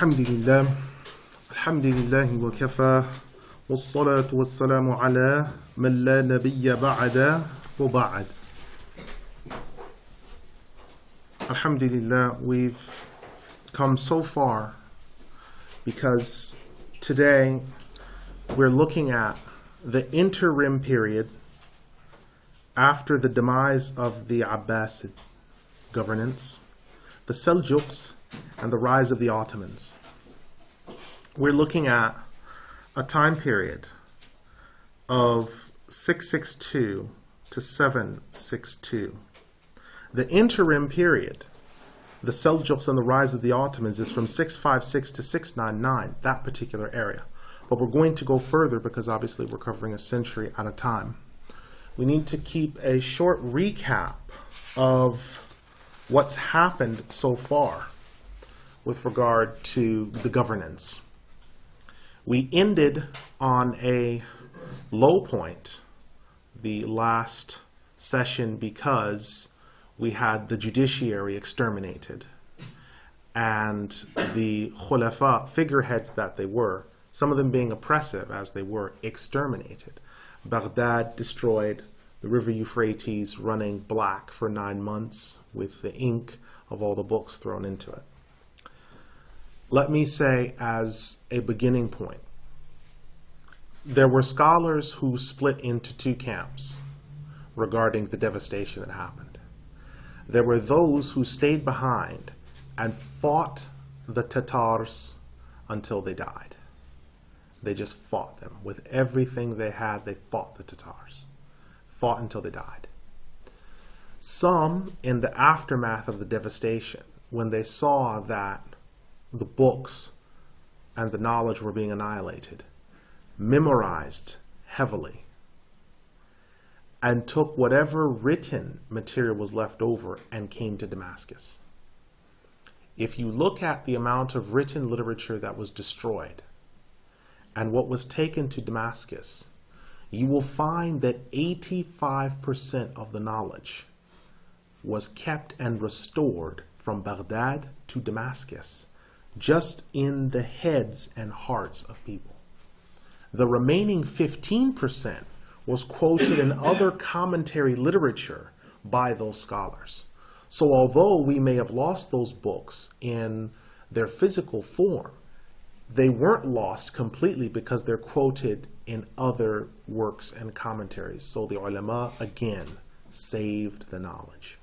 الحمد لله وكفى والصلاة والسلام على من لا نبي بعد وبعد. Alhamdulillah, we've come so far because today we're looking at the interim period after the demise of the Abbasid governance, the Seljuks, and the rise of the Ottomans. We're looking at a time period of 662 to 762. The interim period, the Seljuks and the rise of the Ottomans, is from 656 to 699, that particular area. But we're going to go further because obviously we're covering a century at a time. We need to keep a short recap of what's happened so far with regard to the governance. We ended on a low point the last session because we had the judiciary exterminated, and the khulafa, figureheads that they were, some of them being oppressive as they were, exterminated. Baghdad destroyed, the river Euphrates running black for 9 months with the ink of all the books thrown into it. Let me say as a beginning point, there were scholars who split into two camps regarding the devastation that happened. There were those who stayed behind and fought the Tatars until they died. They just fought them. With everything they had, they fought the Tatars. Fought until they died. Some, in the aftermath of the devastation, when they saw that the books and the knowledge were being annihilated, memorized heavily and took whatever written material was left over and came to Damascus. If you look at the amount of written literature that was destroyed and what was taken to Damascus, you will find that 85% of the knowledge was kept and restored from Baghdad to Damascus, just in the heads and hearts of people. The remaining 15% was quoted in other commentary literature by those scholars. So although we may have lost those books in their physical form, they weren't lost completely because they're quoted in other works and commentaries. So the ulama, again, saved the knowledge.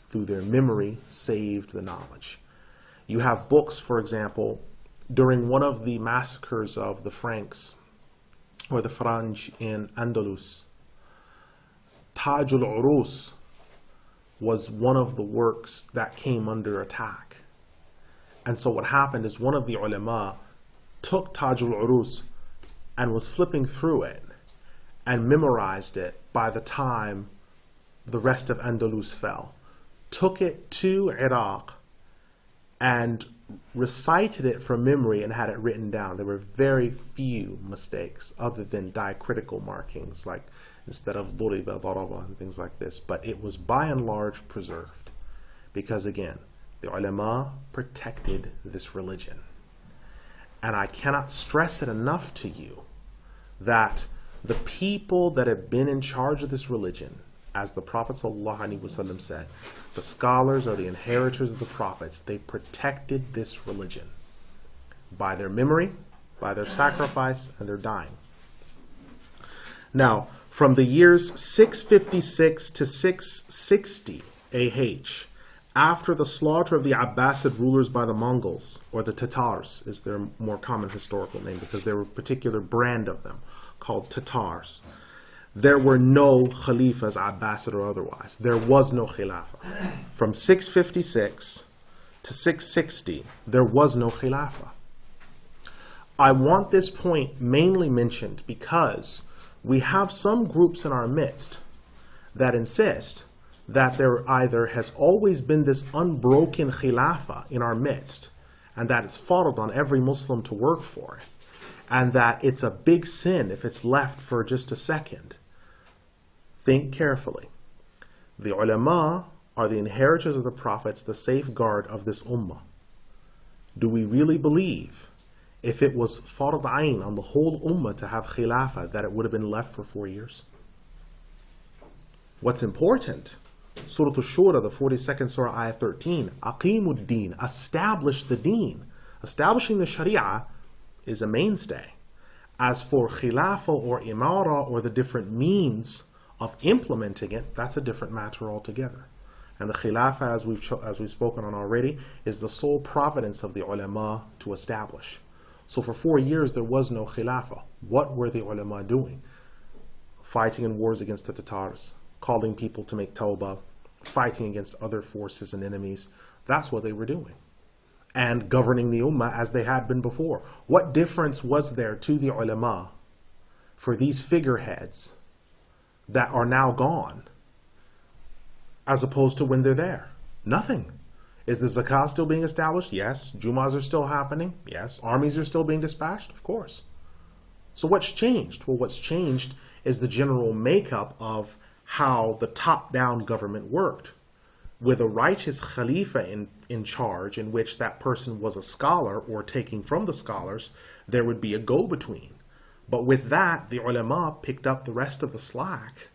Through their memory, saved the knowledge. You have books, for example, during one of the massacres of the Franks, or the Franj in Andalus, Taj al-Urus was one of the works that came under attack. And so what happened is one of the ulama took Taj al-Urus and was flipping through it and memorized it by the time the rest of Andalus fell. Took it to Iraq and recited it from memory and had it written down. There were very few mistakes other than diacritical markings, like instead of duriba, daraba, and things like this. But it was by and large preserved because, again, the ulama protected this religion. And I cannot stress it enough to you that the people that have been in charge of this religion, as the Prophet ﷺ said, the scholars are the inheritors of the prophets. They protected this religion by their memory, by their sacrifice, and their dying. Now, from the years 656 to 660 AH, after the slaughter of the Abbasid rulers by the Mongols, or the Tatars is their more common historical name because there were a particular brand of them called Tatars. There were no Khalifas, Abbasid or otherwise. There was no Khilafah. From 656 to 660, there was no Khilafah. I want this point mainly mentioned because we have some groups in our midst that insist that there either has always been this unbroken Khilafah in our midst and that it's followed on every Muslim to work for it, and that it's a big sin if it's left for just a second. Think carefully. The ulama are the inheritors of the prophets, the safeguard of this ummah. Do we really believe if it was fard ayn on the whole ummah to have khilafah that it would have been left for 4 years? What's important, Surah Ash-Shura, the 42nd Surah, Ayah 13, Aqimud Deen, establish the deen. Establishing the Sharia is a mainstay. As for khilafah or imara or the different means of implementing it, that's a different matter altogether. And the khilafah, as we've spoken on already, is the sole providence of the ulama to establish. So for 4 years there was no khilafah. What were the ulama doing? Fighting in wars against the Tatars, calling people to make tawbah, fighting against other forces and enemies. That's what they were doing. And governing the ummah as they had been before. What difference was there to the ulama for these figureheads that are now gone as opposed to when they're there? Nothing. Is the zakah still being established? Yes. Jum'ahs are still happening? Yes. Armies are still being dispatched? Of course. So what's changed? Well, what's changed is the general makeup of how the top-down government worked. With a righteous khalifa in charge, in which that person was a scholar or taking from the scholars, there would be a go-between. But with that, the ulama picked up the rest of the slack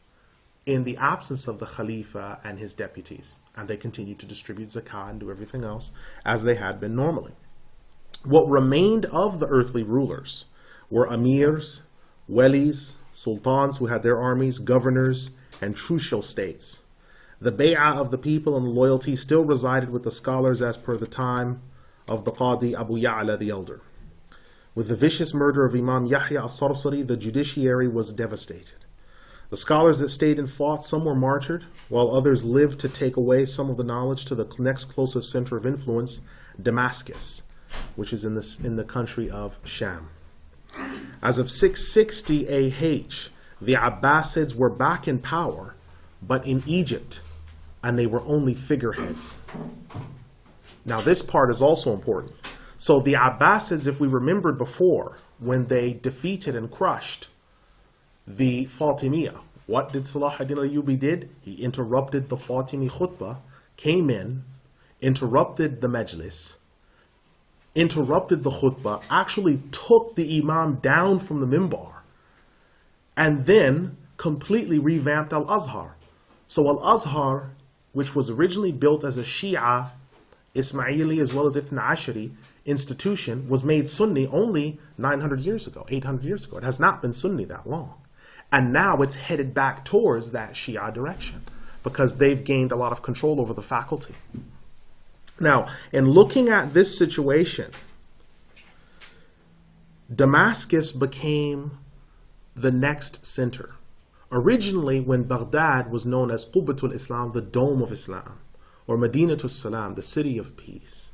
in the absence of the khalifa and his deputies. And they continued to distribute zakah and do everything else as they had been normally. What remained of the earthly rulers were amirs, walis, sultans who had their armies, governors, and trucial states. The bay'ah of the people and loyalty still resided with the scholars as per the time of the Qadi Abu Ya'la the Elder. With the vicious murder of Imam Yahya al-Sarsari, the judiciary was devastated. The scholars that stayed and fought, some were martyred, while others lived to take away some of the knowledge to the next closest center of influence, Damascus, which is in the country of Sham. As of 660 AH, the Abbasids were back in power, but in Egypt, and they were only figureheads. Now this part is also important. So the Abbasids, if we remembered before, when they defeated and crushed the Taymiyyah, what did Salah ad-Din al-Ayyubi did? He interrupted the Fatimi khutbah, came in, interrupted the majlis, interrupted the khutbah, actually took the imam down from the mimbar, and then completely revamped Al-Azhar. So Al-Azhar, which was originally built as a Shia, Ismaili, as well as Ithna Ashari institution, was made Sunni only 900 years ago, 800 years ago. It has not been Sunni that long. And now it's headed back towards that Shia direction because they've gained a lot of control over the faculty. Now, in looking at this situation, Damascus became the next center. Originally, when Baghdad was known as Qubbatul Islam, the Dome of Islam, or Madinatul Salam, the City of Peace,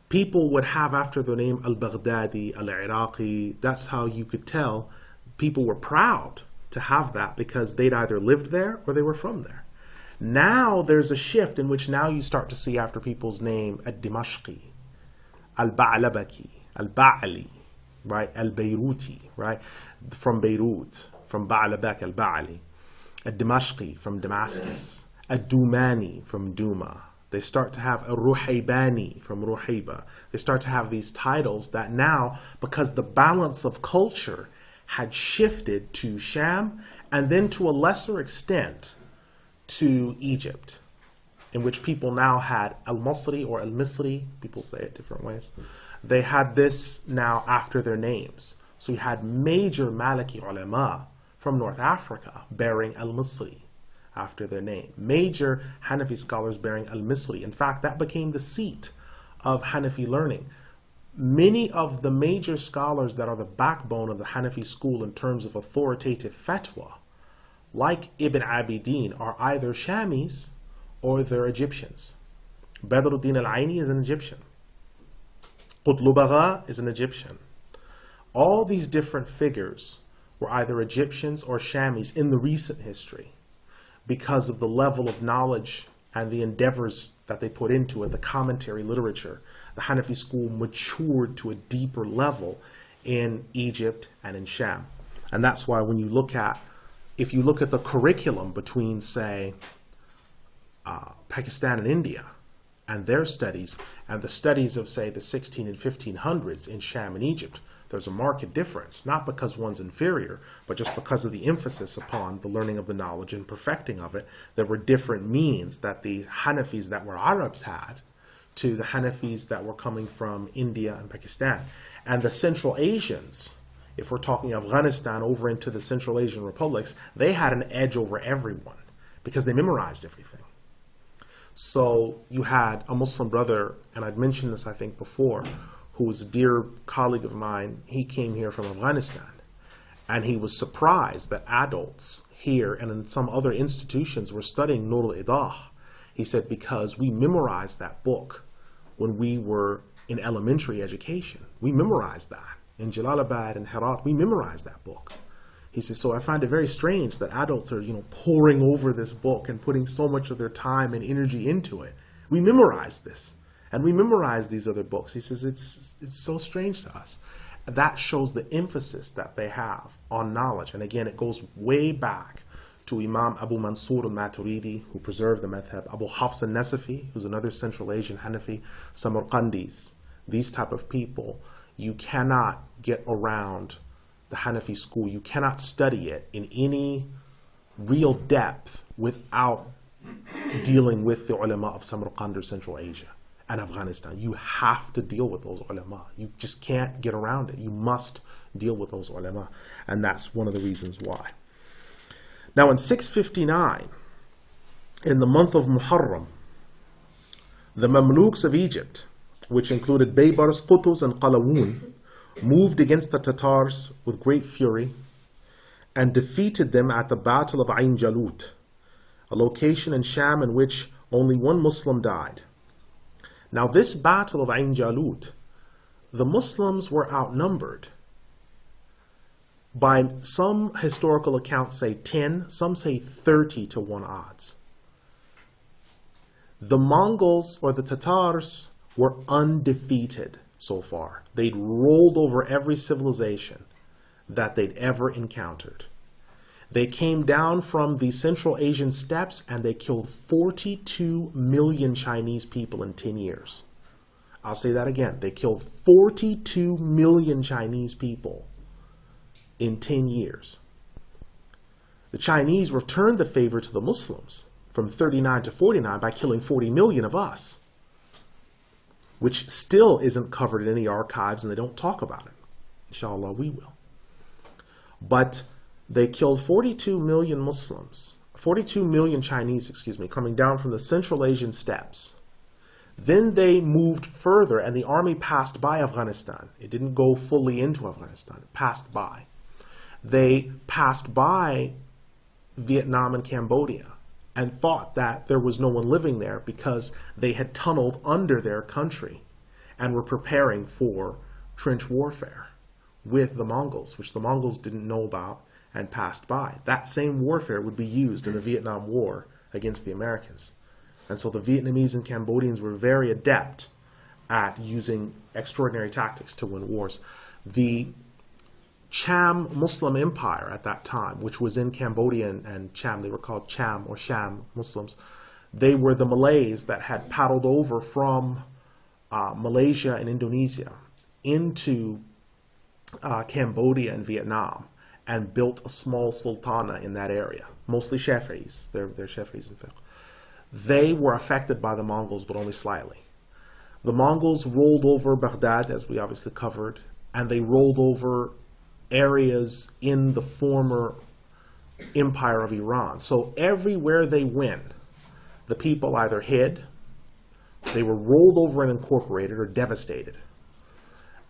people would have after their name Al-Baghdadi, Al-Iraqi. That's how you could tell people were proud to have that because they'd either lived there or they were from there. Now there's a shift in which now you start to see after people's name Al-Dimashqi, Al-Ba'labaki, Al-Ba'ali, right? Al-Beiruti, right? From Beirut, from Ba'labak al-Ba'ali, Al-Dimashqi from Damascus, Al-Dumani from Duma. They start to have Al-Ruhaybani from Ruhayba. They start to have these titles that now, because the balance of culture had shifted to Sham and then to a lesser extent to Egypt, in which people now had Al-Masri or Al-Misri, people say it different ways. They had this now after their names. So you had major Maliki ulama from North Africa bearing Al-Misri after their name. Major Hanafi scholars bearing Al-Misri. In fact, that became the seat of Hanafi learning. Many of the major scholars that are the backbone of the Hanafi school in terms of authoritative fatwa, like Ibn Abidin, are either Shamis or they're Egyptians. Badruddin al-Aini is an Egyptian. Qutlubagha is an Egyptian. All these different figures were either Egyptians or Shamis in the recent history because of the level of knowledge and the endeavors that they put into it, the commentary literature. The Hanafi school matured to a deeper level in Egypt and in Sham. And that's why when you look at, if you look at the curriculum between, say, Pakistan and India, and their studies and the studies of, say, the 16 and 1500s in Sham and Egypt, there's a marked difference, not because one's inferior, but just because of the emphasis upon the learning of the knowledge and perfecting of it. There were different means that the Hanafis that were Arabs had to the Hanafis that were coming from India and Pakistan. And the Central Asians, if we're talking Afghanistan over into the Central Asian republics, they had an edge over everyone because they memorized everything. So you had a Muslim brother, and I'd mentioned this I think before, who was a dear colleague of mine. He came here from Afghanistan, and he was surprised that adults here and in some other institutions were studying Nur al-Idah. He said, because we memorized that book when we were in elementary education. We memorized that. In Jalalabad and Herat, we memorized that book. He says, so I find it very strange that adults are, poring over this book and putting so much of their time and energy into it. We memorized this, and we memorized these other books. He says, it's so strange to us. That shows the emphasis that they have on knowledge. And again, it goes way back to Imam Abu Mansur al-Maturidi, who preserved the madhab, Abu Hafs al-Nasafi, who's another Central Asian Hanafi, Samarqandis, these type of people. You cannot get around the Hanafi school. You cannot study it in any real depth without dealing with the ulama of Samarkand or Central Asia and Afghanistan. You have to deal with those ulama. You just can't get around it. You must deal with those ulama, and that's one of the reasons why. Now in 659, in the month of Muharram, the Mamluks of Egypt, which included Baibars, Qutuz, and Qalawun, moved against the Tatars with great fury and defeated them at the Battle of Ain Jalut, a location in Sham in which only one Muslim died. Now this Battle of Ain Jalut, the Muslims were outnumbered by, some historical accounts say 10, some say 30 to 1 odds. The Mongols or the Tatars were undefeated so far. They'd rolled over every civilization that they'd ever encountered. They came down from the Central Asian steppes and they killed 42 million Chinese people in 10 years. I'll say that again. They killed 42 million Chinese people in 10 years. The Chinese returned the favor to the Muslims from 39 to 49 by killing 40 million of us, which still isn't covered in any archives, and they don't talk about it. Inshallah, we will. But they killed 42 million Muslims, 42 million Chinese, coming down from the Central Asian steppes. Then they moved further, and the army passed by Afghanistan. It didn't go fully into Afghanistan. It passed by. They passed by Vietnam and Cambodia and thought that there was no one living there because they had tunneled under their country and were preparing for trench warfare with the Mongols, which the Mongols didn't know about and passed by. That same warfare would be used in the Vietnam War against the Americans. And so the Vietnamese and Cambodians were very adept at using extraordinary tactics to win wars. The Cham Muslim Empire at that time, which was in Cambodia and Cham, they were called Cham or Sham Muslims. They were the Malays that had paddled over from Malaysia and Indonesia into Cambodia and Vietnam and built a small sultana in that area, mostly Shafi'is. They're Shafi'is in fiqh. They were affected by the Mongols, but only slightly. The Mongols rolled over Baghdad, as we obviously covered, and they rolled over areas in the former empire of Iran. So everywhere they went, the people either hid, they were rolled over and incorporated, or devastated.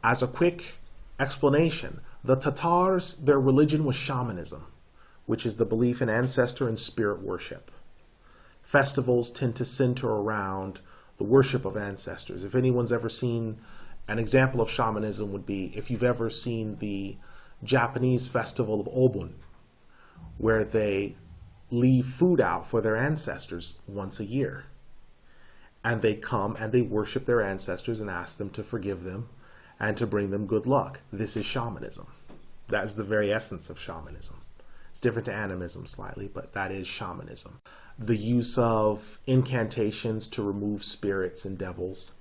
As a quick explanation, the Tatars, their religion was shamanism, which is the belief in ancestor and spirit worship. Festivals tend to center around the worship of ancestors. If anyone's ever seen, an example of shamanism would be if you've ever seen the Japanese festival of Obun, where they leave food out for their ancestors once a year. And they come and they worship their ancestors and ask them to forgive them and to bring them good luck. This is shamanism. That is the very essence of shamanism. It's different to animism slightly, but that is shamanism. the use of incantations to remove spirits and devils.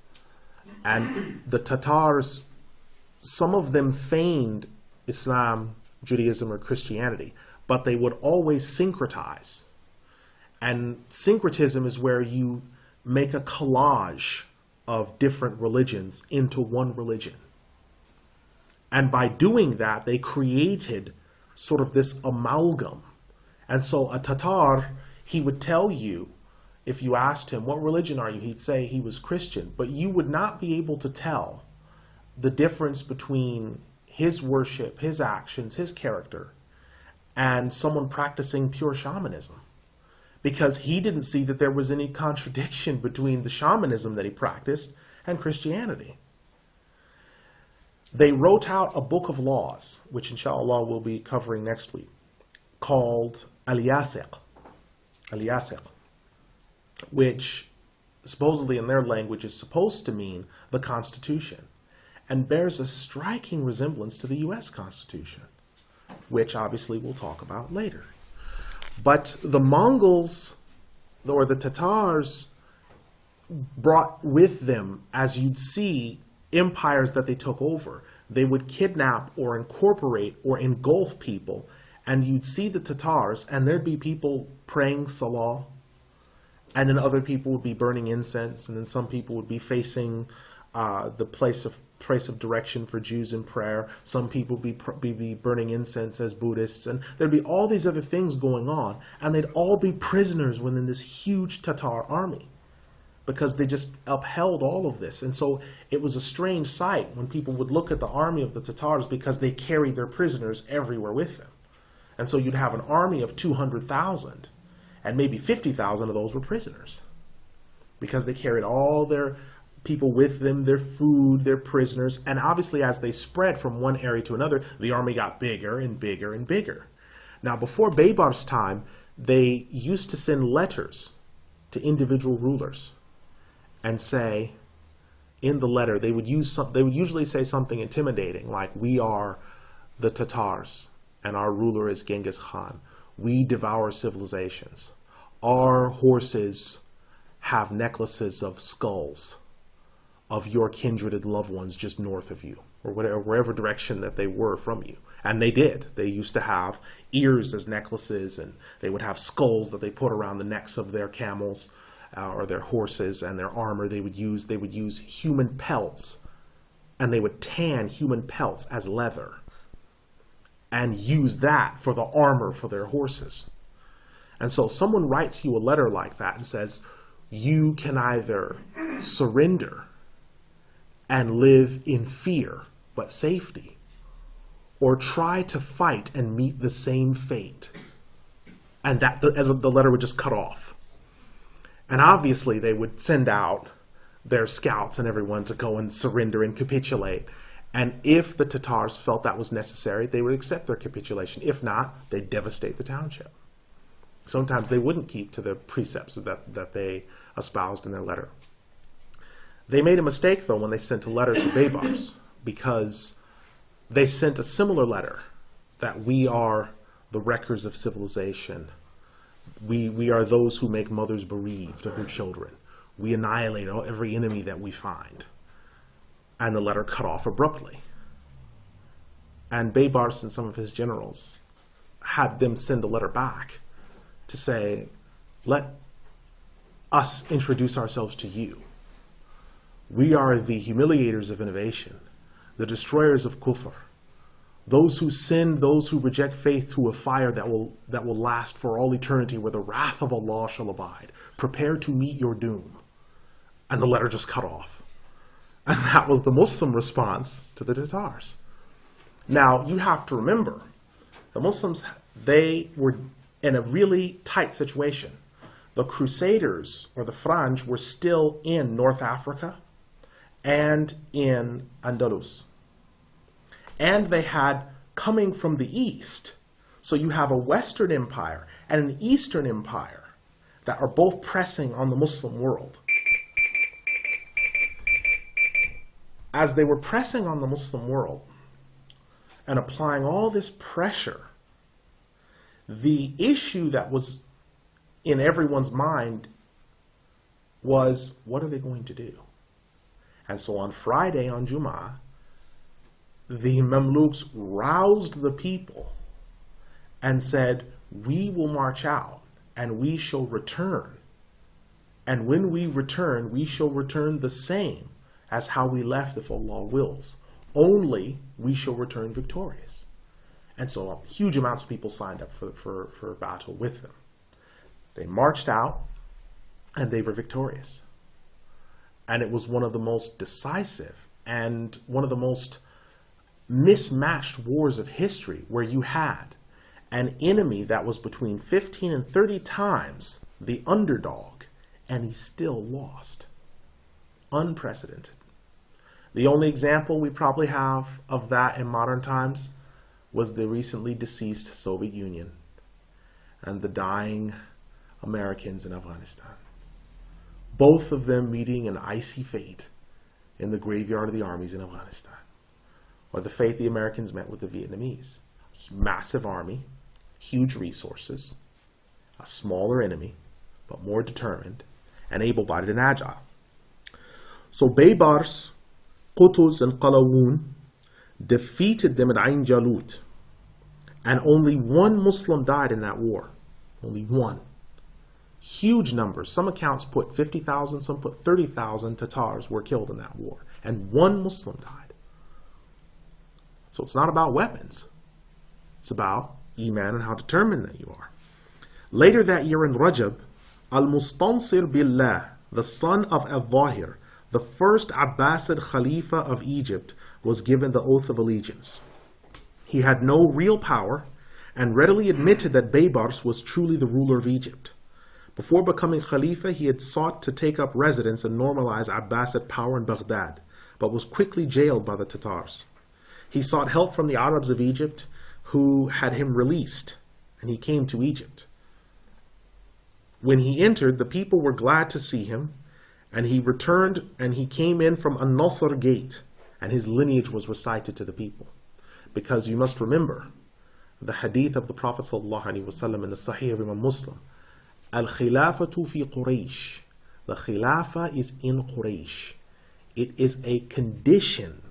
And the Tatars, some of them feigned Islam, Judaism, or Christianity, but they would always syncretize. And syncretism is where you make a collage of different religions into one religion. And by doing that, they created sort of this amalgam. And so a Tatar, he would tell you, if you asked him, what religion are you? He'd say he was Christian. But you would not be able to tell the difference between his worship, his actions, his character, and someone practicing pure shamanism. Because he didn't see that there was any contradiction between the shamanism that he practiced and Christianity. They wrote out a book of laws, which inshallah we'll be covering next week, called Al-Yasiq, which supposedly in their language is supposed to mean the Constitution, and bears a striking resemblance to the U.S. Constitution, which obviously we'll talk about later. But the Mongols, or the Tatars, brought with them, as you'd see, empires that they took over. They would kidnap or incorporate or engulf people, and you'd see the Tatars, and there'd be people praying Salah, and then other people would be burning incense, and then some people would be facing the place of direction for Jews in prayer. Some people would be burning incense as Buddhists, and there'd be all these other things going on, and they'd all be prisoners within this huge Tatar army, because they just upheld all of this. And so it was a strange sight when people would look at the army of the Tatars, because they carried their prisoners everywhere with them. And so you'd have an army of 200,000, and maybe 50,000 of those were prisoners, because they carried all their people with them, their food, their prisoners. And obviously as they spread from one area to another, the army got bigger and bigger and bigger. Now, before Baibars' time, they used to send letters to individual rulers and say, in the letter, they would usually say something intimidating, like, we are the Tatars and our ruler is Genghis Khan. We devour civilizations. Our horses have necklaces of skulls of your kindred loved ones just north of you, or wherever direction that they were from you. And they did. They used to have ears as necklaces, and they would have skulls that they put around the necks of their camels or their horses, and their armor. They would use human pelts, and they would tan human pelts as leather and use that for the armor for their horses. And so someone writes you a letter like that and says, you can either surrender and live in fear but safety, or try to fight and meet the same fate. And that the letter would just cut off. And obviously they would send out their scouts and everyone to go and surrender and capitulate. And if the Tatars felt that was necessary, they would accept their capitulation. If not, they'd devastate the township. Sometimes they wouldn't keep to the precepts that they espoused in their letter. They made a mistake, though, when they sent a letter to Baibars, because they sent a similar letter that we are the wreckers of civilization. We are those who make mothers bereaved of their children. We annihilate every enemy that we find. And the letter cut off abruptly. And Baibars and some of his generals had them send a letter back to say, let us introduce ourselves to you. We are the humiliators of innovation, the destroyers of kufr, those who send those who reject faith to a fire that will last for all eternity, where the wrath of Allah shall abide. Prepare to meet your doom. And the letter just cut off. And that was the Muslim response to the Tatars. Now, you have to remember, the Muslims, they were in a really tight situation. The Crusaders, or the Franj, were still in North Africa and in Andalus. And they had, coming from the east, so you have a Western empire and an Eastern empire that are both pressing on the Muslim world. As they were pressing on the Muslim world and applying all this pressure, the issue that was in everyone's mind was, what are they going to do? And so on Friday, on Jummah, the Mamluks roused the people and said, we will march out and we shall return. And when we return, we shall return the same as how we left if Allah wills. Only we shall return victorious. And so huge amounts of people signed up for battle with them. They marched out and they were victorious. And it was one of the most decisive and one of the most mismatched wars of history, where you had an enemy that was between 15 and 30 times the underdog, and he still lost. Unprecedented. The only example we probably have of that in modern times was the recently deceased Soviet Union and the dying Americans in Afghanistan. Both of them meeting an icy fate in the graveyard of the armies in Afghanistan, or the fate the Americans met with the Vietnamese. Massive army, huge resources, a smaller enemy, but more determined and able-bodied and agile. So Baibars, Qutuz, and Qalawun defeated them at Ain Jalut, and only one Muslim died in that war. Only one. Huge numbers. Some accounts put 50,000, some put 30,000 Tatars were killed in that war, and one Muslim died. So it's not about weapons. It's about Iman and how determined that you are. Later that year in Rajab, Al-Mustansir Billah, the son of Al-Zahir, the first Abbasid Khalifa of Egypt, was given the oath of allegiance. He had no real power and readily admitted that Baibars was truly the ruler of Egypt. Before becoming Khalifa, he had sought to take up residence and normalize Abbasid power in Baghdad, but was quickly jailed by the Tatars. He sought help from the Arabs of Egypt, who had him released, and he came to Egypt. When he entered, the people were glad to see him, and he returned, and he came in from An-Nasr gate, and his lineage was recited to the people. Because you must remember the hadith of the Prophet ﷺ in the Sahih of Imam Muslim, Al-Khilafatu fi Quraysh. The Khilafah is in Quraysh. It is a condition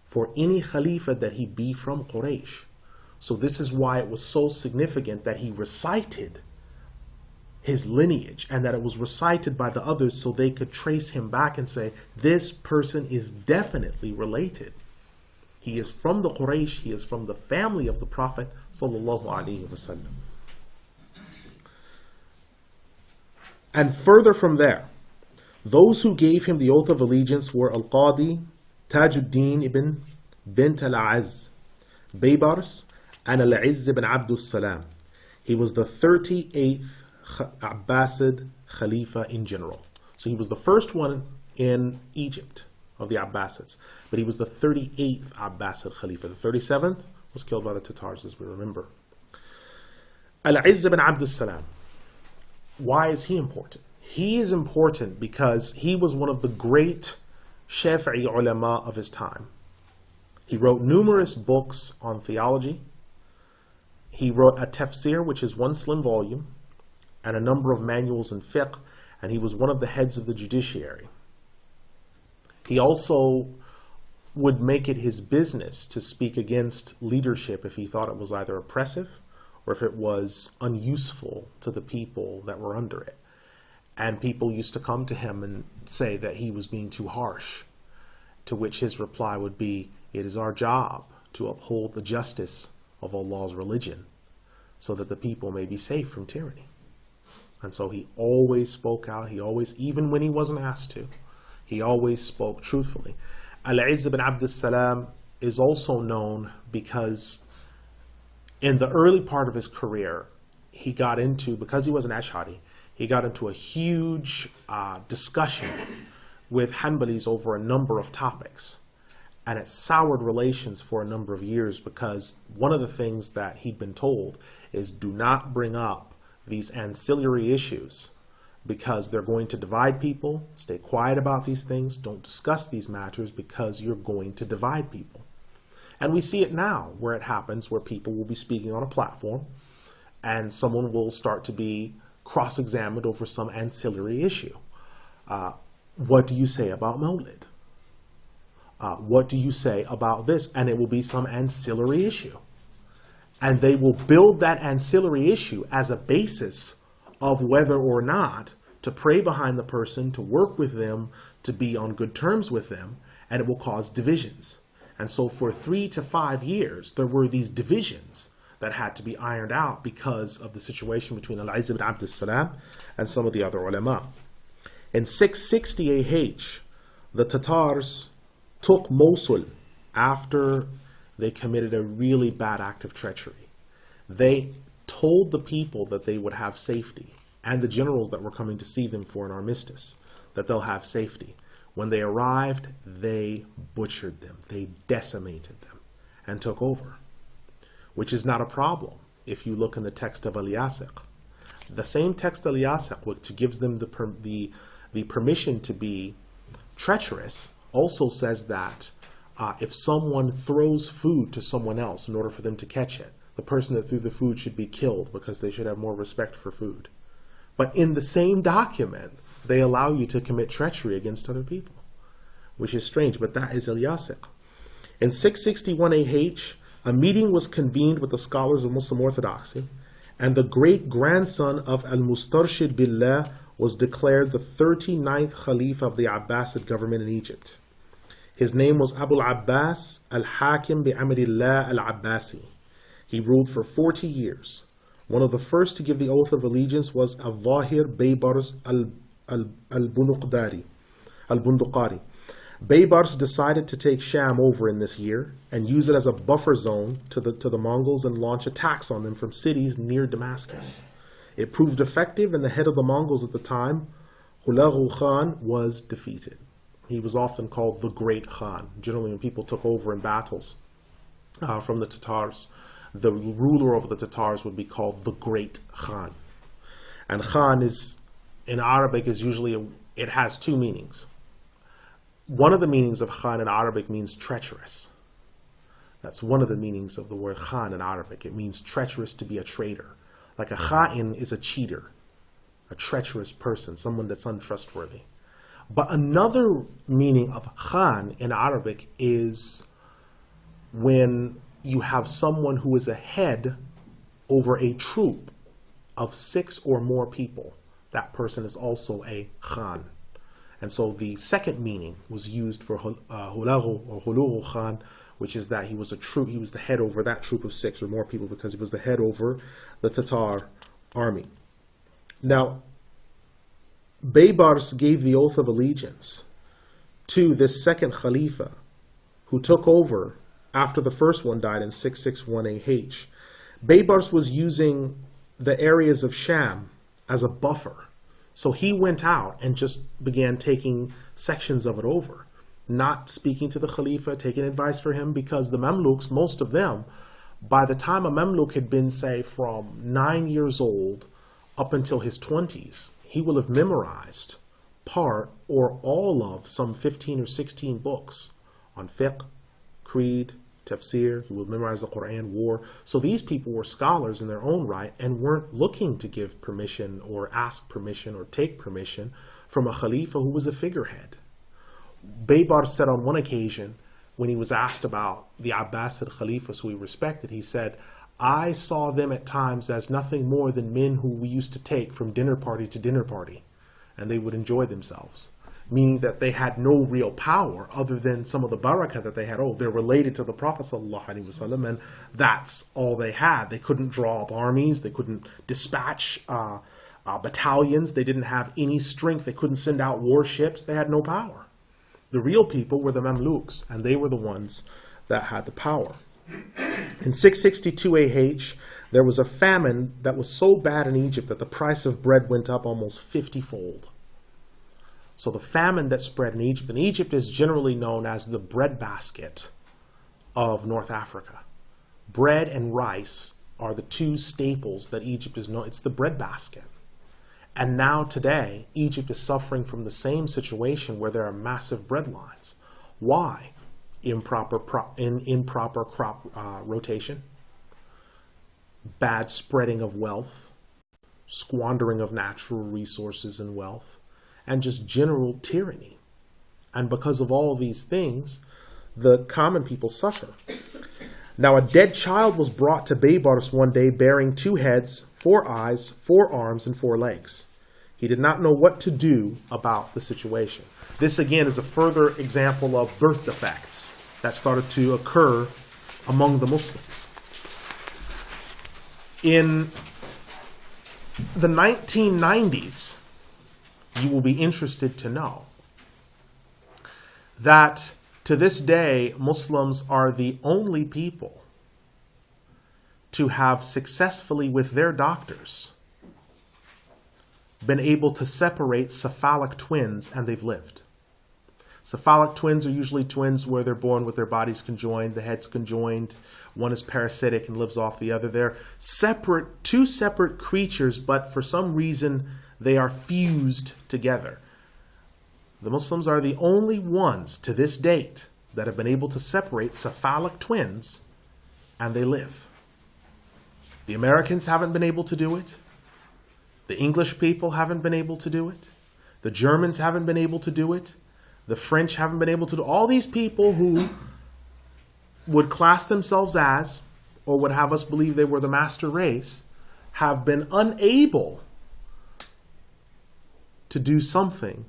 for any Khalifa that he be from Quraysh. So this is why it was so significant that he recited his lineage, and that it was recited by the others so they could trace him back and say, this person is definitely related. He is from the Quraysh, he is from the family of the Prophet sallallahu alaihi wasallam. And further from there, those who gave him the oath of allegiance were Al-Qadi, Tajuddin ibn Bint al-Azz, Baibars, and Al-Izz ibn Abdus Salam. He was the 38th Abbasid Khalifa in general. So he was the first one in Egypt of the Abbasids, but he was the 38th Abbasid Khalifa. The 37th was killed by the Tatars, as we remember. Al-Izz ibn Abdus Salam. Why is he important? He is important because he was one of the great Shafi'i ulama of his time. He wrote numerous books on theology. He wrote a tafsir, which is one slim volume, and a number of manuals in fiqh, and he was one of the heads of the judiciary. He also would make it his business to speak against leadership if he thought it was either oppressive or if it was unuseful to the people that were under it. And people used to come to him and say that he was being too harsh, to which his reply would be, it is our job to uphold the justice of Allah's religion so that the people may be safe from tyranny. And so he always spoke out. He always, even when he wasn't asked to, he always spoke truthfully. Al-Izz ibn Abdus Salam is also known because in the early part of his career, he got into, because he was an Ash'ari, he got into a huge discussion with Hanbalis over a number of topics. And it soured relations for a number of years because one of the things that he'd been told is do not bring up these ancillary issues because they're going to divide people. Stay quiet about these things. Don't discuss these matters because you're going to divide people. And we see it now where it happens, where people will be speaking on a platform and someone will start to be cross-examined over some ancillary issue. What do you say about Mawlid? What do you say about this? And it will be some ancillary issue. And they will build that ancillary issue as a basis of whether or not to pray behind the person, to work with them, to be on good terms with them, and it will cause divisions. And so for 3 to 5 years, there were these divisions that had to be ironed out because of the situation between Al-Izz ibn Abd al-Salam and some of the other ulama. In 660 AH, the Tatars took Mosul after they committed a really bad act of treachery. They told the people that they would have safety, and the generals that were coming to see them for an armistice, that they'll have safety. When they arrived, they butchered them. They decimated them and took over, which is not a problem if you look in the text of Al-Yasiq. The same text of Al-Yasiq, which gives them the permission to be treacherous, also says that if someone throws food to someone else in order for them to catch it, the person that threw the food should be killed because they should have more respect for food. But in the same document, they allow you to commit treachery against other people, which is strange, but that is Al-Yasiq. In 661 AH, a meeting was convened with the scholars of Muslim Orthodoxy, and the great-grandson of Al-Mustarshid Billah was declared the 39th Caliph of the Abbasid government in Egypt. His name was Abu al-Abbas al-Hakim bi-Amrillah al-Abbasi. He ruled for 40 years. One of the first to give the oath of allegiance was Al-Zahir Baibars al-Bunduqari. Baibars decided to take Sham over in this year and use it as a buffer zone to the Mongols and launch attacks on them from cities near Damascus. It proved effective, and the head of the Mongols at the time, Hulagu Khan, was defeated. He was often called the Great Khan. Generally, when people took over in battles from the Tatars, the ruler over the Tatars would be called the Great Khan. And Khan is, in Arabic, is usually, it has two meanings. One of the meanings of Khan in Arabic means treacherous. That's one of the meanings of the word Khan in Arabic. It means treacherous, to be a traitor. Like a Kha'in is a cheater, a treacherous person, someone that's untrustworthy. But another meaning of Khan in Arabic is when you have someone who is a head over a troop of 6 or more people. That person is also a Khan. And so the second meaning was used for Hulagu or Hulugu Khan, which is that he was the head over that troop of 6 or more people because he was the head over the Tatar army. Now, Baibars gave the oath of allegiance to this second Khalifa who took over after the first one died in 661 AH. Baibars was using the areas of Sham as a buffer. So he went out and just began taking sections of it over, not speaking to the Khalifa, taking advice for him, because the Mamluks, most of them, by the time a Mamluk had been, say, from 9 years old up until his 20s, he will have memorized part or all of some 15 or 16 books on fiqh, creed, tafsir. He would memorize the Quran, war. So these people were scholars in their own right and weren't looking to give permission or ask permission or take permission from a Khalifa who was a figurehead. Baibars said on one occasion, when he was asked about the Abbasid Khalifas who he respected, he said, "I saw them at times as nothing more than men who we used to take from dinner party to dinner party, and they would enjoy themselves." Meaning that they had no real power other than some of the barakah that they had. Oh, they're related to the Prophet ﷺ, and that's all they had. They couldn't draw up armies. They couldn't dispatch battalions. They didn't have any strength. They couldn't send out warships. They had no power. The real people were the Mamluks, and they were the ones that had the power. In 662 AH, there was a famine that was so bad in Egypt that the price of bread went up almost 50-fold. So the famine that spread in Egypt, and Egypt is generally known as the breadbasket of North Africa. Bread and rice are the two staples that Egypt is known. It's the breadbasket. And now today, Egypt is suffering from the same situation where there are massive bread lines. Why? Improper crop rotation, bad spreading of wealth, squandering of natural resources and wealth, and just general tyranny. And because of all of these things, the common people suffer. Now a dead child was brought to Baibars one day bearing 2 heads, 4 eyes, 4 arms, and 4 legs. He did not know what to do about the situation. This again is a further example of birth defects that started to occur among the Muslims. In the 1990s, you will be interested to know that to this day, Muslims are the only people to have successfully, with their doctors, been able to separate cephalic twins, and they've lived. Cephalic twins are usually twins where they're born with their bodies conjoined, the heads conjoined. One is parasitic and lives off the other. They're separate, 2 separate creatures, but for some reason they are fused together. The Muslims are the only ones to this date that have been able to separate cephalic twins, and they live. The Americans haven't been able to do it. The English people haven't been able to do it. The Germans haven't been able to do it. The French haven't been able to do it. All these people who would class themselves as, or would have us believe they were the master race, have been unable to do something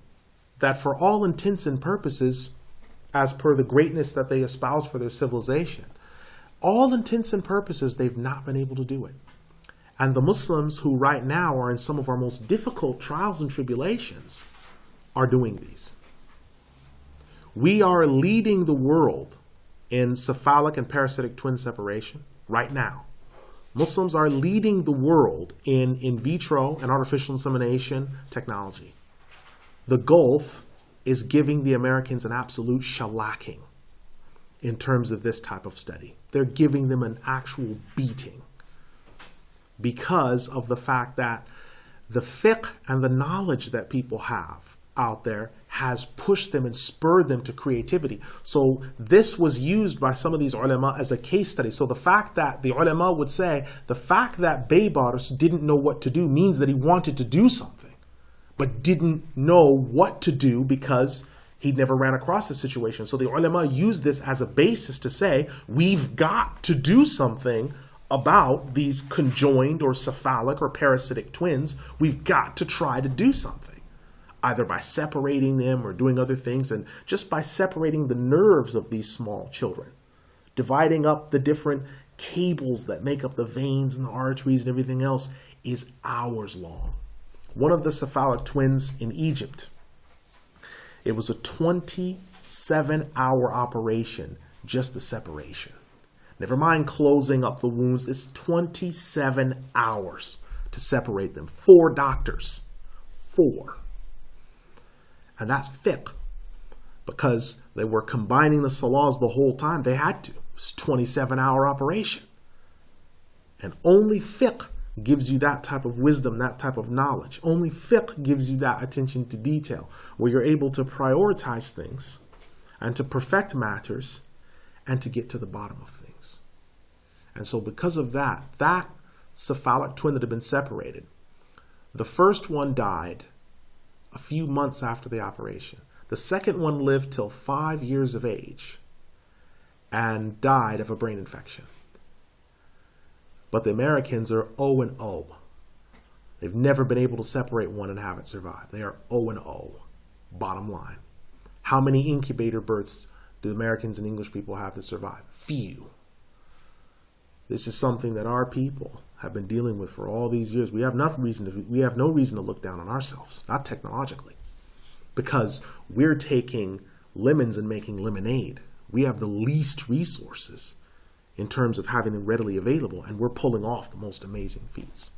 that for all intents and purposes, as per the greatness that they espouse for their civilization, all intents and purposes, they've not been able to do it. And the Muslims who right now are in some of our most difficult trials and tribulations are doing these. We are leading the world in cephalic and parasitic twin separation right now. Muslims are leading the world in vitro and artificial insemination technology. The Gulf is giving the Americans an absolute shellacking in terms of this type of study. They're giving them an actual beating because of the fact that the fiqh and the knowledge that people have out there has pushed them and spurred them to creativity. So this was used by some of these ulama as a case study. So the fact that the ulama would say the fact that Baibars didn't know what to do means that he wanted to do something, but didn't know what to do because he'd never ran across a situation. So the ulama used this as a basis to say, we've got to do something about these conjoined or cephalic or parasitic twins. We've got to try to do something, either by separating them or doing other things, and just by separating the nerves of these small children, dividing up the different cables that make up the veins and the arteries and everything else is hours long. One of the cephalic twins in Egypt, it was a 27-hour operation, just the separation. Never mind closing up the wounds, it's 27 hours to separate them. 4 doctors. 4. And that's fiqh. Because they were combining the salahs the whole time, they had to. It's a 27-hour operation. And only fiqh gives you that type of wisdom, that type of knowledge. Only fiqh gives you that attention to detail, where you're able to prioritize things and to perfect matters and to get to the bottom of things. And so because of that, that cephalic twin that had been separated, the first one died a few months after the operation. The second one lived till 5 years of age and died of a brain infection. But the Americans are 0-0. They've never been able to separate one and have it survive. They are 0-0, bottom line. How many incubator births do Americans and English people have to survive? Few. This is something that our people have been dealing with for all these years. We have no reason to look down on ourselves, not technologically, because we're taking lemons and making lemonade. We have the least resources in terms of having them readily available, and we're pulling off the most amazing feats.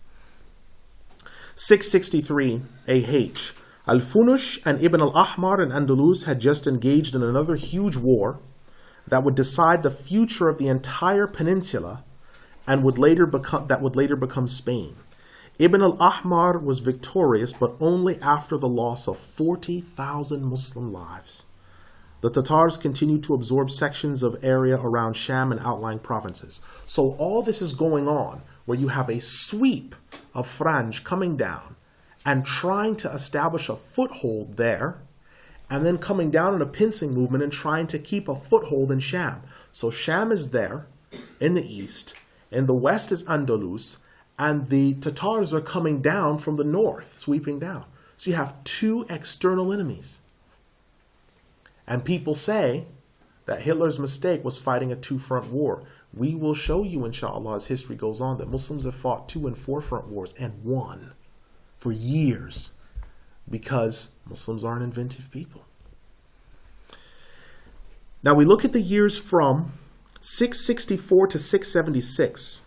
663AH. Al-Funush and Ibn al-Ahmar in Andalus had just engaged in another huge war that would decide the future of the entire peninsula and would later become Spain. Ibn al-Ahmar was victorious, but only after the loss of 40,000 Muslim lives. The Tatars continued to absorb sections of area around Sham and outlying provinces. So all this is going on where you have a sweep of Franj coming down and trying to establish a foothold there, and then coming down in a pincing movement and trying to keep a foothold in Sham. So Sham is there in the east, in the west is Andalus, and the Tatars are coming down from the north, sweeping down. So you have two external enemies. And people say that Hitler's mistake was fighting a two-front war. We will show you, inshallah, as history goes on, that Muslims have fought 2- and 4-front wars and won for years, because Muslims are an inventive people. Now we look at the years from 664 to 676.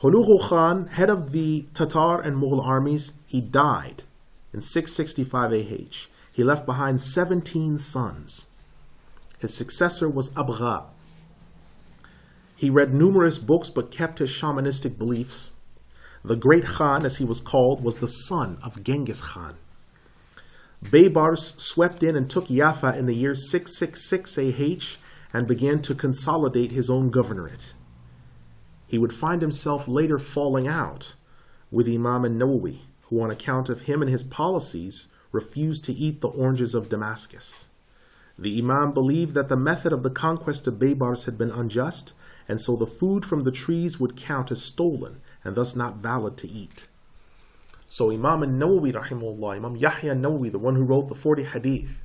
Hulugu Khan, head of the Tatar and Mughal armies, he died in 665 AH. He left behind 17 sons. His successor was Abgha. He read numerous books but kept his shamanistic beliefs. The Great Khan, as he was called, was the son of Genghis Khan. Baibars swept in and took Jaffa in the year 666 AH and began to consolidate his own governorate. He would find himself later falling out with Imam Nawawi, who on account of him and his policies refused to eat the oranges of Damascus. The Imam believed that the method of the conquest of Baibars had been unjust, and so the food from the trees would count as stolen and thus not valid to eat. So Imam Nawawi, rahimahullah, Imam Yahya Nawawi, the one who wrote the 40 hadith,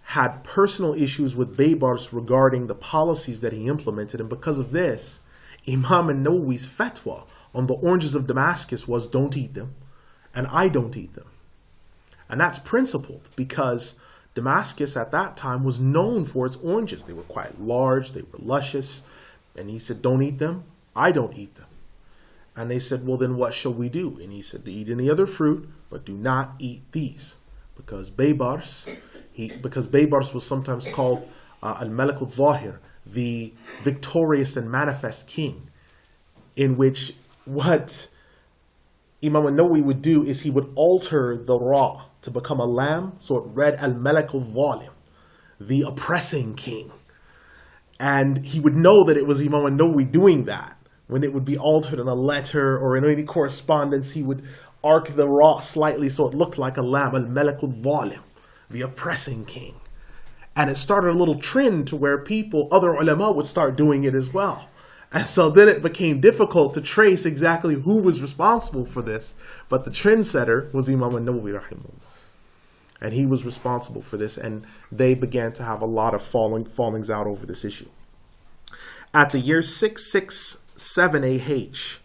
had personal issues with Baibars regarding the policies that he implemented, and because of this, Imam Nawawi's fatwa on the oranges of Damascus was don't eat them, and I don't eat them. And that's principled because Damascus at that time was known for its oranges. They were quite large, they were luscious, and he said, don't eat them, I don't eat them. And they said, well, then what shall we do? And he said, to eat any other fruit, but do not eat these. Because Baibars was sometimes called Al-Malik al-Zahir, the victorious and manifest king, in which what Imam Nawawi would do is he would alter the ra to become a lamb, so it read Al-Malik al-Zalim, the oppressing king. And he would know that it was Imam Nawawi doing that. When it would be altered in a letter or in any correspondence, he would arc the ra slightly so it looked like a lamb, Al-Malik al-Zalim, the oppressing king. And it started a little trend to where other ulama would start doing it as well. And so then it became difficult to trace exactly who was responsible for this. But the trendsetter was Imam Nawawi, rahimahullah. And he was responsible for this. And they began to have a lot of fallings out over this issue. At the year 667 AH,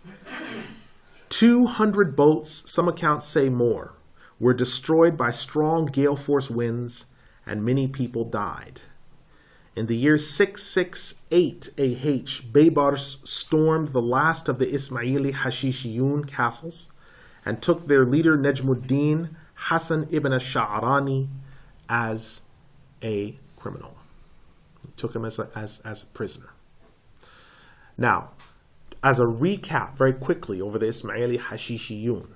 200 boats, some accounts say more, were destroyed by strong gale force winds, and many people died. In the year 668 AH, Baibars stormed the last of the Ismaili Hashishiyun castles and took their leader Najmuddin Hassan ibn al-Sha'rani as a criminal. He took him as a prisoner. Now, as a recap very quickly over the Ismaili Hashishiyun,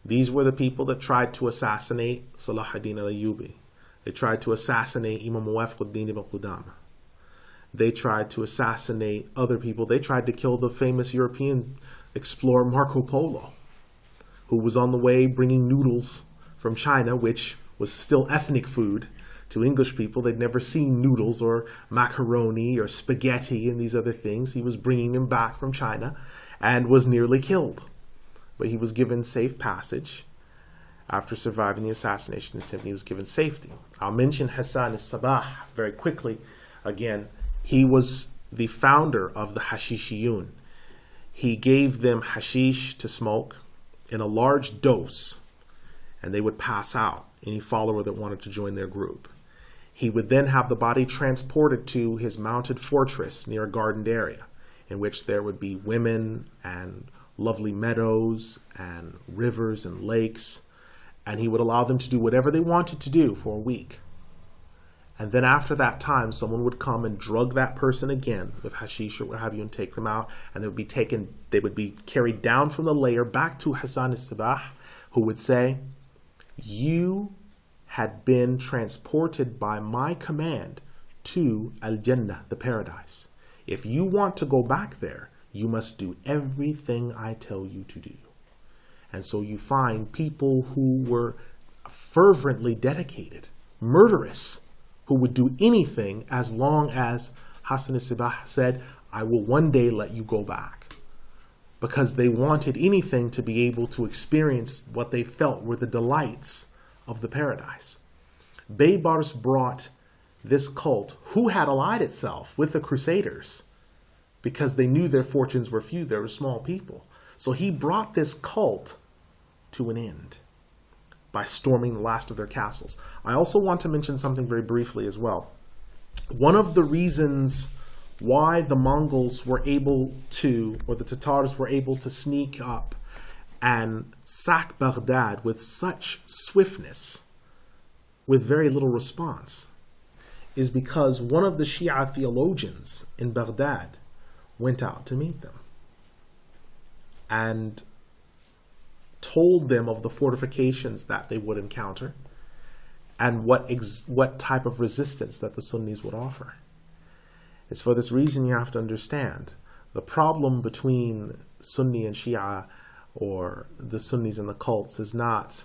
these were the people that tried to assassinate Salah ad-Din al-Ayyubi. They tried to assassinate Imam Muwafiquddin ibn Qudama. They tried to assassinate other people. They tried to kill the famous European explorer Marco Polo, who was on the way bringing noodles from China, which was still ethnic food to English people. They'd never seen noodles or macaroni or spaghetti and these other things. He was bringing them back from China and was nearly killed. But he was given safe passage. After surviving the assassination attempt, he was given safety. I'll mention Hassan al-Sabah very quickly. Again, he was the founder of the Hashishiyun. He gave them hashish to smoke in a large dose, and they would pass out, any follower that wanted to join their group. He would then have the body transported to his mounted fortress near a gardened area, in which there would be women and lovely meadows and rivers and lakes, and he would allow them to do whatever they wanted to do for a week. And then after that time, someone would come and drug that person again with hashish or what have you and take them out, and they would be carried down from the layer back to Hassan al-Sabah, who would say, you had been transported by my command to Al-Jannah, the paradise. If you want to go back there, you must do everything I tell you to do. And so you find people who were fervently dedicated, murderous, who would do anything as long as Hassan al-Sabah said, I will one day let you go back. Because they wanted anything to be able to experience what they felt were the delights of the paradise. Baibars brought this cult, who had allied itself with the Crusaders, because they knew their fortunes were few, they were small people. So he brought this cult to an end by storming the last of their castles. I also want to mention something very briefly as well. One of the reasons why the Mongols were able to, or the Tatars were able to sneak up and sack Baghdad with such swiftness, with very little response, is because one of the Shia theologians in Baghdad went out to meet them and told them of the fortifications that they would encounter and what type of resistance that the Sunnis would offer. It's for this reason you have to understand the problem between Sunni and Shia, or the Sunnis and the cults, is not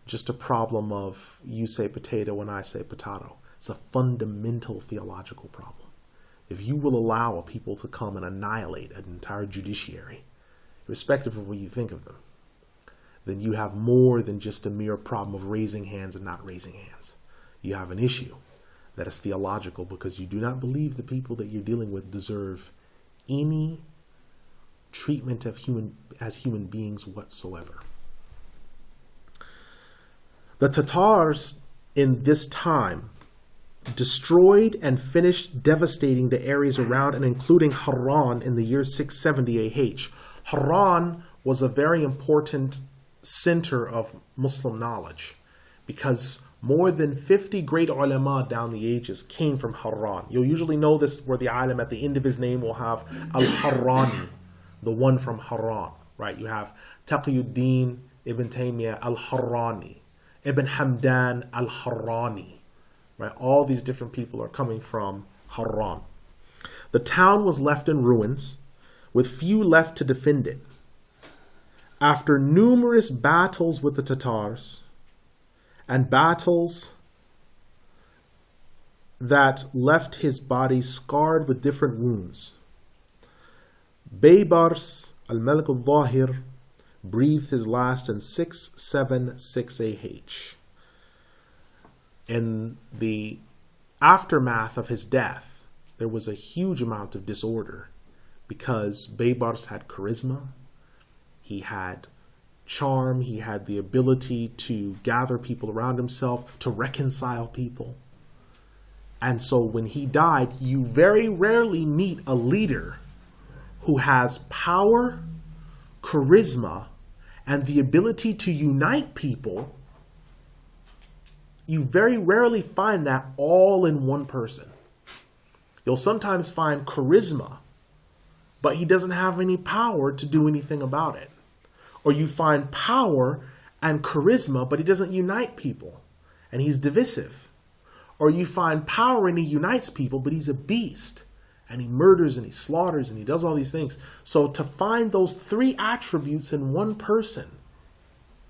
just a problem of you say potato and I say potato. It's a fundamental theological problem. If you will allow a people to come and annihilate an entire judiciary, irrespective of what you think of them, then you have more than just a mere problem of raising hands and not raising hands. You have an issue that is theological, because you do not believe the people that you're dealing with deserve any treatment of as human beings whatsoever. The Tatars in this time destroyed and finished devastating the areas around and including Harran in the year 670 AH. Harran was a very important center of Muslim knowledge, because more than 50 great ulama down the ages came from Harran. You'll usually know this where the alim at the end of his name will have Al-Harrani, the one from Harran, right? You have Taqiyuddin Ibn Taymiyyah Al-Harrani, Ibn Hamdan Al-Harrani, right? All these different people are coming from Harran. The town was left in ruins, with few left to defend it. After numerous battles with the Tatars, and battles that left his body scarred with different wounds, Baibars al-Malik al-Zahir breathed his last in 676 AH. In the aftermath of his death, there was a huge amount of disorder, because Baibars had charisma, he had charm, he had the ability to gather people around himself, to reconcile people. And so when he died, you very rarely meet a leader who has power, charisma, and the ability to unite people. You very rarely find that all in one person. You'll sometimes find charisma, but he doesn't have any power to do anything about it. Or you find power and charisma, but he doesn't unite people, and he's divisive. Or you find power and he unites people, but he's a beast, and he murders and he slaughters and he does all these things. So to find those three attributes in one person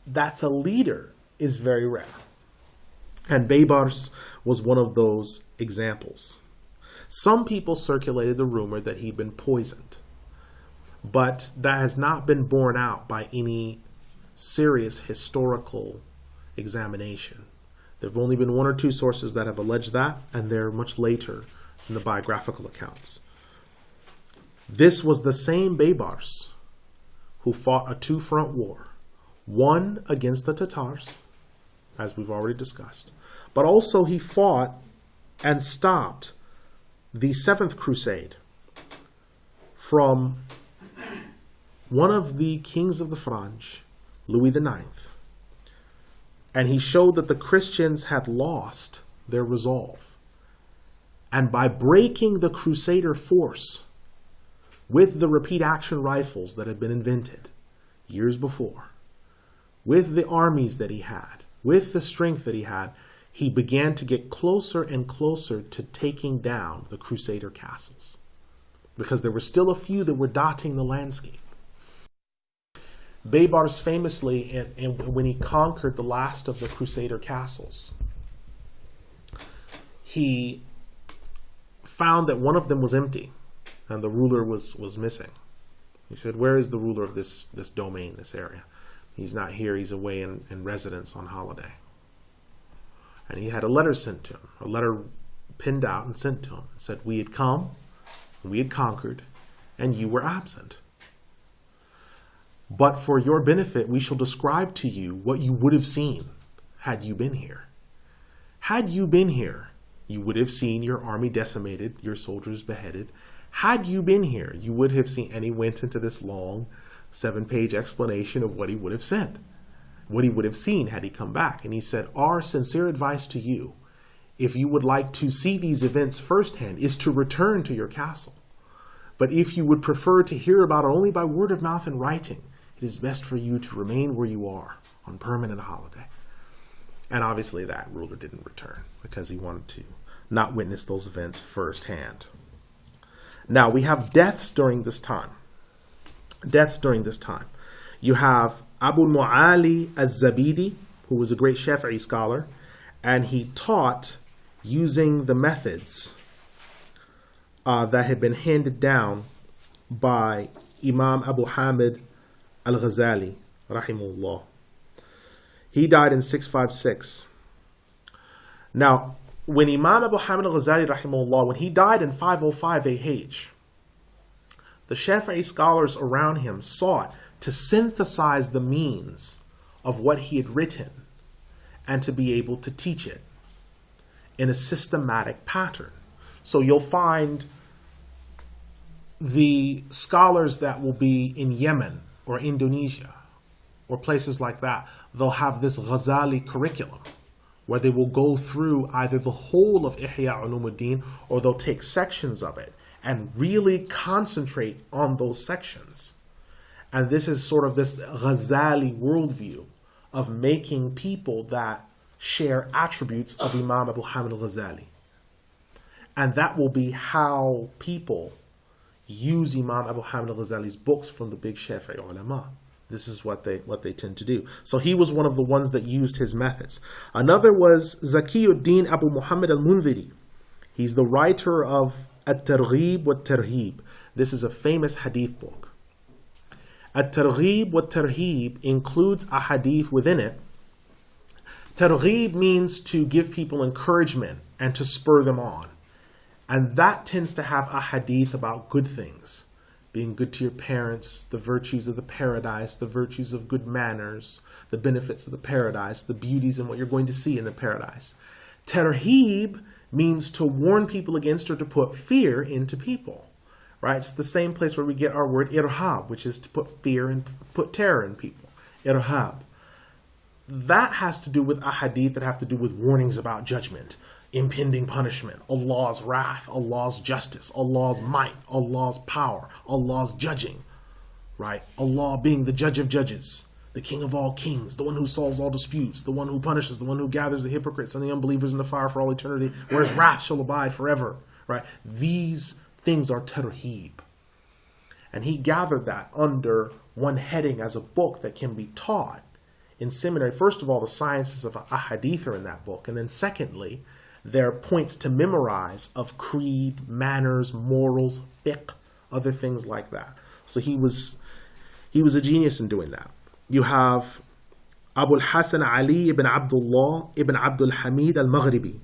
that's a leader is very rare. And Baibars was one of those examples. Some people circulated the rumor that he'd been poisoned, but that has not been borne out by any serious historical examination. There have only been one or two sources that have alleged that, and they're much later in the biographical accounts. This was the same Baibars who fought a two-front war, one against the Tatars, as we've already discussed, but also he fought and stopped the Seventh Crusade from one of the kings of the Franks, Louis IX. And he showed that the Christians had lost their resolve. And by breaking the Crusader force with the repeat action rifles that had been invented years before, with the armies that he had, with the strength that he had, he began to get closer and closer to taking down the Crusader castles, because there were still a few that were dotting the landscape. Baibars famously, when he conquered the last of the Crusader castles, he found that one of them was empty and the ruler was missing. He said, where is the ruler of this domain, this area? He's not here, he's away in residence on holiday. And he had a letter sent to him, a letter pinned out and sent to him. It said, we had come, we had conquered, and you were absent. But for your benefit, we shall describe to you what you would have seen had you been here. Had you been here, you would have seen your army decimated, your soldiers beheaded. Had you been here, you would have seen, and he went into this long 7-page explanation of what he would have said, what he would have seen had he come back. And he said, our sincere advice to you, if you would like to see these events firsthand, is to return to your castle. But if you would prefer to hear about it only by word of mouth and writing, it is best for you to remain where you are on permanent holiday. And obviously that ruler didn't return because he wanted to not witness those events firsthand. Now we have deaths during this time. Deaths during this time. You have Abu Mu'ali az-Zabidi, who was a great Shafi'i scholar, and he taught using the methods that had been handed down by Imam Abu Hamid al-Ghazali, rahimahullah. He died in 656. Now, when Imam Abu Hamid al-Ghazali, rahimahullah, when he died in 505 AH, the Shafi'i scholars around him sought to synthesize the means of what he had written and to be able to teach it in a systematic pattern. So you'll find the scholars that will be in Yemen or Indonesia or places like that, they'll have this Ghazali curriculum where they will go through either the whole of Ihya Ulumuddin or they'll take sections of it and really concentrate on those sections. And this is sort of this Ghazali worldview of making people that share attributes of Imam Abu Hamid al-Ghazali. And that will be how people use Imam Abu Hamid al-Ghazali's books from the big Shafi'i ulama. This is what they tend to do. So he was one of the ones that used his methods. Another was Zakiyuddin Abu Muhammad al-Mundhiri. He's the writer of At-Targhib wa Tarhib. This is a famous hadith book. At-Targhib wa Tarhib includes a hadith within it. Targhib means to give people encouragement and to spur them on. And that tends to have a hadith about good things. Being good to your parents, the virtues of the paradise, the virtues of good manners, the benefits of the paradise, the beauties and what you're going to see in the paradise. Tarhib means to warn people against or to put fear into people. Right? It's the same place where we get our word irhab, which is to put fear and put terror in people. Irhab. That has to do with a hadith that have to do with warnings about judgment, impending punishment, Allah's wrath, Allah's justice, Allah's might, Allah's power, Allah's judging, right? Allah being the judge of judges, the king of all kings, the one who solves all disputes, the one who punishes, the one who gathers the hypocrites and the unbelievers in the fire for all eternity, where his wrath shall abide forever, right? These things are tarhib. And he gathered that under one heading as a book that can be taught in seminary. First of all, the sciences of ahadith are in that book. And then secondly, there are points to memorize of creed, manners, morals, fiqh, other things like that. So he was a genius in doing that. You have Abu al-Hasan Ali ibn Abdullah ibn Abdul Hamid al-Maghribi.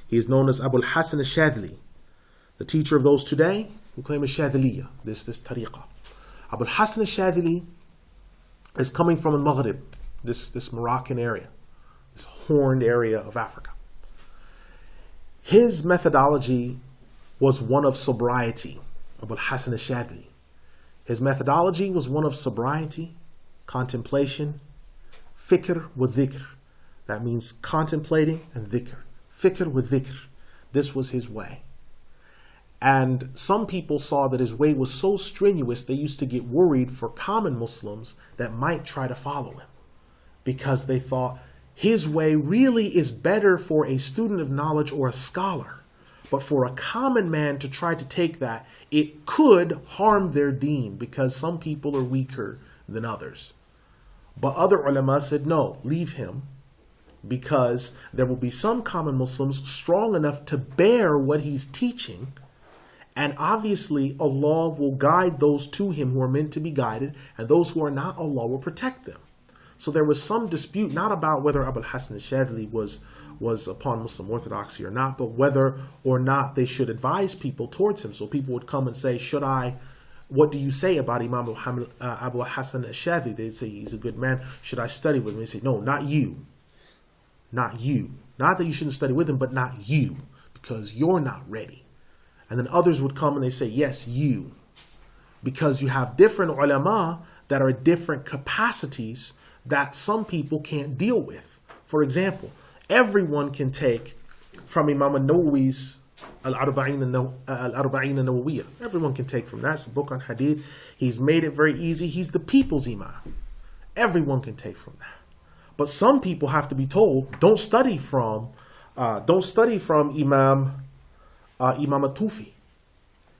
He is known as Abu al-Hasan al-Shadhili, the teacher of those today who claim al-Shadhiliyah, this tariqah. Abu al-Hasan al-Shadhili is coming from al-Maghrib, this Moroccan area, this horned area of Africa. His methodology was one of sobriety, Abu al-Hasan al-Shadhili. His methodology was one of sobriety, contemplation, fikr with dhikr. That means contemplating and dhikr. Fikr with dhikr. This was his way. And some people saw that his way was so strenuous they used to get worried for common Muslims that might try to follow him, because they thought his way really is better for a student of knowledge or a scholar. But for a common man to try to take that, it could harm their deen, because some people are weaker than others. But other ulama said, no, leave him, because there will be some common Muslims strong enough to bear what he's teaching, and obviously Allah will guide those to him who are meant to be guided, and those who are not, Allah will protect them. So there was some dispute, not about whether Abul Hasan al-Shadhili was upon Muslim orthodoxy or not, but whether or not they should advise people towards him. So people would come and say, what do you say about Imam Abu Hasan al-Shadhili? They'd say, he's a good man. Should I study with him? They say, no, not you. Not you. Not that you shouldn't study with him, but not you, because you're not ready. And then others would come and they say, yes, you. Because you have different ulama that are different capacities that some people can't deal with. For example, everyone can take from Imam Nawawi's Al-Arba'in Nawawiyah. Everyone can take from that. It's a book on hadith. He's made it very easy. He's the people's imam. Everyone can take from that. But some people have to be told, don't study from Imam Tufi.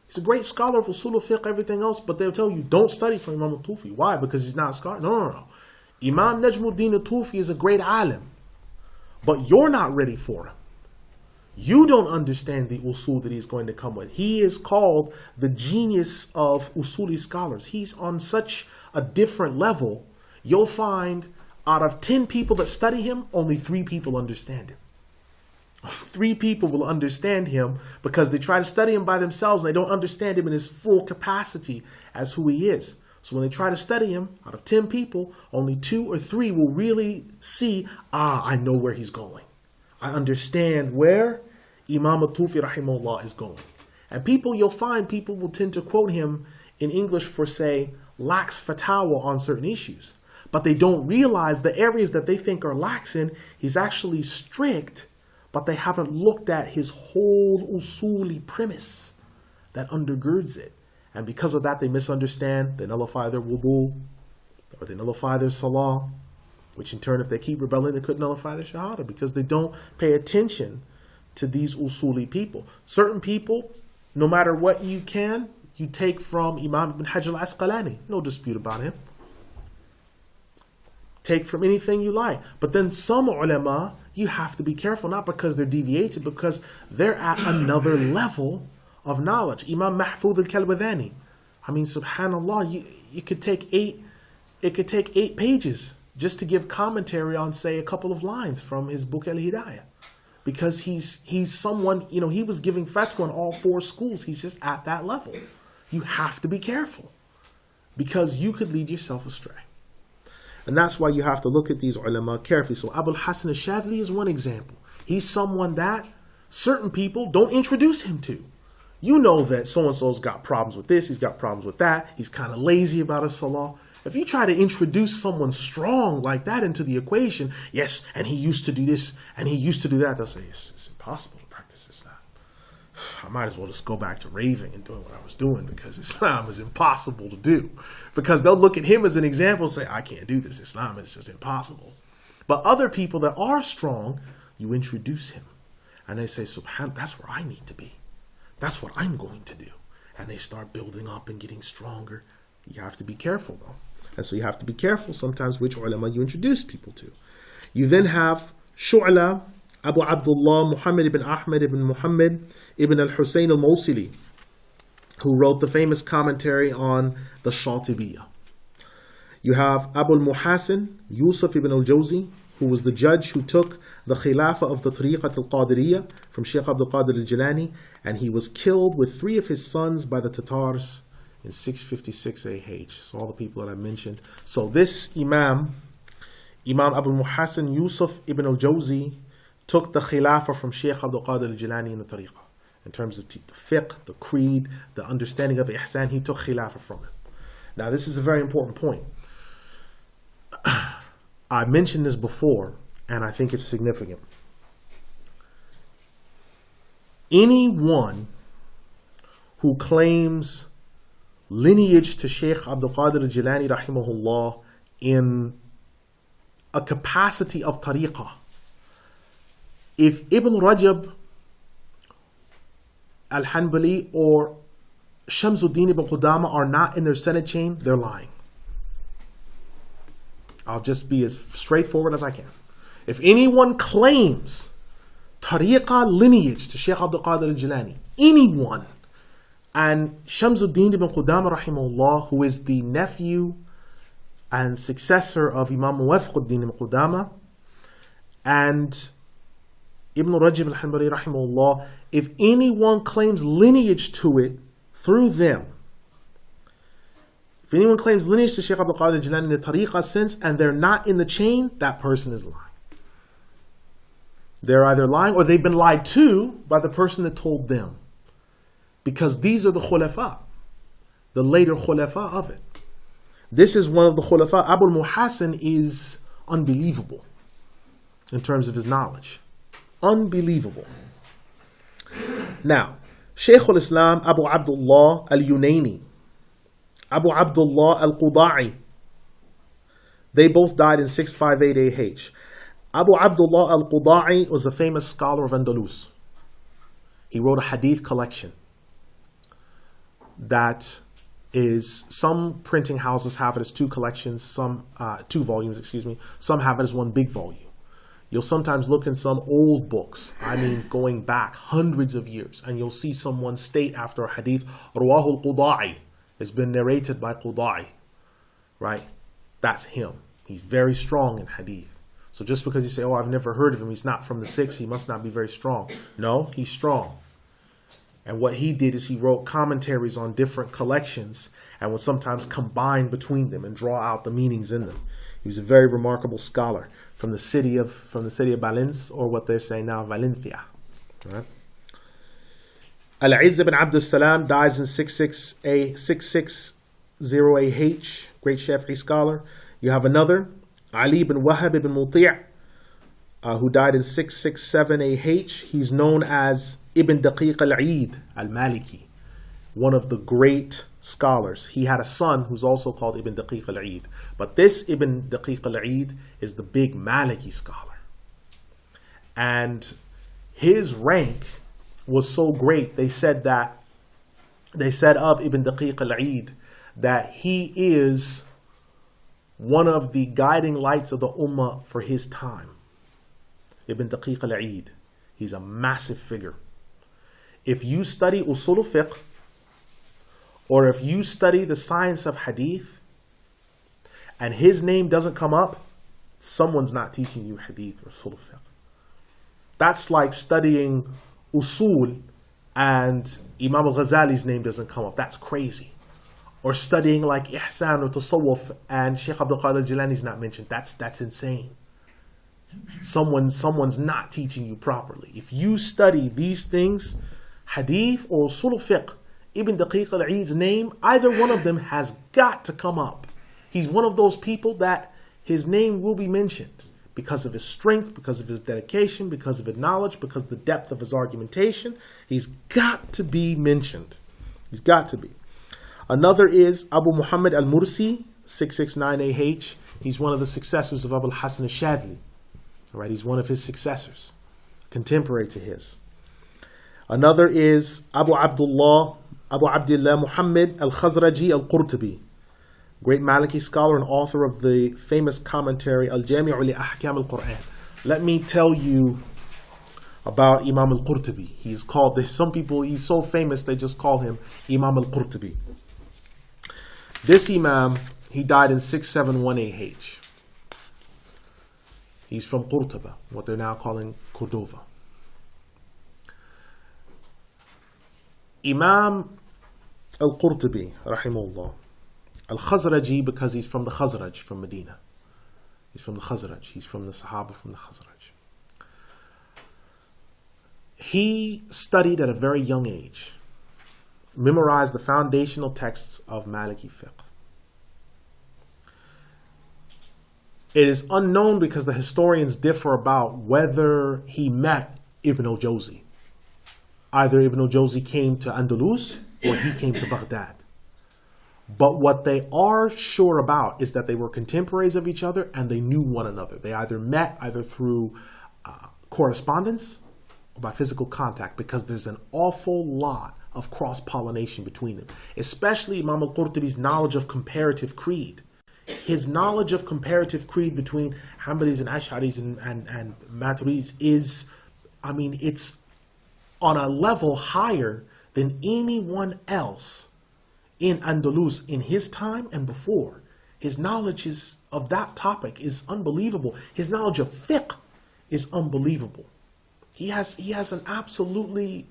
He's a great scholar of usul al-fiqh, everything else, but they'll tell you, don't study from Imam Tufi. Why? Because he's not a scholar? No. Imam Najmuddin al-Tufi is a great alim, but you're not ready for him. You don't understand the usul that he's going to come with. He is called the genius of usuli scholars. He's on such a different level. You'll find out of 10 people that study him, only 3 people understand him. 3 people will understand him because they try to study him by themselves and they don't understand him in his full capacity as who he is. So when they try to study him, out of 10 people, only 2 or 3 will really see, I know where he's going. I understand where Imam Tufi rahimahullah is going. And you'll find people will tend to quote him in English for, say, lax fatwa on certain issues. But they don't realize the areas that they think are lax in, he's actually strict, but they haven't looked at his whole usuli premise that undergirds it. And because of that, they misunderstand, they nullify their wudu, or they nullify their salah, which in turn, if they keep rebelling, they could nullify their shahada because they don't pay attention to these usuli people. Certain people, no matter what you take from Imam ibn Hajar al-Asqalani, no dispute about him. Take from anything you like. But then some ulama, you have to be careful, not because they're deviated, because they're at another level of knowledge. Imam Mahfud al-Kalbadani. I mean, subhanallah, it could take 8 pages just to give commentary on, say, a couple of lines from his book Al-Hidayah. Because he's someone, he was giving fatwa in all 4 schools. He's just at that level. You have to be careful because you could lead yourself astray. And that's why you have to look at these ulama carefully. So Abul Hasan al-Shadhili is one example. He's someone that certain people don't introduce him to. You know that so-and-so's got problems with this, he's got problems with that, he's kind of lazy about his salah. If you try to introduce someone strong like that into the equation, yes, and he used to do this, and he used to do that, they'll say, it's impossible to practice this now. I might as well just go back to raving and doing what I was doing because Islam is impossible to do. Because they'll look at him as an example and say, I can't do this. Islam is just impossible. But other people that are strong, you introduce him. And they say, Subhan, that's where I need to be. That's what I'm going to do. And they start building up and getting stronger. You have to be careful though. And so you have to be careful sometimes which ulama you introduce people to. You then have Shu'la, Abu Abdullah Muhammad ibn Ahmad ibn Muhammad ibn al-Husayn al-Mawsili, who wrote the famous commentary on the Shatibiyah. You have Abu al-Muhassin Yusuf ibn al-Jawzi, who was the judge who took the Khilafah of the Tariqat al-Qadiriyah from Sheikh Abdul Qadir al-Jilani, and he was killed with 3 of his sons by the Tatars in 656 AH. So all the people that I mentioned. So this Imam Abu al-Muhassin Yusuf ibn al-Jawzi, took the Khilafah from Sheikh Abdul Qadir al-Jilani in the Tariqah. In terms of the fiqh, the creed, the understanding of ihsan, he took Khilafah from him. Now this is a very important point. I mentioned this before, and I think it's significant. Anyone who claims lineage to Sheikh Abdul Qadir al-Jilani rahimahullah in a capacity of tariqah, if Ibn Rajab al-Hanbali or Shamsuddin ibn Qudama are not in their Senate chain, they're lying. I'll just be as straightforward as I can. If anyone claims tariqah lineage to Shaykh Abdul Qadir al-Jilani, anyone, and Shamsuddin ibn Qudama rahimahullah, who is the nephew and successor of Imam Muwaffiquddin ibn Qudama, and Ibn Rajab al-Hanbali rahimahullah, if anyone claims lineage to it through them, if anyone claims lineage to Shaykh Abdul Qadir al-Jilani in the tariqah sense and they're not in the chain, that person is lying. They're either lying or they've been lied to by the person that told them. Because these are the khulafa, the later khulafa of it. This is one of the khulafa. Abu al-Muhassin is unbelievable in terms of his knowledge. Unbelievable. Now, Shaykh al-Islam Abu Abdullah al-Yunayni, Abu Abdullah al-Quda'i, they both died in 658 AH. Abu Abdullah al-Quda'i was a famous scholar of Andalus. He wrote a hadith collection that is, some printing houses have it as two collections, some two volumes, excuse me. Some have it as one big volume. You'll sometimes look in some old books, I mean going back hundreds of years, and you'll see someone state after a hadith, Ruwahul Quda'i, has been narrated by Quda'i, right? That's him. He's very strong in hadith. So just because you say, oh, I've never heard of him, he's not from the six, he must not be very strong. No, he's strong. And what he did is he wrote commentaries on different collections and would sometimes combine between them and draw out the meanings in them. He was a very remarkable scholar from the city of Valence, or what they're saying now, Valencia. Right? Al-Izz ibn Abdul Salam dies in 660 AH, great Shafi'i scholar. You have another, Ali ibn Wahab ibn Muti', who died in 667 AH. He's known as Ibn Daqiq al-Eid al-Maliki, one of the great scholars. He had a son who's also called Ibn Daqiq al-Eid. But this Ibn Daqiq al-Eid is the big Maliki scholar. And his rank was so great, they said of Ibn Daqiq al-Eid that he is one of the guiding lights of the ummah for his time. Ibn Taqi al-Eid. He's a massive figure. If you study usul fiqh, or if you study the science of hadith, and his name doesn't come up, someone's not teaching you hadith or usul fiqh. That's like studying usul and Imam al-Ghazali's name doesn't come up. That's crazy. Or studying like ihsan or tasawwuf and Shaykh Abdul Qadir al-Jilani's not mentioned. That's insane. Someone's not teaching you properly. If you study these things, hadith or usul fiqh, Ibn Daqiq al-Eid's name, either one of them has got to come up. He's one of those people that his name will be mentioned because of his strength, because of his dedication, because of his knowledge, because of the depth of his argumentation. He's got to be mentioned. He's got to be. Another is Abu Muhammad al-Mursi, 669 AH. He's one of the successors of Abu al-Hasan al-Shadli. Right, he's one of his successors, contemporary to his. Another is Abu Abdullah Muhammad al-Khazraji al-Qurtubi, great Maliki scholar and author of the famous commentary Al-Jami'u li Ahkam al-Quran. Let me tell you about Imam al-Qurtubi. He's called, some people, he's so famous they just call him Imam al-Qurtubi. This Imam, he died in 671 AH. He's from Qurtuba, what they're now calling Cordova. Imam al-Qurtubi, rahimahullah, al-Khazraji, because he's from the Khazraj, from Medina. He's from the Khazraj. He's from the Sahaba from the Khazraj. He studied at a very young age, memorized the foundational texts of Maliki fiqh. It is unknown because the historians differ about whether he met Ibn al-Jawzi. Either Ibn al-Jawzi came to Andalus or he came to Baghdad. But what they are sure about is that they were contemporaries of each other and they knew one another. They either met either through correspondence or by physical contact, because there's an awful lot of cross-pollination between them. Especially Imam al-Qurtubi's knowledge of comparative creed. his knowledge of comparative creed between Hanbalis and Ash'aris and Maturidis is, I mean, it's on a level higher than anyone else in Andalus in his time and before. His knowledge of that topic is unbelievable. His knowledge of fiqh is unbelievable. He has an absolutely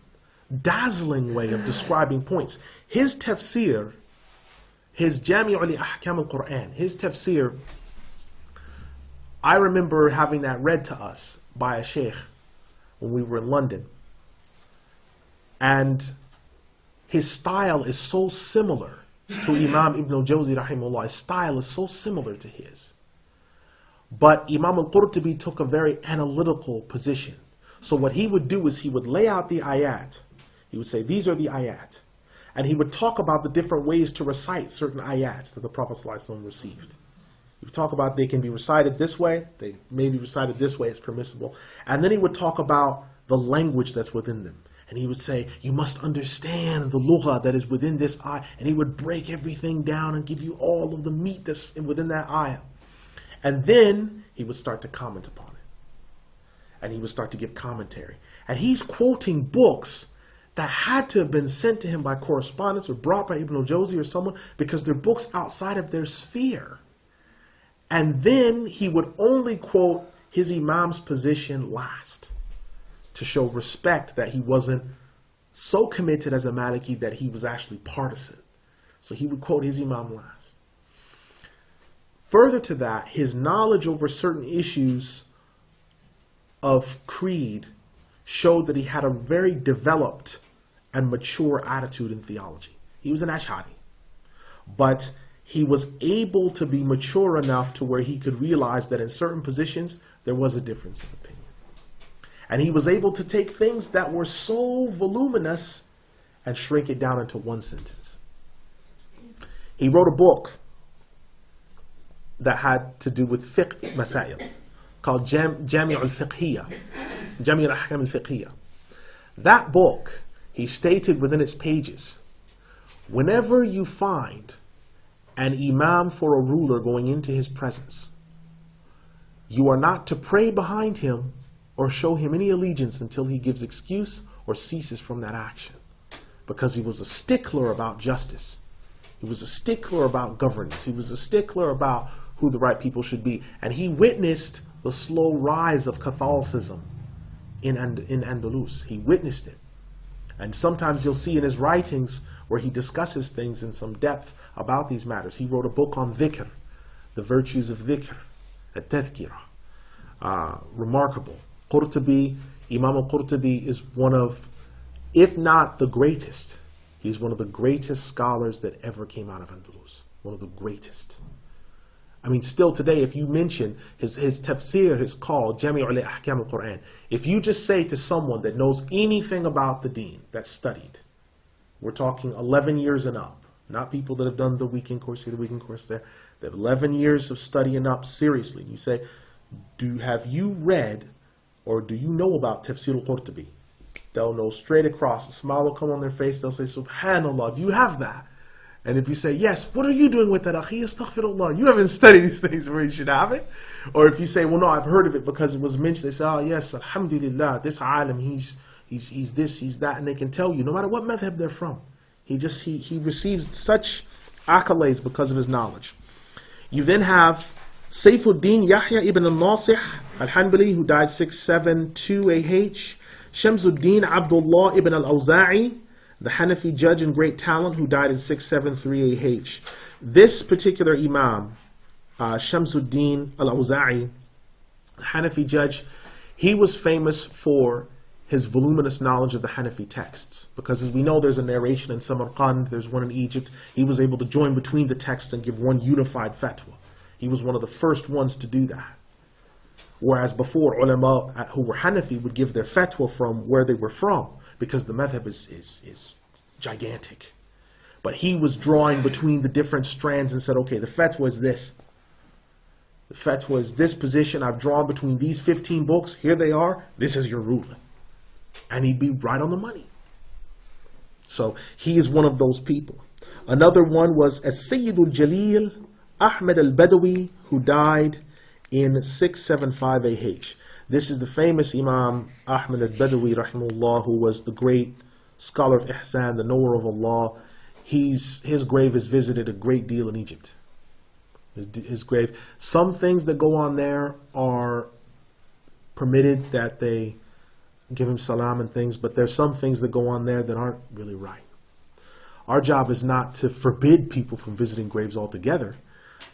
dazzling way of describing points. His tafsir, his Jami' li Ahkam al-Quran, his tafsir, I remember having that read to us by a sheikh when we were in London. And his style is so similar to Imam Ibn al-Jawzi rahimahullah. His style is so similar to his. But Imam al-Qurtubi took a very analytical position. So what he would do is he would lay out the ayat. He would say, these are the ayat. And he would talk about the different ways to recite certain ayats that the Prophet ﷺ received. He would talk about they can be recited this way, they may be recited this way, it's permissible. And then he would talk about the language that's within them. And he would say, you must understand the lugha that is within this ayah. And he would break everything down and give you all of the meat that's within that ayah. And then he would start to comment upon it. And he would start to give commentary. And he's quoting books that had to have been sent to him by correspondence or brought by Ibn al-Jawzi or someone, because they're books outside of their sphere. And then he would only quote his imam's position last, to show respect that he wasn't so committed as a Maliki that he was actually partisan. So he would quote his imam last. Further to that, his knowledge over certain issues of creed showed that he had a very developed and mature attitude in theology. He was an Ash'ari, but he was able to be mature enough to where he could realize that in certain positions there was a difference of opinion. And he was able to take things that were so voluminous and shrink it down into one sentence. He wrote a book that had to do with fiqh masail, called Jami' al-Fiqhiyya, Jami' al-Ahkam al-Fiqhiyya. That book, he stated within its pages, whenever you find an imam for a ruler going into his presence, you are not to pray behind him or show him any allegiance until he gives excuse or ceases from that action. Because he was a stickler about justice. He was a stickler about governance. He was a stickler about who the right people should be. And he witnessed the slow rise of Catholicism in Andalus. He witnessed it. And sometimes you'll see in his writings where he discusses things in some depth about these matters. He wrote a book on dhikr, the virtues of dhikr, at-tadhkirah. Remarkable. Qurtubi, Imam al-Qurtubi is one of, if not the greatest, he's one of the greatest scholars that ever came out of Andalus. One of the greatest. I mean, still today, if you mention his tafsir is called Jami' li Ahkam al-Quran. If you just say to someone that knows anything about the deen, that's studied, we're talking 11 years and up, not people that have done the weekend course here, the weekend course there. They have 11 years of study and up, seriously. You say, have you read or do you know about Tafsir al-Qurtubi? They'll know straight across. A smile will come on their face. They'll say, Subhanallah, do you have that? And if you say, yes, what are you doing with that? Akhi, astaghfirullah. You haven't studied these things where you should have it. Or if you say, well, no, I've heard of it because it was mentioned. They say, oh, yes, alhamdulillah, this alim, he's this, he's that. And they can tell you, no matter what madhab they're from. He receives such accolades because of his knowledge. You then have Sayfuddin Yahya ibn al-Nasih al-Hanbali, who died 672 AH. Shamsuddin Abdullah ibn al-Awza'i, the Hanafi judge and great talent, who died in 673 AH. This particular Imam, Shamsuddin al-Awza'i, the Hanafi judge, he was famous for his voluminous knowledge of the Hanafi texts. Because as we know, there's a narration in Samarkand, there's one in Egypt. He was able to join between the texts and give one unified fatwa. He was one of the first ones to do that. Whereas before, ulama who were Hanafi would give their fatwa from where they were from, because the madhab is gigantic. But he was drawing between the different strands and said, okay, the fatwa is this. The fatwa is this position. I've drawn between these 15 books. Here they are. This is your ruling. And he'd be right on the money. So he is one of those people. Another one was As-Sayyidul Jalil Ahmed al-Badawi, who died in 675 AH. This is the famous Imam Ahmed al-Badawi, rahimahullah, who was the great scholar of Ihsan, the knower of Allah. His grave is visited a great deal in Egypt. His grave. Some things that go on there are permitted, that they give him salam and things, but there's some things that go on there that aren't really right. Our job is not to forbid people from visiting graves altogether,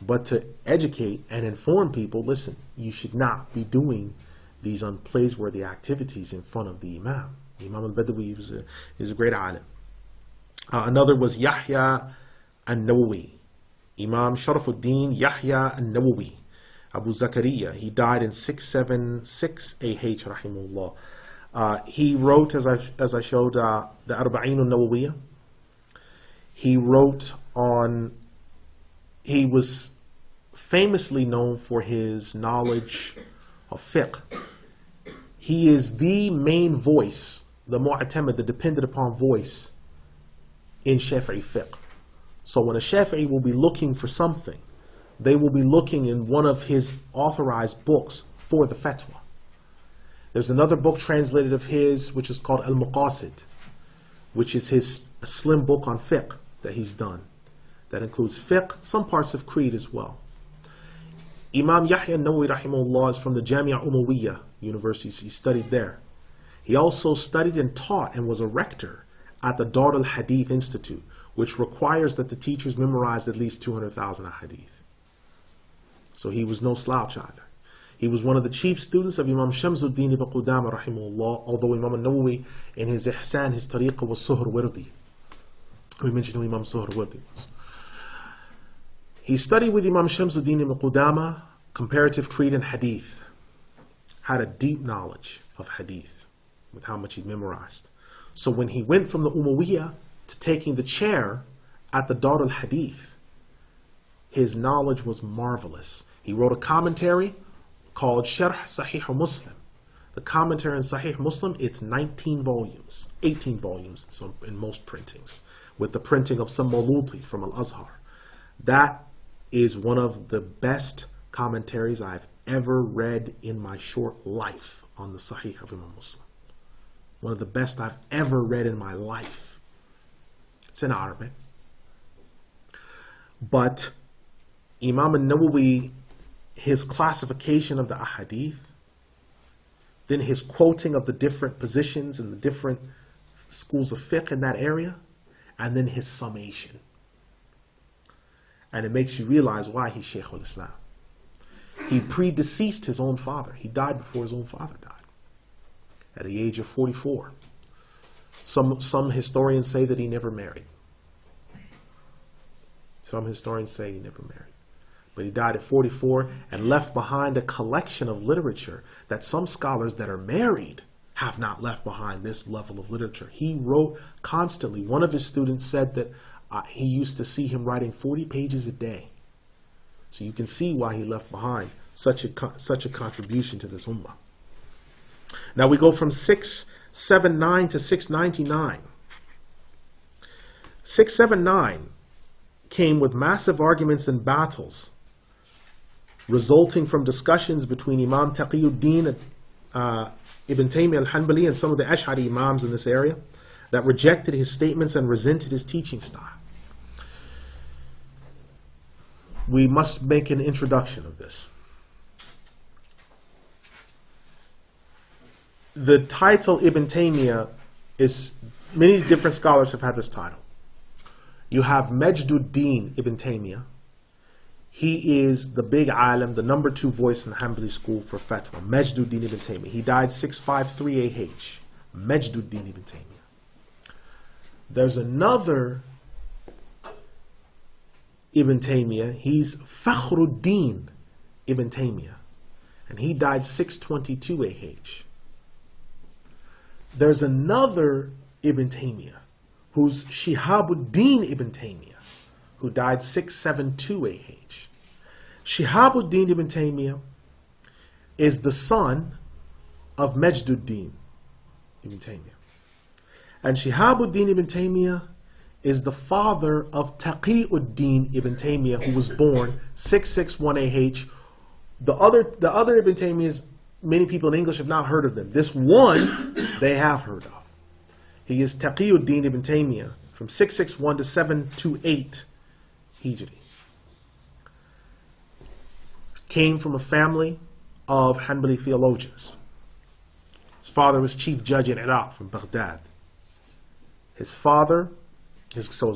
but to educate and inform people, listen, you should not be doing these unpraiseworthy activities in front of the Imam. Imam al-Badawi is a great alim. Another was Yahya al-Nawawi. Imam Sharafuddin Yahya al-Nawawi, Abu Zakaria. He died in 676 AH, rahimahullah. He wrote, as I showed, the Arba'in al-Nawawiyah. He was famously known for his knowledge of fiqh. He is the main voice, the mu'tamad, the dependent upon voice in Shafi'i fiqh. So when a Shafi'i will be looking for something, they will be looking in one of his authorized books for the fatwa. There's another book translated of his, which is called Al-Muqasid, which is his slim book on fiqh that he's done. That includes fiqh, some parts of creed as well. Imam Yahya al-Nawawi, rahimahullah, is from the Jamia Umayyah University. He studied there. He also studied and taught and was a rector at the Dar al-Hadith Institute, which requires that the teachers memorize at least 200,000 hadith. So he was no slouch either. He was one of the chief students of Imam Shamsuddin ibn Qudama, rahimahullah, although Imam Nawawi, in his ihsan, his tariqah was Suhr Wirdi. We mentioned who Imam Suhr Wirdi was. He studied with Imam Shamsuddin ibn Qudama, comparative creed and hadith. Had a deep knowledge of hadith with how much he memorized. So when he went from the Umayyah to taking the chair at the Dar al-Hadith, his knowledge was marvelous. He wrote a commentary called Sharh Sahih Muslim. The commentary on Sahih Muslim, it's 19 volumes, 18 volumes in most printings, with the printing of some Mawludi from Al-Azhar. That is one of the best commentaries I've ever read in my short life on the Sahih of Imam Muslim. One of the best I've ever read in my life. It's in Arabic. But Imam al-Nawawi, his classification of the ahadith, then his quoting of the different positions and the different schools of fiqh in that area, and then his summation. And it makes you realize why he's Shaykh al-Islam. He predeceased his own father. He died before his own father died, at the age of 44. Some historians say that he never married. Some historians say he never married. But he died at 44 and left behind a collection of literature that some scholars that are married have not left behind this level of literature. He wrote constantly. One of his students said that he used to see him writing 40 pages a day. So you can see why he left behind such a contribution to this ummah. Now we go from 679 to 699. 679 came with massive arguments and battles resulting from discussions between Imam Taqi Ibn Taymiyyah al-Hanbali and some of the Ash'ari Imams in this area that rejected his statements and resented his teaching style. We must make an introduction of this. The title Ibn Taymiyyah is, many different scholars have had this title. You have Majduddin Ibn Taymiyyah. He is the big alim, the number 2 voice in the Hanbali school for fatwa. Majduddin Ibn Taymiyyah. He died 653 AH. Majduddin Ibn Taymiyyah. There's another Ibn Taymiyyah. He's Fakhruddin Ibn Taymiyyah. And he died 622 AH. There's another Ibn Taymiyyah who's Shihabuddin Ibn Taymiyyah, who died 672 AH. Shihabuddin Ibn Taymiyyah is the son of Majduddin Ibn Taymiyyah. And Shihabuddin Ibn Taymiyyah is the father of Taqi ibn Taymiyyah, who was born 661AH. The other Ibn Taymiyyahs, many people in English have not heard of them. This one they have heard of. He is Taqi ibn Taymiyyah from 661 to 728 Hijri. Came from a family of Hanbali theologians. His father was chief judge in Iraq from Baghdad. His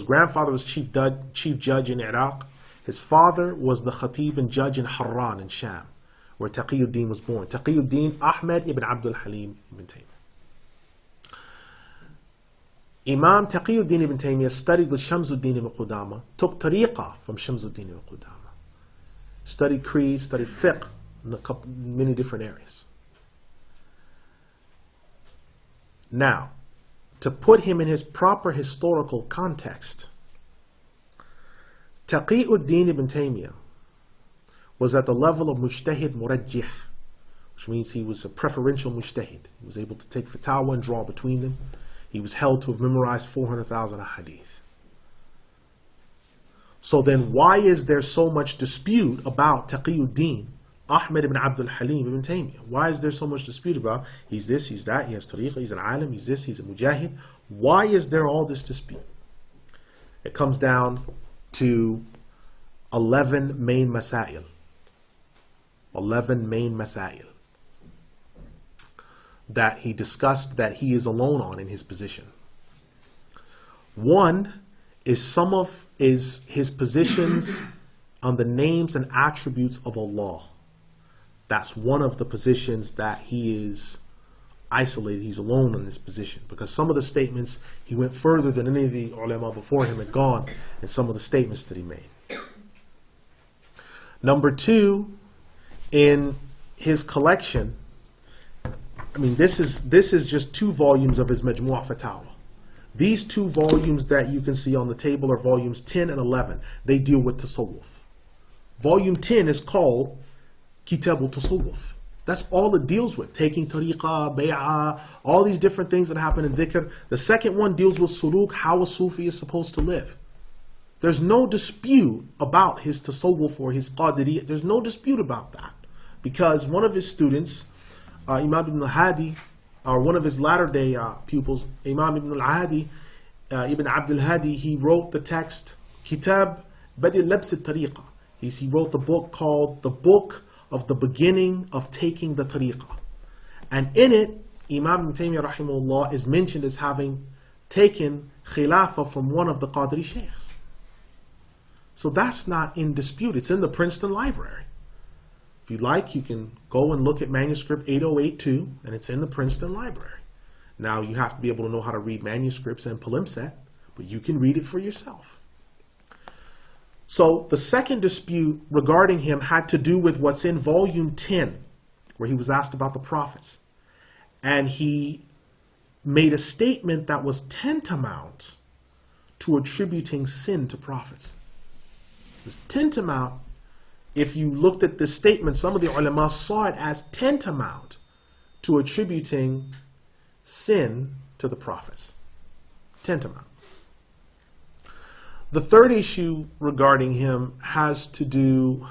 grandfather was chief judge in Iraq. His father was the khatib and judge in Harran in Sham, where Taqiyuddin was born. Taqiyuddin Ahmed ibn Abdul Halim ibn Taymiyyah. Imam Taqiyuddin ibn Taymiyyah studied with Shamsuddin ibn Qudama, took tariqah from Shamsuddin ibn Qudama, studied creed, studied fiqh in many different areas. Now, to put him in his proper historical context, Taqiyuddin ibn Taymiyyah was at the level of mujtahid murajjih, which means he was a preferential mujtahid. He was able to take fatwa and draw between them. He was held to have memorized 400,000 hadith. So then why is there so much dispute about Taqiyuddin Ahmed ibn Abdul Halim ibn Taymiyyah? Why is there so much dispute about he's this, he's that, he has tariqah, he's an alim, he's this, he's a mujahid? Why is there all this dispute? It comes down to 11 main masail. 11 main masail that he discussed that he is alone on in his position. One is his positions on the names and attributes of Allah. That's one of the positions that he is isolated. He's alone in this position because some of the statements, he went further than any of the ulama before him had gone in some of the statements that he made. Number two, in his collection, I mean, this is just 2 volumes of his Majmu' Fatawa. These 2 volumes that you can see on the table are volumes 10 and 11. They deal with tasawwuf. Volume 10 is called Kitab al-Tasawwuf. That's all it deals with. Taking tariqah, bay'ah, all these different things that happen in dhikr. The second one deals with suluk, how a Sufi is supposed to live. There's no dispute about his tasawwuf or his qadiriyah. There's no dispute about that. Because one of his students, Imam ibn al-Hadi, or one of his latter-day pupils, Imam ibn al-Hadi, Ibn Abdul Hadi, he wrote the text, Kitab Badi Labs al-Tariqah. He wrote the book called The Book of the Beginning of Taking the Tariqah. And in it, Imam Ibn Taymiyyah rahimahullah is mentioned as having taken khilafah from one of the Qadri sheikhs. So that's not in dispute. It's in the Princeton Library. If you'd like, you can go and look at manuscript 8082, and it's in the Princeton Library. Now, you have to be able to know how to read manuscripts and palimpsest, but you can read it for yourself. So the second dispute regarding him had to do with what's in volume 10, where he was asked about the prophets. And he made a statement that was tantamount to attributing sin to prophets. It was tantamount. If you looked at this statement, some of the ulama saw it as tantamount to attributing sin to the prophets. Tantamount. The third issue regarding him has to do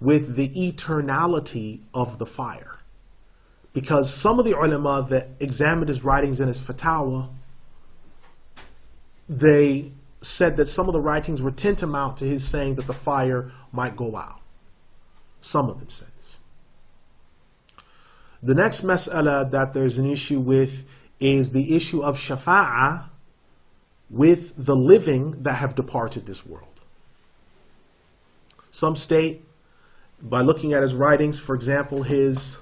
with the eternality of the fire. Because some of the ulama that examined his writings in his fatwa, they said that some of the writings were tantamount to his saying that the fire might go out. Some of them said this. The next mas'ala that there's an issue with is the issue of shafa'ah with the living that have departed this world. Some state, by looking at his writings, for example, his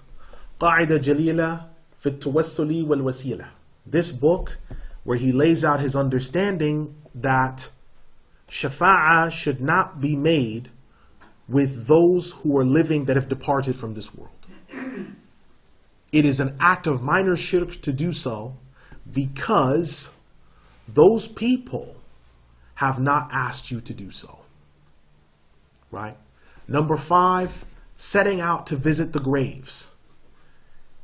Qa'ida Jalila fi Tawassuli wal Wasila. This book, where he lays out his understanding that shafa'ah should not be made with those who are living that have departed from this world. It is an act of minor shirk to do so because those people have not asked you to do so. Right? Number 5, setting out to visit the graves.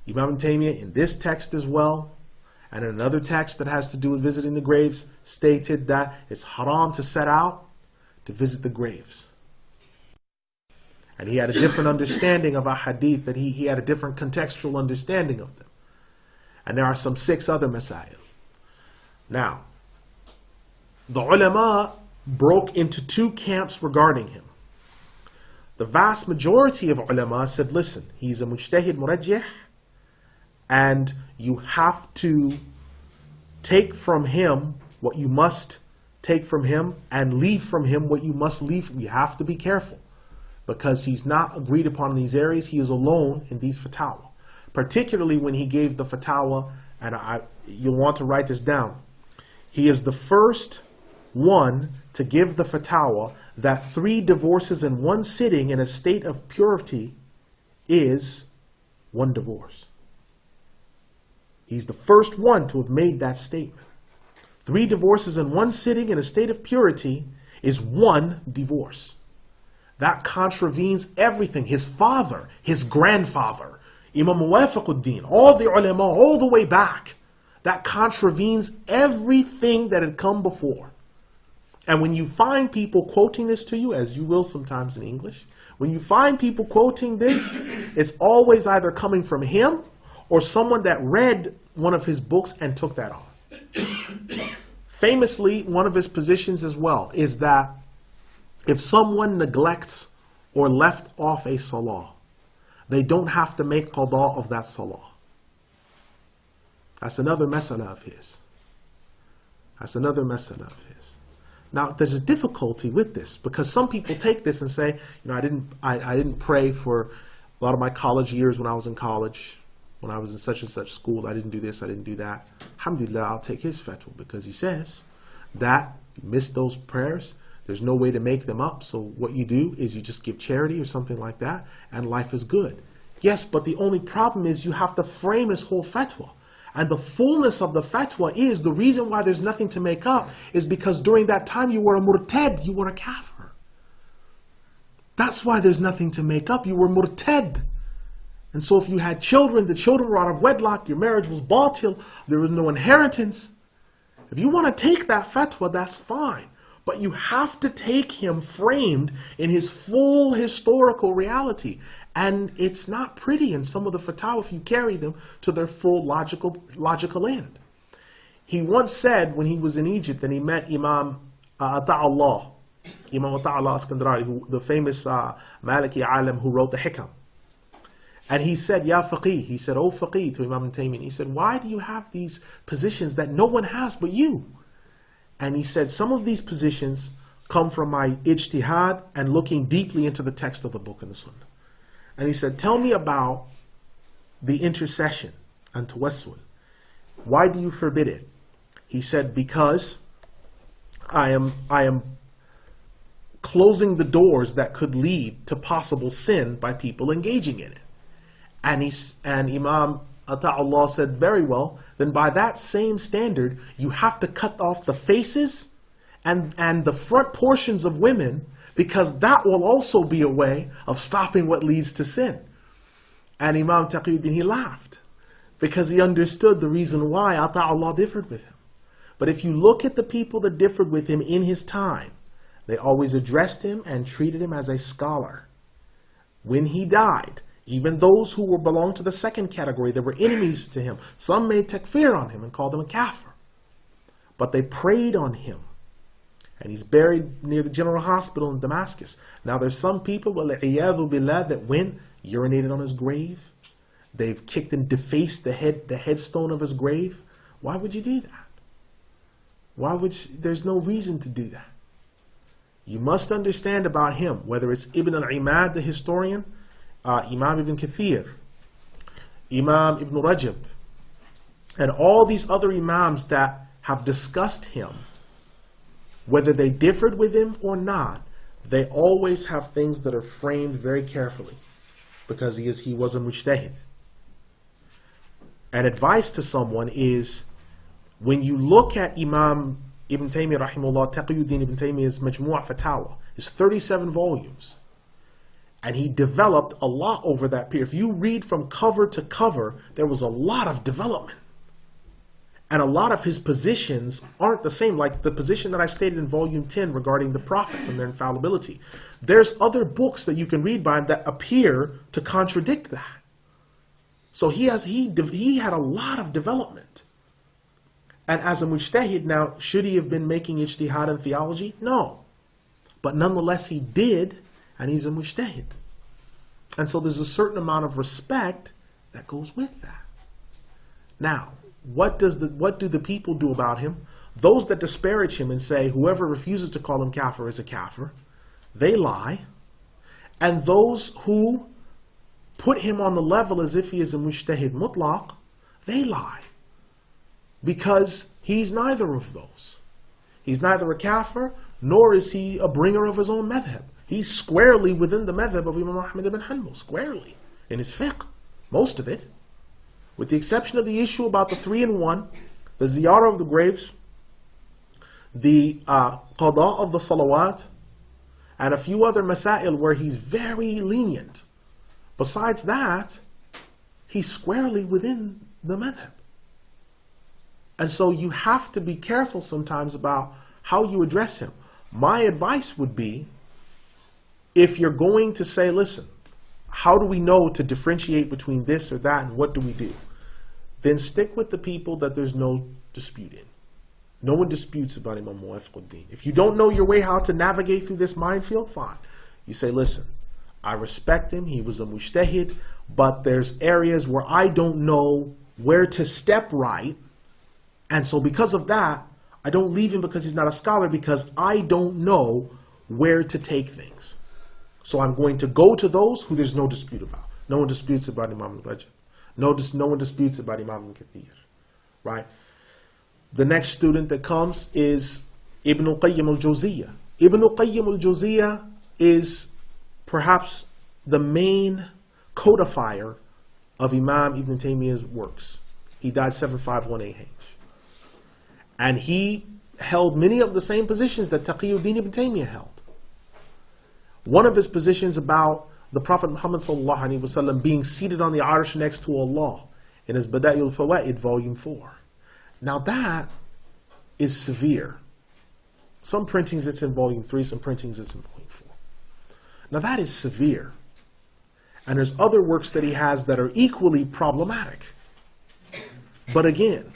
Imam Taymiyyah in this text as well, And in another text that has to do with visiting the graves, stated that it's haram to set out to visit the graves. And he had a different understanding of a hadith, that he had a different contextual understanding of them. And there are some 6 other masail. Now, the ulama broke into 2 camps regarding him. The vast majority of ulama said, listen, he's a mujtahid murajjih, and you have to take from him what you must take from him and leave from him what you must leave. You have to be careful, because he's not agreed upon in these areas. He is alone in these fatwa, particularly when he gave the fatwa, and you'll want to write this down. He is the first one to give the fatwa that 3 divorces in one sitting in a state of purity is 1 divorce. He's the first one to have made that statement. 3 divorces in one sitting in a state of purity is 1 divorce. That contravenes everything. His father, his grandfather, Imam Muwafaquddin, all the ulama, all the way back. That contravenes everything that had come before. And when you find people quoting this to you, as you will sometimes in English, when you find people quoting this, it's always either coming from him or someone that read one of his books and took that on. Famously, one of his positions as well is that if someone neglects or left off a salah, they don't have to make qada of that salah. That's another masala of his. That's another masala of his. Now, there's a difficulty with this, because some people take this and say, you know, I didn't pray for a lot of my college years when I was in college. When I was in such and such school, I didn't do this, I didn't do that. Alhamdulillah, I'll take his fatwa, because he says that if you miss those prayers, there's no way to make them up. So what you do is you just give charity or something like that, and life is good. Yes, but the only problem is you have to frame his whole fatwa. And the fullness of the fatwa is, the reason why there's nothing to make up is because during that time you were a murtad, you were a kafir. That's why there's nothing to make up. You were murtad. And so if you had children, the children were out of wedlock, your marriage was batil, there was no inheritance. If you want to take that fatwa, that's fine. But you have to take him framed in his full historical reality. And it's not pretty in some of the fatwa if you carry them to their full logical end. He once said when he was in Egypt and he met Imam Ata'Allah, Imam Ata'Allah Askandarani, the famous Maliki alim who wrote the Hikam. And he said, Ya Faqih, he said, oh Faqih, to Imam Taymiyyah. He said, why do you have these positions that no one has but you? And he said, some of these positions come from my ijtihad and looking deeply into the text of the book and the sunnah. And he said, tell me about the intercession and tawassul. Why do you forbid it? He said, because I am closing the doors that could lead to possible sin by people engaging in it. And Imam Ata'Allah said, very well, then by that same standard, you have to cut off the faces and the front portions of women, because that will also be a way of stopping what leads to sin. And Imam Taqi, he laughed, because he understood the reason why Ata'Allah differed with him. But if you look at the people that differed with him in his time, they always addressed him and treated him as a scholar. When he died, even those who belonged to the second category, they were enemies to him. Some made takfir on him and called him a kafir. But they prayed on him. And he's buried near the General Hospital in Damascus. Now there's some people, وَالْعِيَاذُ بِاللَّهِ, that went, urinated on his grave. They've kicked and defaced the headstone of his grave. Why would you do that? There's no reason to do that. You must understand about him, whether it's Ibn al-Imad, the historian, Imam Ibn Kathir, Imam Ibn Rajab, and all these other imams that have discussed him, whether they differed with him or not, they always have things that are framed very carefully, because he was a mujtahid. And advice to someone is, when you look at Imam Ibn Taymiyyah rahimahullah, Taqiyuddin Ibn Taymiyyah's Majmu' Fatawa, is 37 volumes. And he developed a lot over that period. If you read from cover to cover, there was a lot of development. And a lot of his positions aren't the same, like the position that I stated in volume 10 regarding the prophets and their infallibility. There's other books that you can read by him that appear to contradict that. So he had a lot of development. And as a mujtahid now, should he have been making ijtihad in theology? No. But nonetheless, he did, and he's a mujtahid. And so there's a certain amount of respect that goes with that. Now, what do the people do about him? Those that disparage him and say whoever refuses to call him kafir is a kafir, they lie. And those who put him on the level as if he is a mujtahid mutlaq, they lie. Because he's neither of those. He's neither a kafir, nor is he a bringer of his own madhab. He's squarely within the madhab of Imam Ahmad ibn Hanbal, squarely, in his fiqh, most of it. With the exception of the issue about the 3-in-1, the ziyarah of the graves, the qada of the salawat, and a few other masail where he's very lenient. Besides that, he's squarely within the madhab. And so you have to be careful sometimes about how you address him. My advice would be, if you're going to say, listen, how do we know to differentiate between this or that and what do we do? Then stick with the people that there's no dispute in. No one disputes about Imam Muwafiquddin. If you don't know your way how to navigate through this minefield, fine. You say, listen, I respect him, he was a mujtahid, but there's areas where I don't know where to step right, and so because of that, I don't leave him because he's not a scholar, because I don't know where to take things. So I'm going to go to those who there's no dispute about. No one disputes about Imam al-Rajab. No one disputes about Imam al-Kathir. Right? The next student that comes is Ibn al-Qayyim al-Jawziyah. Ibn al-Qayyim al-Jawziyah is perhaps the main codifier of Imam Ibn Taymiyyah's works. He died 751 AH. And he held many of the same positions that Taqiyuddin ibn Taymiyyah held. One of his positions about the Prophet Muhammad ﷺ being seated on the Arsh next to Allah in his Bada'il Fawaid, volume 4. Now that is severe. Some printings it's in volume 3, some printings it's in volume 4. Now that is severe. And there's other works that he has that are equally problematic. But again,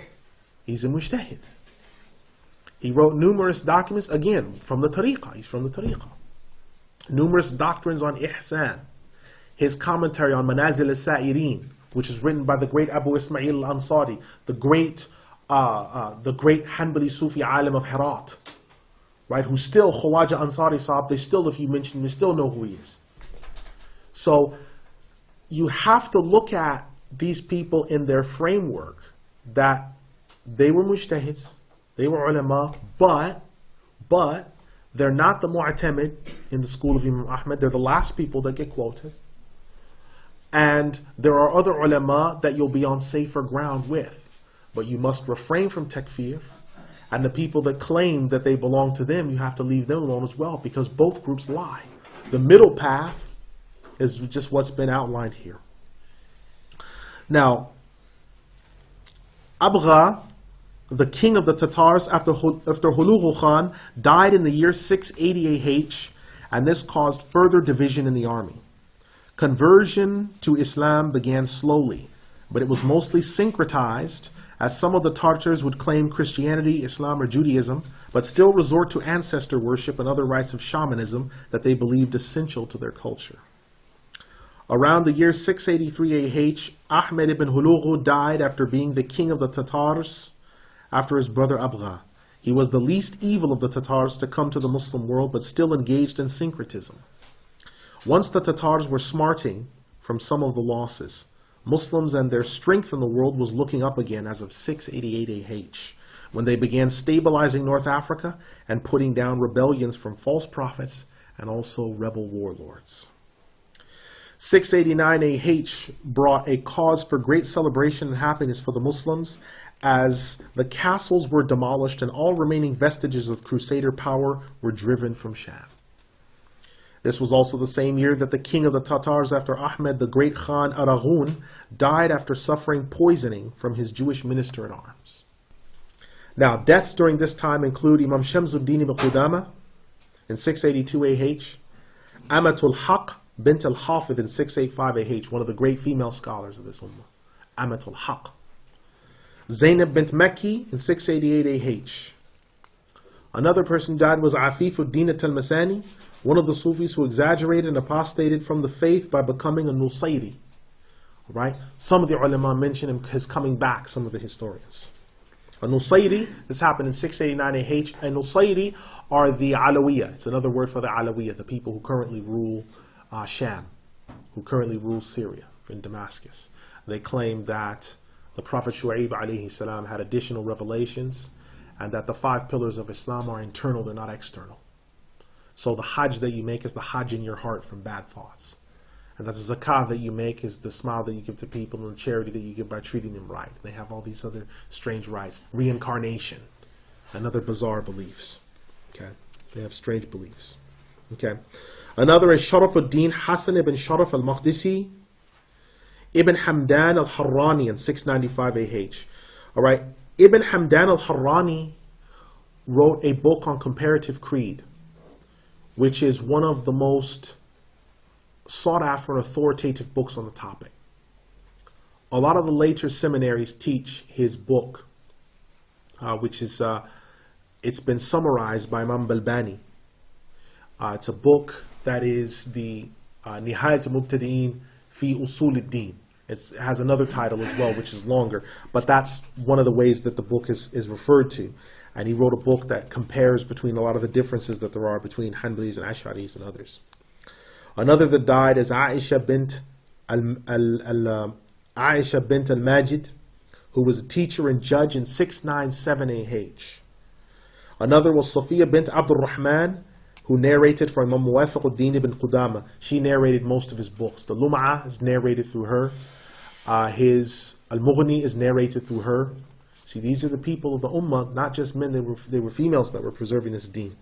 he's a mujtahid. He wrote numerous documents, again, from the tariqah. He's from the tariqah. Numerous doctrines on ihsan. His commentary on Manazil al-Sa'irin, which is written by the great Abu Ismail al-Ansari, the great Hanbali Sufi alim of Herat, right? Who's still Khawaja Ansari Sahab. They still, if you mention him, they still know who he is. So you have to look at these people in their framework, that they were mujtahids, they were ulama, but they're not the mu'tamid in the school of Imam Ahmad. They're the last people that get quoted. And there are other ulama that you'll be on safer ground with. But you must refrain from takfir. And the people that claim that they belong to them, you have to leave them alone as well, because both groups lie. The middle path is just what's been outlined here. Now, Abgha, the king of the Tatars after Hulugu Khan, died in the year 680 AH, and this caused further division in the army. Conversion to Islam began slowly, but it was mostly syncretized, as some of the Tatars would claim Christianity, Islam, or Judaism, but still resort to ancestor worship and other rites of shamanism that they believed essential to their culture. Around the year 683 AH, Ahmed ibn Hulugu died after being the king of the Tatars after his brother Abgha. He was the least evil of the Tatars to come to the Muslim world, but still engaged in syncretism. Once the Tatars were smarting from some of the losses, Muslims and their strength in the world was looking up again as of 688 AH, when they began stabilizing North Africa and putting down rebellions from false prophets and also rebel warlords. 689 AH brought a cause for great celebration and happiness for the Muslims, as the castles were demolished and all remaining vestiges of Crusader power were driven from Sham. This was also the same year that the king of the Tatars after Ahmed, the great Khan Araghun, died after suffering poisoning from his Jewish minister-at-arms. Now, deaths during this time include Imam Shamsuddin ibn Qudama in 682 AH, Amatul Haq bint al-Hafidh in 685 AH, one of the great female scholars of this ummah. Amatul Haq. Zainab bint Makki in 688 AH. Another person who died was Afifuddin al-Masani, one of the Sufis who exaggerated and apostated from the faith by becoming a Nusayri. Right? Some of the ulama mention him as coming back, some of the historians. A Nusayri, this happened in 689 AH. A Nusayri are the Alawiyah. It's another word for the Alawiyah, the people who currently rule Sham, who currently rule Syria in Damascus. They claim that the Prophet Shu'aib alayhi salam had additional revelations and that the 5 pillars of Islam are internal, they're not external. So the hajj that you make is the hajj in your heart from bad thoughts. And that the zakah that you make is the smile that you give to people and the charity that you give by treating them right. They have all these other strange rites. Reincarnation and other bizarre beliefs. Okay, they have strange beliefs. Okay, another is Sharafuddin Hassan ibn Sharaf al-Maqdisi, Ibn Hamdan al-Harrani in 695 AH. All right, Ibn Hamdan al-Harrani wrote a book on comparative creed, which is one of the most sought after and authoritative books on the topic. A lot of the later seminaries teach his book, which is, it's been summarized by Imam Balbani. It's a book that is the Nihayat al-Mubtadi'in fi Usul al-Din. It has another title as well, which is longer, but that's one of the ways that the book is referred to. And he wrote a book that compares between a lot of the differences that there are between Hanbalis and Ash'aris and others. Another that died is Aisha bint al-Majid, who was a teacher and judge in 697 AH. Another was Sophia bint Abdul Rahman, who narrated for Imam Muwafiquddin ibn Qudama. She narrated most of his books. The Lum'ah is narrated through her. His Al-Mughni is narrated through her. See, these are the people of the Ummah, not just men, they were females that were preserving this deen.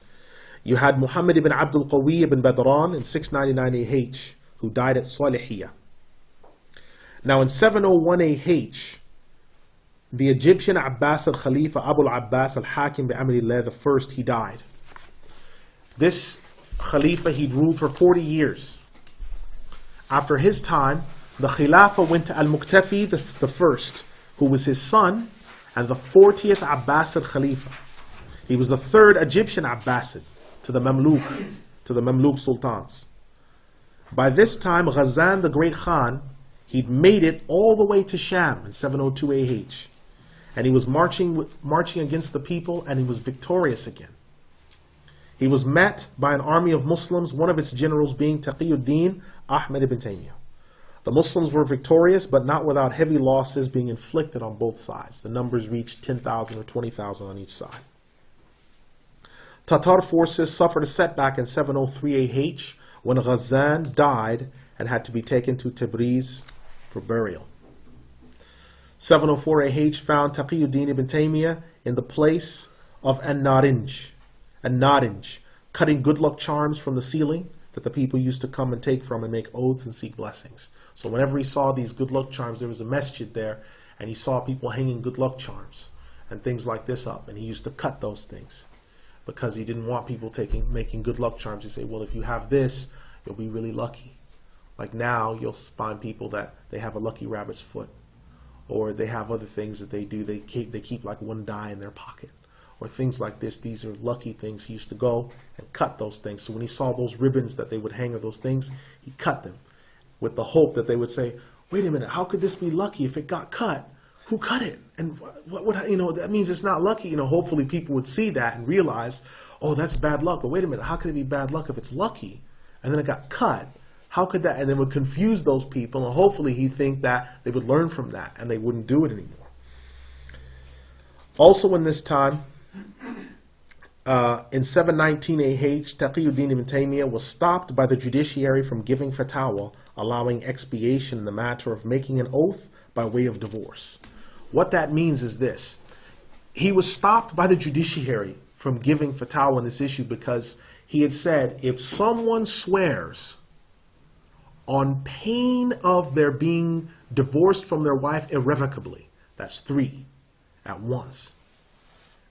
You had Muhammad ibn Abdul Qawi ibn Badran in 699 AH, who died at Salihiyah. Now in 701 AH, the Egyptian Abbas al-Khalifa Abu al-Abbas al-Hakim bi-Amrillah the first, he died. This Khalifa, he'd ruled for 40 years. After his time, the Khilafah went to Al-Muqtafi the first, who was his son, and the 40th Abbasid Khalifa. He was the 3rd Egyptian Abbasid to the Mamluk sultans. By this time, Ghazan, the great Khan, he'd made it all the way to Sham in 702 AH. And he was marching against the people, and he was victorious again. He was met by an army of Muslims, one of its generals being Taqiyuddin Ahmed ibn Taymiyyah. The Muslims were victorious, but not without heavy losses being inflicted on both sides. The numbers reached 10,000 or 20,000 on each side. Tatar forces suffered a setback in 703 AH when Ghazan died and had to be taken to Tabriz for burial. 704 AH found Taqiyuddin ibn Taymiyyah in the place of An-Narinj, cutting good luck charms from the ceiling that the people used to come and take from and make oaths and seek blessings. So whenever he saw these good luck charms, there was a masjid there, and he saw people hanging good luck charms and things like this up, and he used to cut those things because he didn't want people making good luck charms. He said, well, if you have this, you'll be really lucky. Like now, you'll find people that they have a lucky rabbit's foot, or they have other things that they do. They keep like one die in their pocket, or things like this. These are lucky things. He used to go and cut those things. So when he saw those ribbons that they would hang or those things, he cut them with the hope that they would say, wait a minute, how could this be lucky if it got cut? Who cut it? And what that means it's not lucky. Hopefully people would see that and realize, oh, that's bad luck. But wait a minute, how could it be bad luck if it's lucky? And then it got cut. How could that? And then would confuse those people, and hopefully he'd think that they would learn from that and they wouldn't do it anymore. Also in this time, in 719 AH, Taqiyuddin ibn Taymiyyah was stopped by the judiciary from giving fatwa, allowing expiation in the matter of making an oath by way of divorce. What that means is this. He was stopped by the judiciary from giving fatwa on this issue because he had said, if someone swears on pain of their being divorced from their wife irrevocably, that's 3 at once,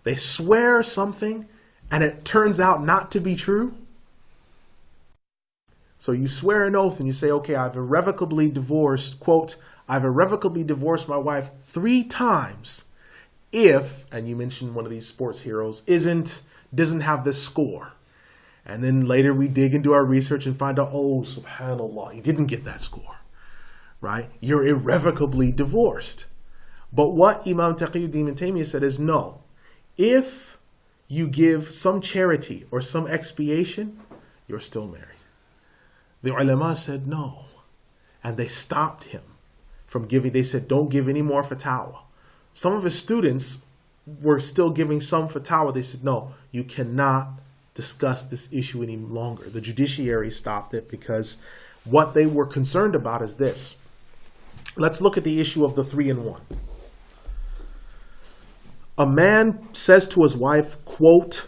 They swear something and it turns out not to be true. So you swear an oath and you say, okay, I've irrevocably divorced, quote, I've irrevocably divorced my wife 3 times if, and you mentioned one of these sports heroes, doesn't have this score. And then later we dig into our research and find out, oh, subhanAllah, he didn't get that score, right? You're irrevocably divorced. But what Imam Taqi and Taymiyyah said is no. If you give some charity or some expiation, you're still married. The ulama said no. And they stopped him from giving. They said, don't give any more fatwa. Some of his students were still giving some fatwa. They said, no, you cannot discuss this issue any longer. The judiciary stopped it because what they were concerned about is this. Let's look at the issue of the 3-in-1. A man says to his wife, quote,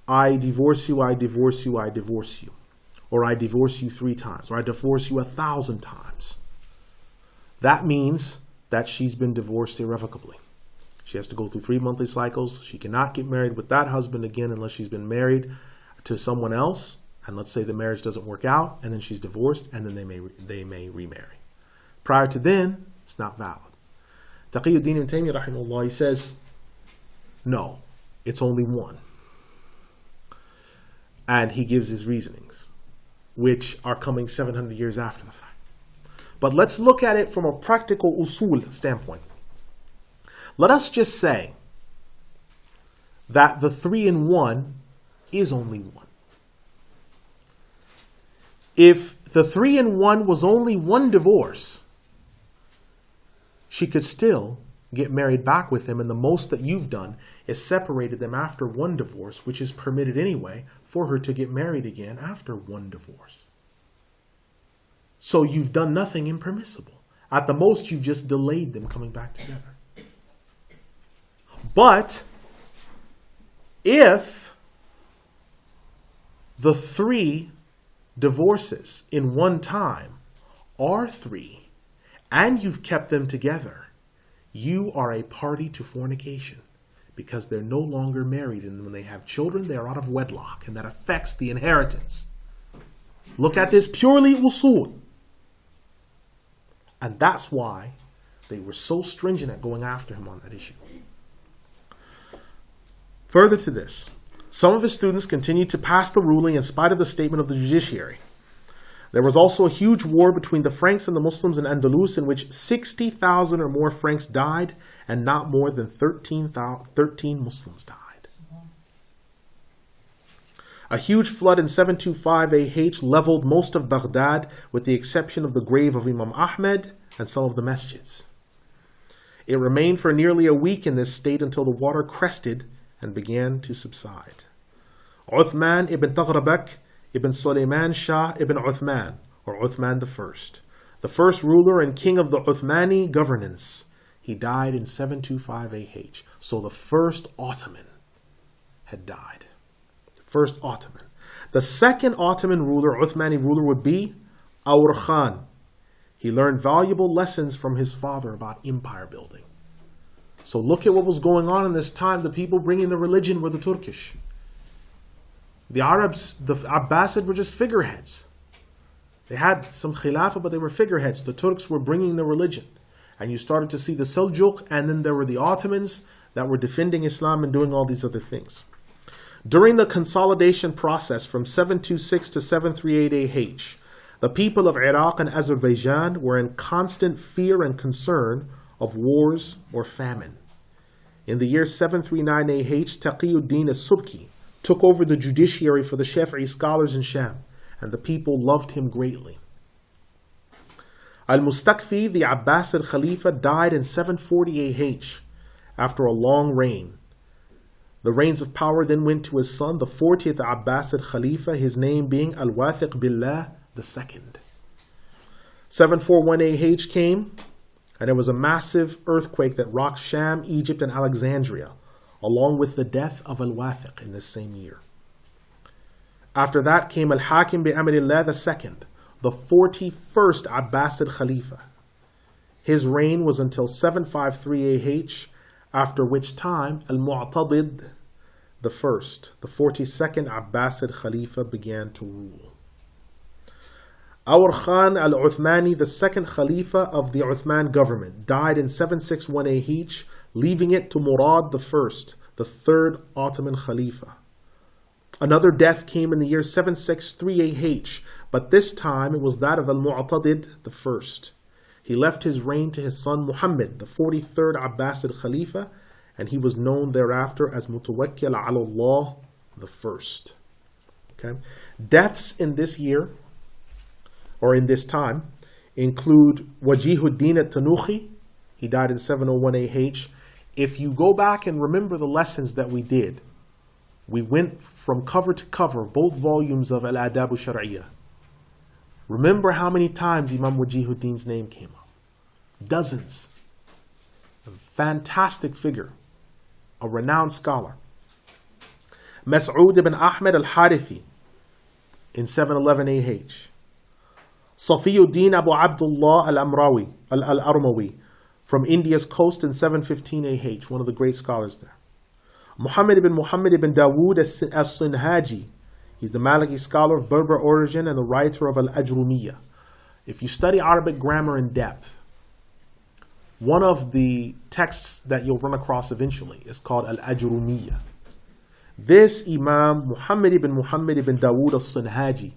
I divorce you, I divorce you, I divorce you. Or I divorce you 3 times, or I divorce you 1,000 times. That means that she's been divorced irrevocably. She has to go through 3 monthly cycles. She cannot get married with that husband again unless she's been married to someone else. And let's say the marriage doesn't work out, and then she's divorced, and then they may remarry. Prior to then, it's not valid. Taqiyuddin ibn Taymiyyah, rahimahullah, he says, no, it's only 1. And he gives his reasonings, which are coming 700 years after the fact. But let's look at it from a practical usul standpoint. Let us just say that the 3-in-1 is only 1. If the 3-in-1 was only 1 divorce, she could still get married back with him, and the most that you've done is separated them after 1 divorce, which is permitted anyway for her to get married again after 1 divorce. So you've done nothing impermissible. At the most, you've just delayed them coming back together. But if the 3 divorces in one time are 3, and you've kept them together, you are a party to fornication because they're no longer married, and when they have children, they are out of wedlock, and that affects the inheritance. Look at this purely usul. And that's why they were so stringent at going after him on that issue. Further to this, some of his students continued to pass the ruling in spite of the statement of the judiciary. There was also a huge war between the Franks and the Muslims in Andalus, in which 60,000 or more Franks died and not more than 13 Muslims died. A huge flood in 725 AH leveled most of Baghdad with the exception of the grave of Imam Ahmed and some of the masjids. It remained for nearly a week in this state until the water crested and began to subside. Uthman ibn Taghrabak ibn Sulaiman Shah ibn Uthman, or Uthman the first ruler and king of the Uthmani governance. He died in 725 AH. So the first Ottoman had died. First Ottoman. The second Ottoman ruler, Uthmani ruler, would be Awr Khan. He learned valuable lessons from his father about empire building. So look at what was going on in this time. The people bringing the religion were the Turkish. The Arabs, the Abbasids, were just figureheads. They had some khilafah, but they were figureheads. The Turks were bringing the religion. And you started to see the Seljuks, and then there were the Ottomans that were defending Islam and doing all these other things. During the consolidation process from 726 to 738 AH, the people of Iraq and Azerbaijan were in constant fear and concern of wars or famine. In the year 739 AH, Taqiyuddin as-Subki took over the judiciary for the Shafi'i scholars in Sham, and the people loved him greatly. Al-Mustakfi, the Abbasid Khalifa, died in 740 AH after a long reign. The reins of power then went to his son, the 40th Abbasid Khalifa, his name being Al-Wathiq Billah II. 741 AH came, and there was a massive earthquake that rocked Sham, Egypt, and Alexandria, along with the death of Al-Wathiq in this same year. After that came Al-Hakim bi Amrillah II, the 41st Abbasid Khalifa. His reign was until 753 AH, after which time Al-Mu'tadid the first, the 42nd Abbasid Khalifa, began to rule. Our Khan al-Uthmani, the second Khalifa of the Uthman government, died in 761AH, leaving it to Murad the first, the third Ottoman Khalifa. Another death came in the year 763AH, but this time it was that of Al-Mu'tadid the first. He left his reign to his son Muhammad, the 43rd Abbasid Khalifa, and he was known thereafter as Mutawakkil ala Allah the first. Okay? Deaths in this year, or in this time, include Wajihuddin at-Tanuhi. He died in 701AH. If you go back and remember the lessons that we did, we went from cover to cover, both volumes of Al-Adab al-Shar'iyyah. Remember how many times Imam Wajihuddin's name came up. Dozens. A fantastic figure. A renowned scholar. Mas'ud ibn Ahmed al-Harithi in 711AH. Safiyuddin Abu Abdullah al-Armawi from India's coast in 715AH, one of the great scholars there. Muhammad ibn Dawood as-Sinhaji. He's the Maliki scholar of Berber origin and the writer of Al-Ajrumiyyah. If you study Arabic grammar in depth, one of the texts that you'll run across eventually is called Al-Ajrumiyyah. This Imam, Muhammad ibn Dawood as-Sinhaji,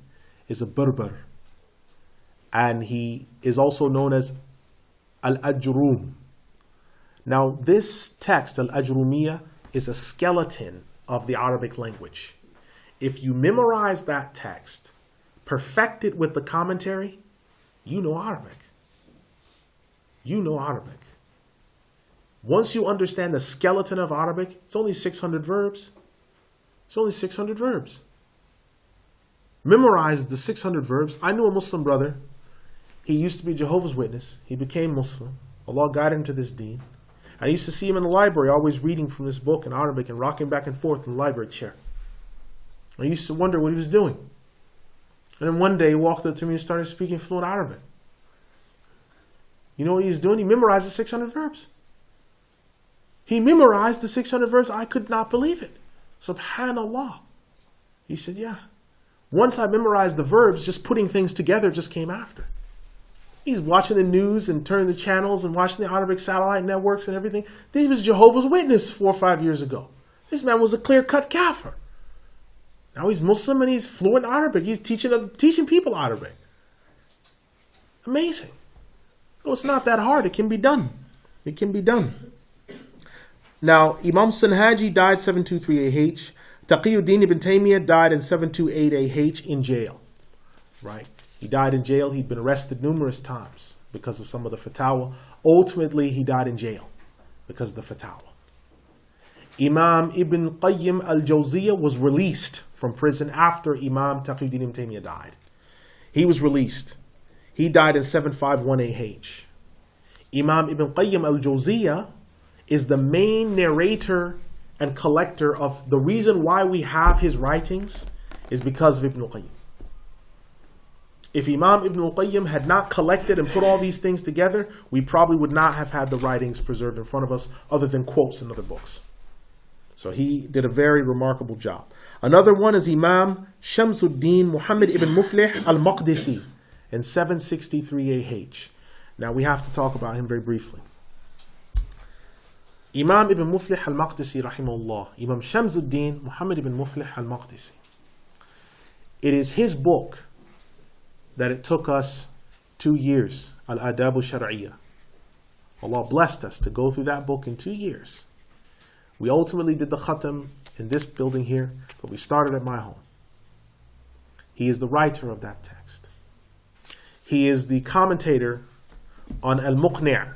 is a Berber. And he is also known as Al-Ajrum. Now, this text, Al-Ajrumiyyah, is a skeleton of the Arabic language. If you memorize that text, perfect it with the commentary, you know Arabic. You know Arabic. Once you understand the skeleton of Arabic, it's only 600 verbs. It's only 600 verbs. Memorize the 600 verbs. I knew a Muslim brother. He used to be Jehovah's Witness. He became Muslim. Allah guided him to this deen. I used to see him in the library, always reading from this book in Arabic and rocking back and forth in the library chair. I used to wonder what he was doing. And then one day he walked up to me and started speaking fluent Arabic. You know what he was doing? He memorized the 600 verbs. He memorized the 600 verbs. I could not believe it. Subhanallah. He said, yeah. Once I memorized the verbs, just putting things together just came after. He's watching the news and turning the channels and watching the Arabic satellite networks and everything. He was Jehovah's Witness 4 or 5 years ago. This man was a clear-cut kafir. Now he's Muslim and he's fluent in Arabic. He's teaching people Arabic. Amazing. No, it's not that hard. It can be done. It can be done. Now, Imam Sinhaji died 723AH. Taqiyuddin ibn Taymiyyah died in 728AH in jail. Right? He died in jail. He'd been arrested numerous times because of some of the fatwa. Ultimately, he died in jail because of the fatwa. Imam Ibn Qayyim al-Jawziyah was released from prison after Imam Taqi ibn Taymiyyah died. He was released. He died in 751AH. Imam Ibn Qayyim al-Jawziyah is the main narrator and collector of the reason why we have his writings is because of Ibn Qayyim. If Imam Ibn Qayyim had not collected and put all these things together, we probably would not have had the writings preserved in front of us other than quotes in other books. So he did a very remarkable job. Another one is Imam Shamsuddin Muhammad ibn Muflih al-Maqdisi in 763AH. Now we have to talk about him very briefly. Imam ibn Muflih al-Maqdisi rahimahullah, Imam Shamsuddin Muhammad ibn Muflih al-Maqdisi. It is his book that it took us 2 years, Al-Adab al-Shar'iyyah. Allah blessed us to go through that book in 2 years. We ultimately did the khatam in this building here, but we started at my home. He is the writer of that text. He is the commentator on Al-Muqni',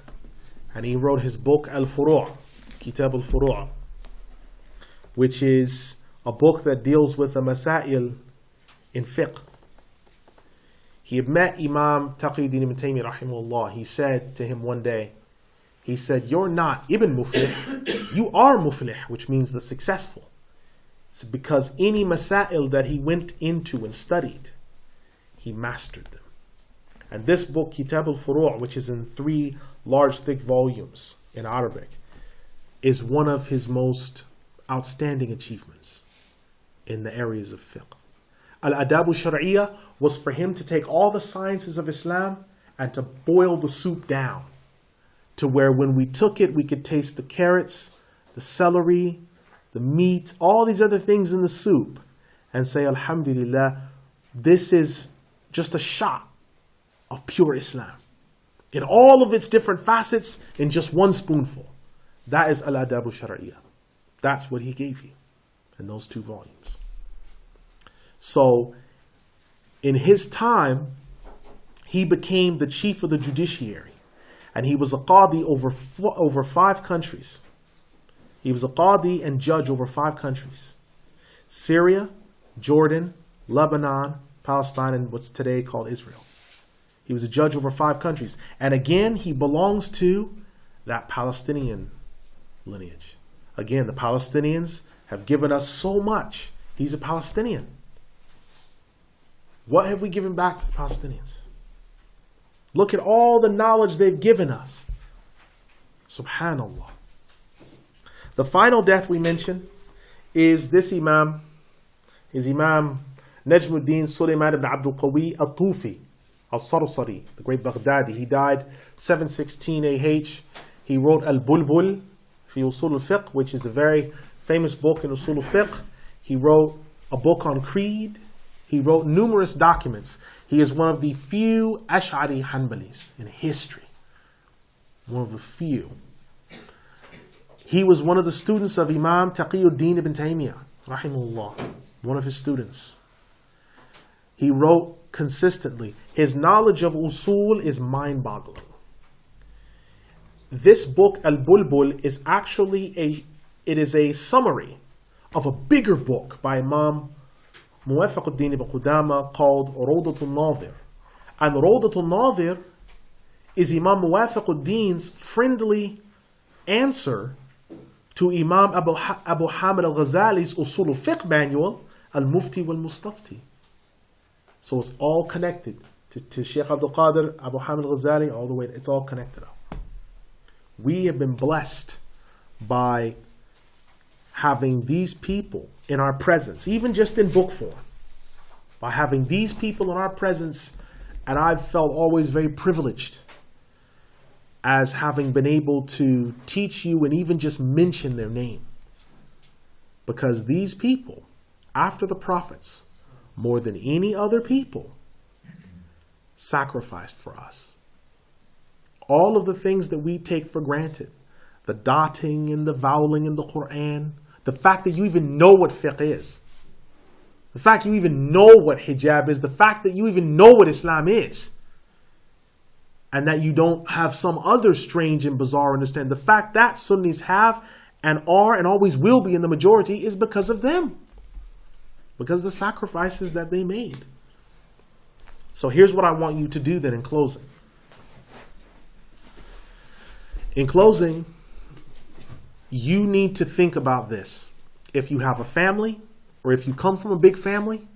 and he wrote his book Al-Furu', Kitab Al-Furu', which is a book that deals with the masail in fiqh. He had met Imam Taqi ibn Taymiyyah rahimahullah. He said to him one day, he said, "You're not Ibn Muflih, you are Muflih," which means the successful. It's because any masail that he went into and studied, he mastered them. And this book, Kitab al-Furu', which is in 3 large, thick volumes in Arabic, is one of his most outstanding achievements in the areas of fiqh. Al-Adabu Shar'iyya was for him to take all the sciences of Islam and to boil the soup down to where when we took it, we could taste the carrots, the celery, the meat, all these other things in the soup and say, Alhamdulillah, this is just a shot of pure Islam in all of its different facets in just one spoonful. That is Al-Adabu Shar'iyya. That's what he gave you in those 2 volumes. So in his time, he became the chief of the judiciary, and he was a qadi over 5 countries. He was a qadi and judge over 5 countries: Syria, Jordan, Lebanon, Palestine, and what's today called Israel. He was a judge over 5 countries. And again, he belongs to that Palestinian lineage. Again, the Palestinians have given us so much. He's a Palestinian. What have we given back to the Palestinians? Look at all the knowledge they've given us. Subhanallah. The final death we mention is this Imam, is Imam Najmuddin Sulaiman ibn Abdul Qawi al-Tufi al-Sarsari, the great Baghdadi. He died 716 AH. He wrote Al-Bulbul fi Usul al-Fiqh, which is a very famous book in Usul al-Fiqh. He wrote a book on creed. He wrote numerous documents. He is one of the few Ash'ari Hanbalis in history. One of the few. He was one of the students of Imam Taqi ibn Taymiyyah, rahimahullah, one of his students. He wrote consistently. His knowledge of usul is mind-boggling. This book, Al-Bulbul, is actually a summary of a bigger book by Imam Muwaffaq ibn Qudama called Rawdatul Nadir. And Rawdatul Nadir is Imam Muwaffaq-ud-Din's friendly answer to Imam Abu Hamid al-Ghazali's Usul al-Fiqh manual, Al-Mufti wal-Mustafti. So it's all connected to Sheikh Abdul Qadir, Abu Hamid al-Ghazali, all the way. It's all connected up. We have been blessed by having these people in our presence, even just in book form. By having these people in our presence, and I've felt always very privileged as having been able to teach you and even just mention their name. Because these people, after the prophets, more than any other people, sacrificed for us. All of the things that we take for granted, the dotting and the vowelling in the Quran, the fact that you even know what fiqh is, the fact you even know what hijab is, the fact that you even know what Islam is, and that you don't have some other strange and bizarre understanding. The fact that Sunnis have and are and always will be in the majority is because of them. Because of the sacrifices that they made. So here's what I want you to do then in closing. In closing, you need to think about this. If you have a family, or if you come from a big family,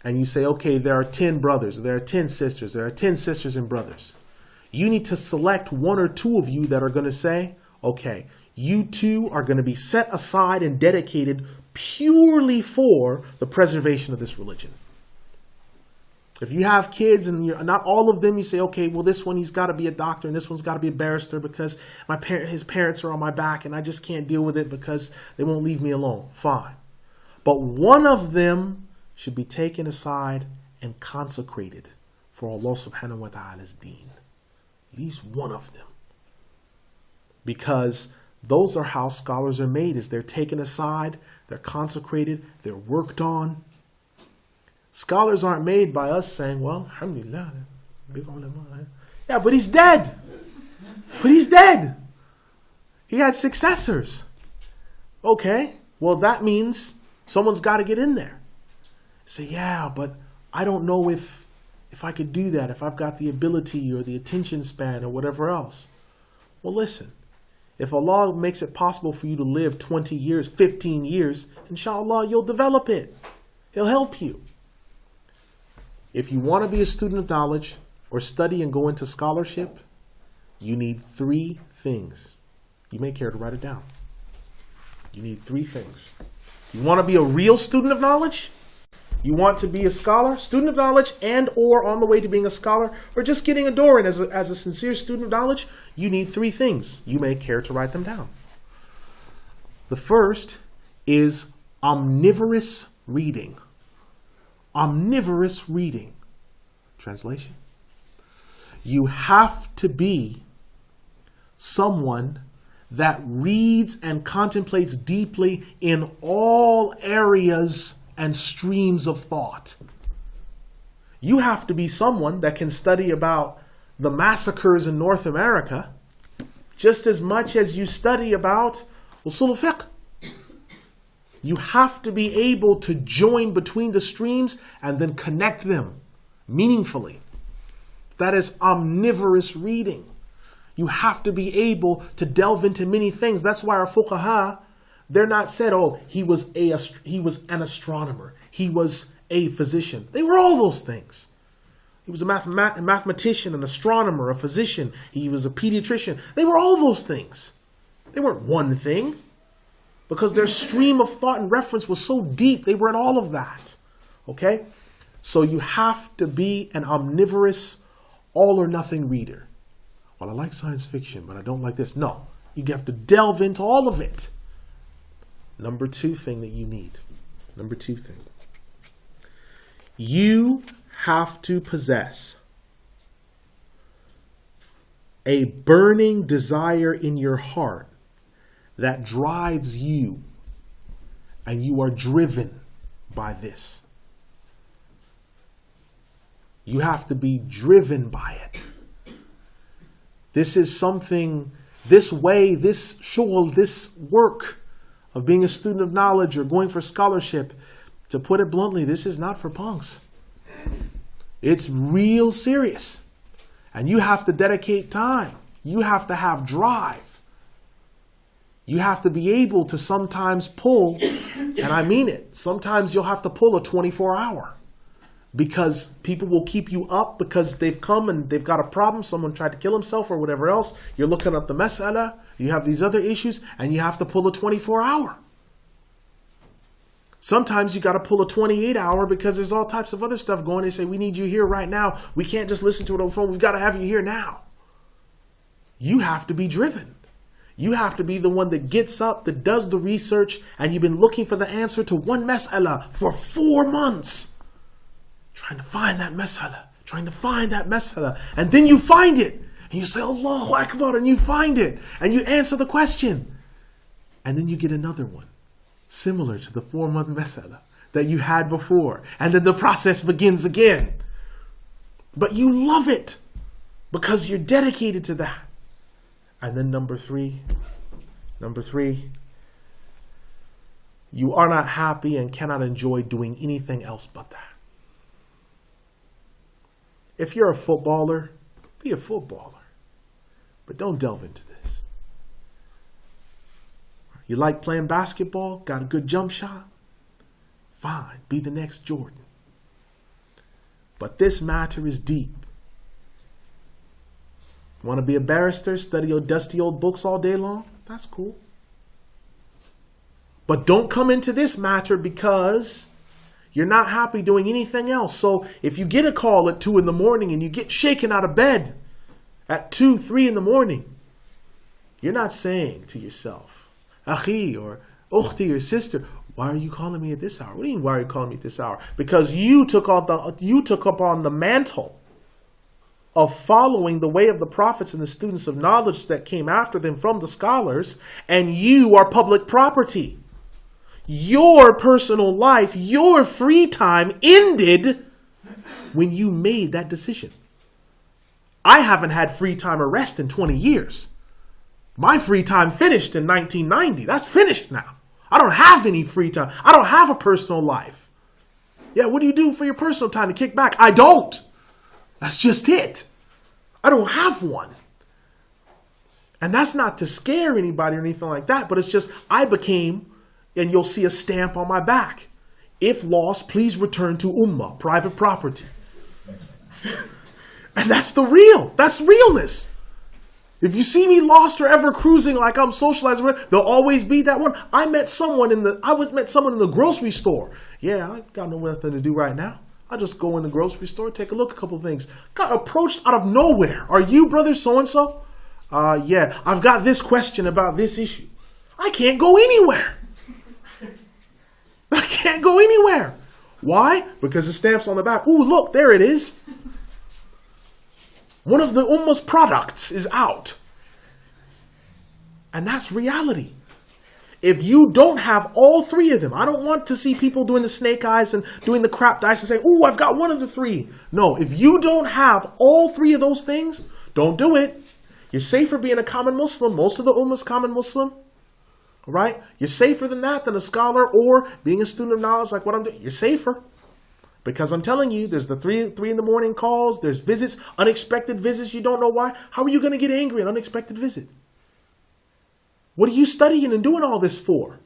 and you say, okay, there are 10 brothers, there are 10 sisters, there are 10 sisters and brothers. You need to select 1 or 2 of you that are going to say, okay, you 2 are going to be set aside and dedicated purely for the preservation of this religion. If you have kids and not all of them, you say, okay, well, this one, he's got to be a doctor and this one's got to be a barrister because his parents are on my back and I just can't deal with it because they won't leave me alone. Fine. But one of them should be taken aside and consecrated for Allah subhanahu wa ta'ala's deen. At least one of them. Because those are how scholars are made, is they're taken aside, they're consecrated, they're worked on. Scholars aren't made by us saying, well, alhamdulillah, big ulama. Yeah, but he's dead. But he's dead. He had successors. Okay, well that means someone's got to get in there. Say, yeah, but I don't know if I could do that, if I've got the ability or the attention span or whatever else. Well, listen, if Allah makes it possible for you to live 20 years, 15 years, inshallah, you'll develop it. He'll help you. If you want to be a student of knowledge or study and go into scholarship, you need 3 things. You may care to write it down. You need 3 things. You want to be a real student of knowledge? You want to be a scholar, student of knowledge, and or on the way to being a scholar, or just getting a door in as a sincere student of knowledge? You need 3 things. You may care to write them down. The first is omnivorous reading. Omnivorous reading. Translation. You have to be someone that reads and contemplates deeply in all areas and streams of thought. You have to be someone that can study about the massacres in North America just as much as you study about usul al-fiqh. You have to be able to join between the streams and then connect them meaningfully. That is omnivorous reading. You have to be able to delve into many things. That's why our fuqaha, they're not said, oh, he was an astronomer. He was a physician. They were all those things. He was a mathematician, an astronomer, a physician. He was a pediatrician. They were all those things. They weren't one thing. Because their stream of thought and reference was so deep, they were in all of that. Okay? So you have to be an omnivorous, all or nothing reader. Well, I like science fiction, but I don't like this. No, you have to delve into all of it. Number 2 thing that you need. Number 2 thing. You have to possess a burning desire in your heart that drives you, and you are driven by this. You have to be driven by it. This is something, this way, this shul, this work of being a student of knowledge or going for scholarship, to put it bluntly, this is not for punks. It's real serious. And you have to dedicate time. You have to have drive. You have to be able to sometimes pull, and I mean it, sometimes you'll have to pull a 24-hour because people will keep you up because they've come and they've got a problem. Someone tried to kill himself or whatever else. You're looking up the mas'ala. You have these other issues and you have to pull a 24-hour. Sometimes you got to pull a 28-hour because there's all types of other stuff going. They say, we need you here right now. We can't just listen to it on the phone. We've got to have you here now. You have to be driven. You have to be the one that gets up, that does the research, and you've been looking for the answer to one mas'ala for 4 months. Trying to find that mas'ala, and then you find it. And you say, Allahu Akbar, and you find it. And you answer the question. And then you get another one, similar to the 4-month mas'ala that you had before. And then the process begins again. But you love it because you're dedicated to that. And then number three, you are not happy and cannot enjoy doing anything else but that. If you're a footballer, be a footballer. But don't delve into this. You like playing basketball? Got a good jump shot? Fine, be the next Jordan. But this matter is deep. Want to be a barrister, study your dusty old books all day long? That's cool. But don't come into this matter because you're not happy doing anything else. So if you get a call at 2 in the morning and you get shaken out of bed at 2, 3 in the morning, you're not saying to yourself, Akhi or Ukhti or sister, why are you calling me at this hour? What do you mean, why are you calling me at this hour? Because you took up on the mantle of following the way of the prophets and the students of knowledge that came after them from the scholars, and you are public property. Your personal life, your free time ended when you made that decision. I haven't had free time or rest in 20 years. My free time finished in 1990. That's finished now. I don't have any free time. I don't have a personal life. Yeah, what do you do for your personal time to kick back? I don't. That's just it. I don't have one. And that's not to scare anybody or anything like that, but it's just I became, and you'll see a stamp on my back. If lost, please return to Ummah, private property. And that's realness. If you see me lost or ever cruising like I'm socializing, there'll always be that one. I met someone in the grocery store. Yeah, I got nothing to do right now. I just go in the grocery store, take a look at a couple of things. Got approached out of nowhere. Are you brother so-and-so? Yeah, I've got this question about this issue. I can't go anywhere. I can't go anywhere. Why? Because the stamp's on the back. Ooh, look, there it is. One of the Ummah's products is out. And that's reality. If you don't have all three of them, I don't want to see people doing the snake eyes and doing the crap dice and say, ooh, I've got one of the three. No, if you don't have all three of those things, don't do it. You're safer being a common Muslim. Most of the Ummah's common Muslim. Right? You're safer than that, than a scholar or being a student of knowledge like what I'm doing. You're safer. Because I'm telling you, there's the three in the morning calls, there's visits, unexpected visits, you don't know why. How are you going to get angry at an unexpected visit? What are you studying and doing all this for?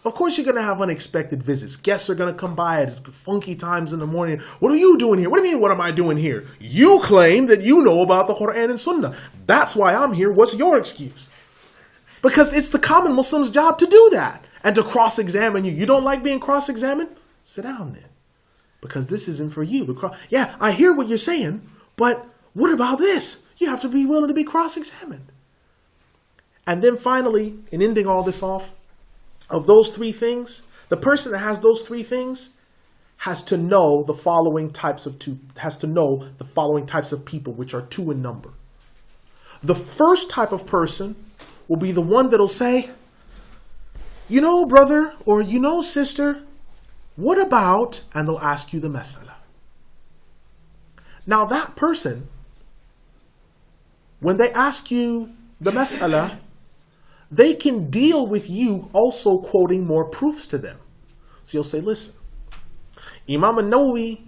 Of course you're going to have unexpected visits. Guests are going to come by at funky times in the morning. What are you doing here? What do you mean, what am I doing here? You claim that you know about the Quran and Sunnah. That's why I'm here. What's your excuse? Because it's the common Muslim's job to do that and to cross-examine you. You don't like being cross-examined? Sit down then. Because this isn't for you. Yeah, I hear what you're saying, but what about this? You have to be willing to be cross-examined. And then finally, in ending all this off, of those three things, the person that has those three things has to know the following types of people, which are two in number. The first type of person will be the one that'll say, you know, brother, or you know, sister, what about, and they'll ask you the mas'ala. Now that person, when they ask you the mas'ala, they can deal with you also quoting more proofs to them. So you'll say, listen, Imam Nawawi,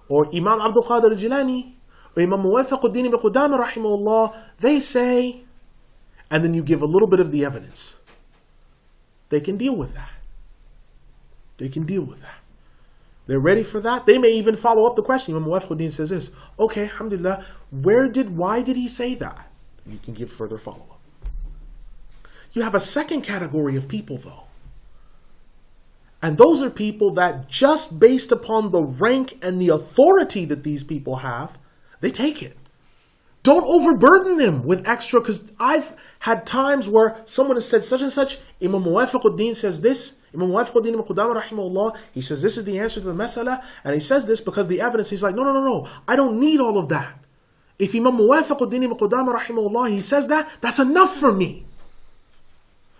or Imam Abdul Qadir al-Jilani, or Imam Muwafiquddin ibn Qudama rahimahullah, they say, and then you give a little bit of the evidence. They can deal with that. They can deal with that. They're ready for that. They may even follow up the question. Imam Muwafiquddin says this. Okay, alhamdulillah, why did he say that? You can give further follow-up. You have a second category of people, though. And those are people that just based upon the rank and the authority that these people have, they take it. Don't overburden them with extra, because I've had times where someone has said such and such, Imam Muwafiquddin says this, Imam Muwafiquddin ibn Qudama rahimahullah, he says this is the answer to the mas'ala, and he says this because the evidence, he's like, no, I don't need all of that. If Imam Muwafiquddin ibn Qudama rahimahullah, he says that, that's enough for me.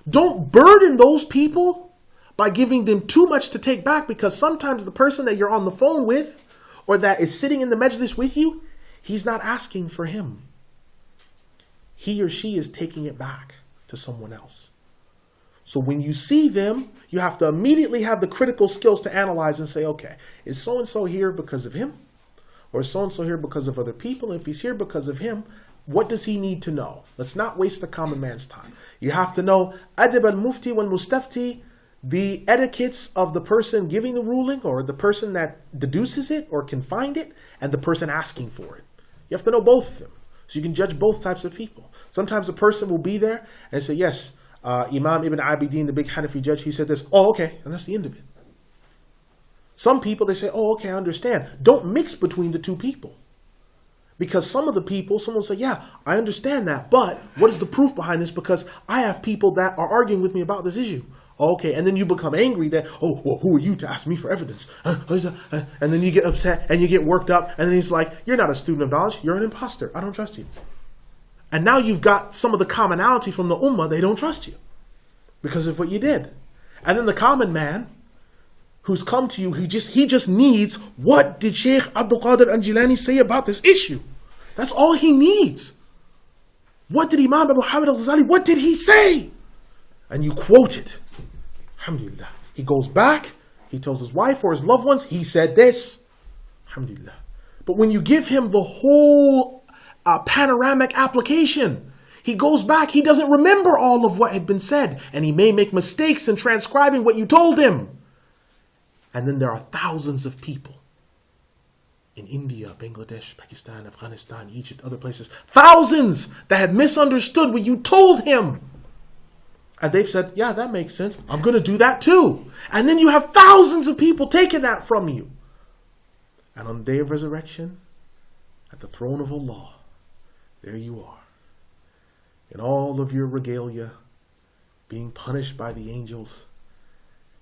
Don't burden those people by giving them too much to take back, because sometimes the person that you're on the phone with or that is sitting in the majlis with you, he's not asking for him. He or she is taking it back to someone else. So when you see them, you have to immediately have the critical skills to analyze and say, okay, is so-and-so here because of him? Or is so-and-so here because of other people? And if he's here because of him, what does he need to know? Let's not waste the common man's time. You have to know adab al-mufti wal-mustafti, the etiquettes of the person giving the ruling or the person that deduces it or can find it, and the person asking for it. You have to know both of them, so you can judge both types of people. Sometimes a person will be there and say, yes, Imam Ibn Abidin, the big Hanafi judge, he said this. Oh, okay, and that's the end of it. Some people, they say, oh, okay, I understand. Don't mix between the two people. Because some of the people, someone will say, yeah, I understand that, but what is the proof behind this? Because I have people that are arguing with me about this issue. Okay, and then you become angry that, oh, well, who are you to ask me for evidence? And then you get upset and you get worked up, and then he's like, you're not a student of knowledge, you're an imposter, I don't trust you. And now you've got some of the commonality from the ummah, they don't trust you because of what you did. And then the common man who's come to you, he just needs, what did Shaykh Abdul Qadir al-Jilani say about this issue? That's all he needs. What did Imam Abu Hamid al-Ghazali, what did he say? And you quote it. Alhamdulillah. He goes back, he tells his wife or his loved ones, he said this. Alhamdulillah. But when you give him the whole panoramic application, he goes back, he doesn't remember all of what had been said, and he may make mistakes in transcribing what you told him. And then there are thousands of people in India, Bangladesh, Pakistan, Afghanistan, Egypt, other places, thousands that had misunderstood what you told him. And they've said, yeah, that makes sense. I'm going to do that too. And then you have thousands of people taking that from you. And on the day of resurrection, at the throne of Allah, there you are, in all of your regalia, being punished by the angels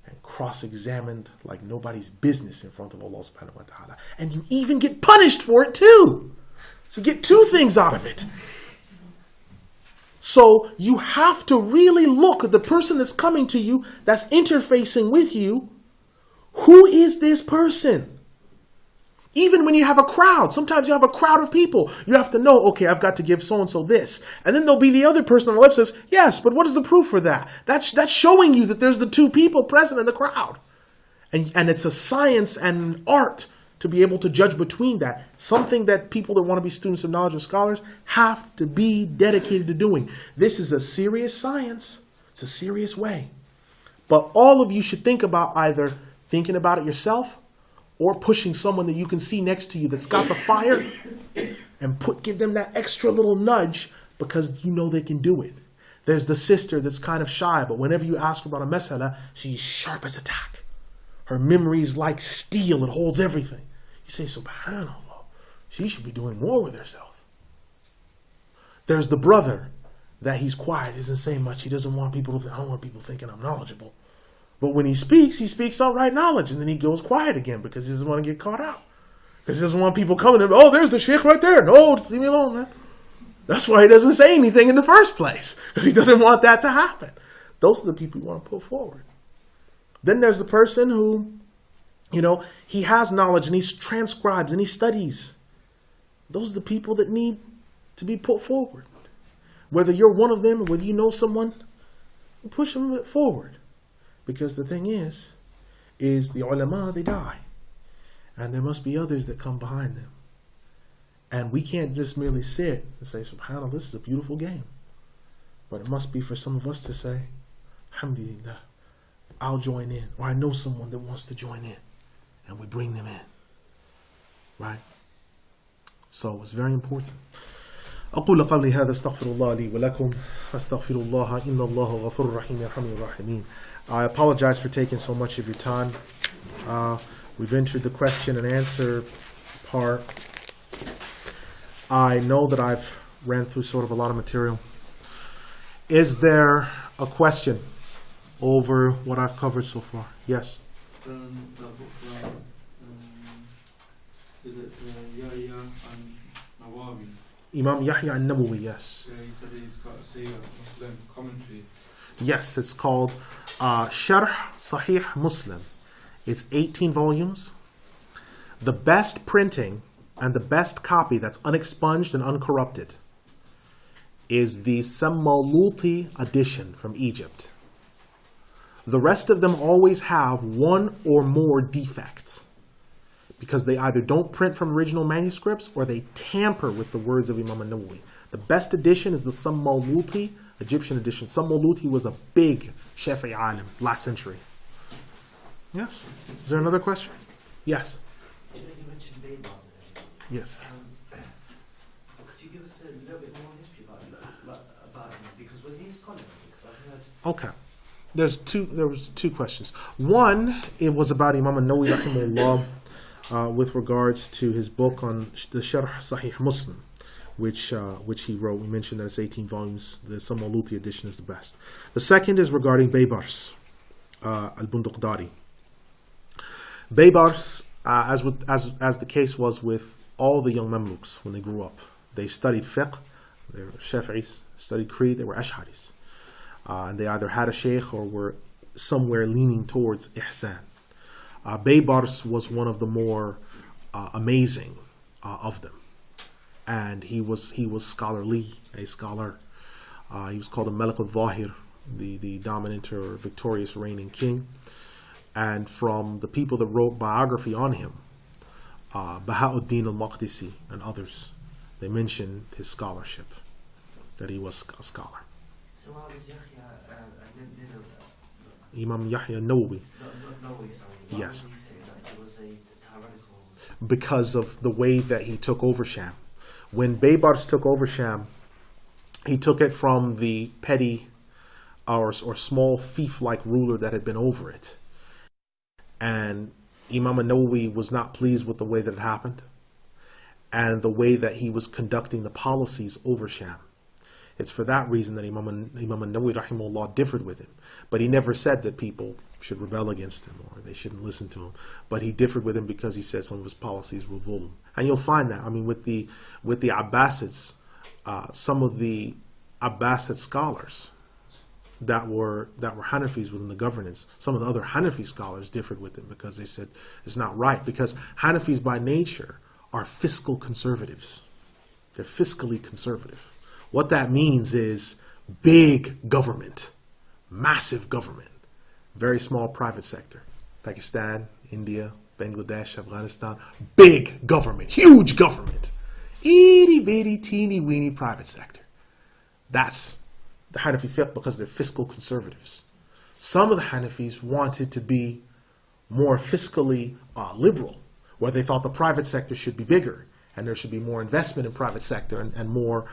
and cross-examined like nobody's business in front of Allah subhanahu wa ta'ala. And you even get punished for it too. So you get two things out of it. So you have to really look at the person that's coming to you, that's interfacing with you. Who is this person? Even when you have a crowd, sometimes you have a crowd of people. You have to know, okay, I've got to give so-and-so this. And then there'll be the other person on the left says, yes, but what is the proof for that? That's showing you that there's the two people present in the crowd. And it's a science and an art to be able to judge between that. Something that people that want to be students of knowledge or scholars have to be dedicated to doing. This is a serious science. It's a serious way. But all of you should think about either thinking about it yourself or pushing someone that you can see next to you that's got the fire and give them that extra little nudge because you know they can do it. There's the sister that's kind of shy, but whenever you ask her about a mas'ala, she's sharp as a tack. Her memory is like steel. It holds everything. You say, subhanAllah, she should be doing more with herself. There's the brother that he's quiet, isn't saying much. He doesn't want people to I don't want people thinking I'm knowledgeable. But when he speaks outright knowledge, and then he goes quiet again because he doesn't want to get caught out. Because he doesn't want people coming in, oh, there's the sheikh right there. No, just leave me alone, man. That's why he doesn't say anything in the first place, because he doesn't want that to happen. Those are the people you want to put forward. Then there's the person who, he has knowledge and he transcribes and he studies. Those are the people that need to be put forward. Whether you're one of them or whether you know someone, push them forward. Because the thing is the ulama, they die. And there must be others that come behind them. And we can't just merely sit and say, subhanAllah, this is a beautiful game. But it must be for some of us to say, alhamdulillah, I'll join in. Or I know someone that wants to join in. And we bring them in. Right? So it's very important. أقول قولي هذا استغفر الله لي ولكم أستغفر الله إن الله غفور رحيم يرحم الراحمين. I apologize for taking so much of your time. We've entered the question and answer part. I know that I've ran through sort of a lot of material. Is there a question over what I've covered so far? Yes? Is it Yahya and Nawawi? Imam Yahya and Nawawi, yes. Yeah, he said he's got a Sahih Muslim commentary. Yes, it's called Sharh Sahih Muslim. It's 18 volumes. The best printing and the best copy that's unexpunged and uncorrupted is the Sammaluti edition from Egypt. The rest of them always have one or more defects because they either don't print from original manuscripts or they tamper with the words of Imam Nawawi. The best edition is the Sammaluti Egyptian edition. Sammaluti was a big Shafi'i alim last century. Yes? Is there another question? Yes? You mentioned Baibars. Yes. Could you give us a little bit more history about him? Because was he a scholar? Because I heard... Okay. There was two questions. One, it was about Imam Nawawi rahimahullah with regards to his book on the Sharh Sahih Muslim, which he wrote. We mentioned that it's 18 volumes. The Sammaluti edition is the best. The second is regarding Baibars, al-Bunduqdari. Baibars, as the case was with all the young Mamluks when they grew up, they studied fiqh, they were Shafi'is, studied creed, they were Ash'aris. And they either had a sheikh or were somewhere leaning towards ihsan. Baibars was one of the more amazing of them. And he was scholarly, a scholar. He was called a Malik al-Zahir, the dominant or victorious reigning king. And from the people that wrote biography on him, Baha'uddin al-Maqdisi and others, they mentioned his scholarship, that he was a scholar. So how was Yahya Imam Yahya Nawawi? Nawawi, sorry. Yes. Why would he say that he was a tyrannical... because of the way that he took over Sham. When Baibars took over Sham, he took it from the petty or small fief-like ruler that had been over it. And Imam Nawawi was not pleased with the way that it happened and the way that he was conducting the policies over Sham. It's for that reason that Imam Nawawi rahimahullah differed with him. But he never said that people should rebel against him or they shouldn't listen to him. But he differed with him because he said some of his policies were dhulm. And you'll find that, I mean, with the Abbasids, some of the Abbasid scholars that were Hanafis within the governance, some of the other Hanafi scholars differed with him because they said it's not right. Because Hanafis by nature are fiscal conservatives. They're fiscally conservative. What that means is big government, massive government, very small private sector. Pakistan, India, Bangladesh, Afghanistan, big government, huge government. Itty bitty, teeny weeny private sector. That's the Hanafi fiqh because they're fiscal conservatives. Some of the Hanafis wanted to be more fiscally liberal, where they thought the private sector should be bigger and there should be more investment in private sector and more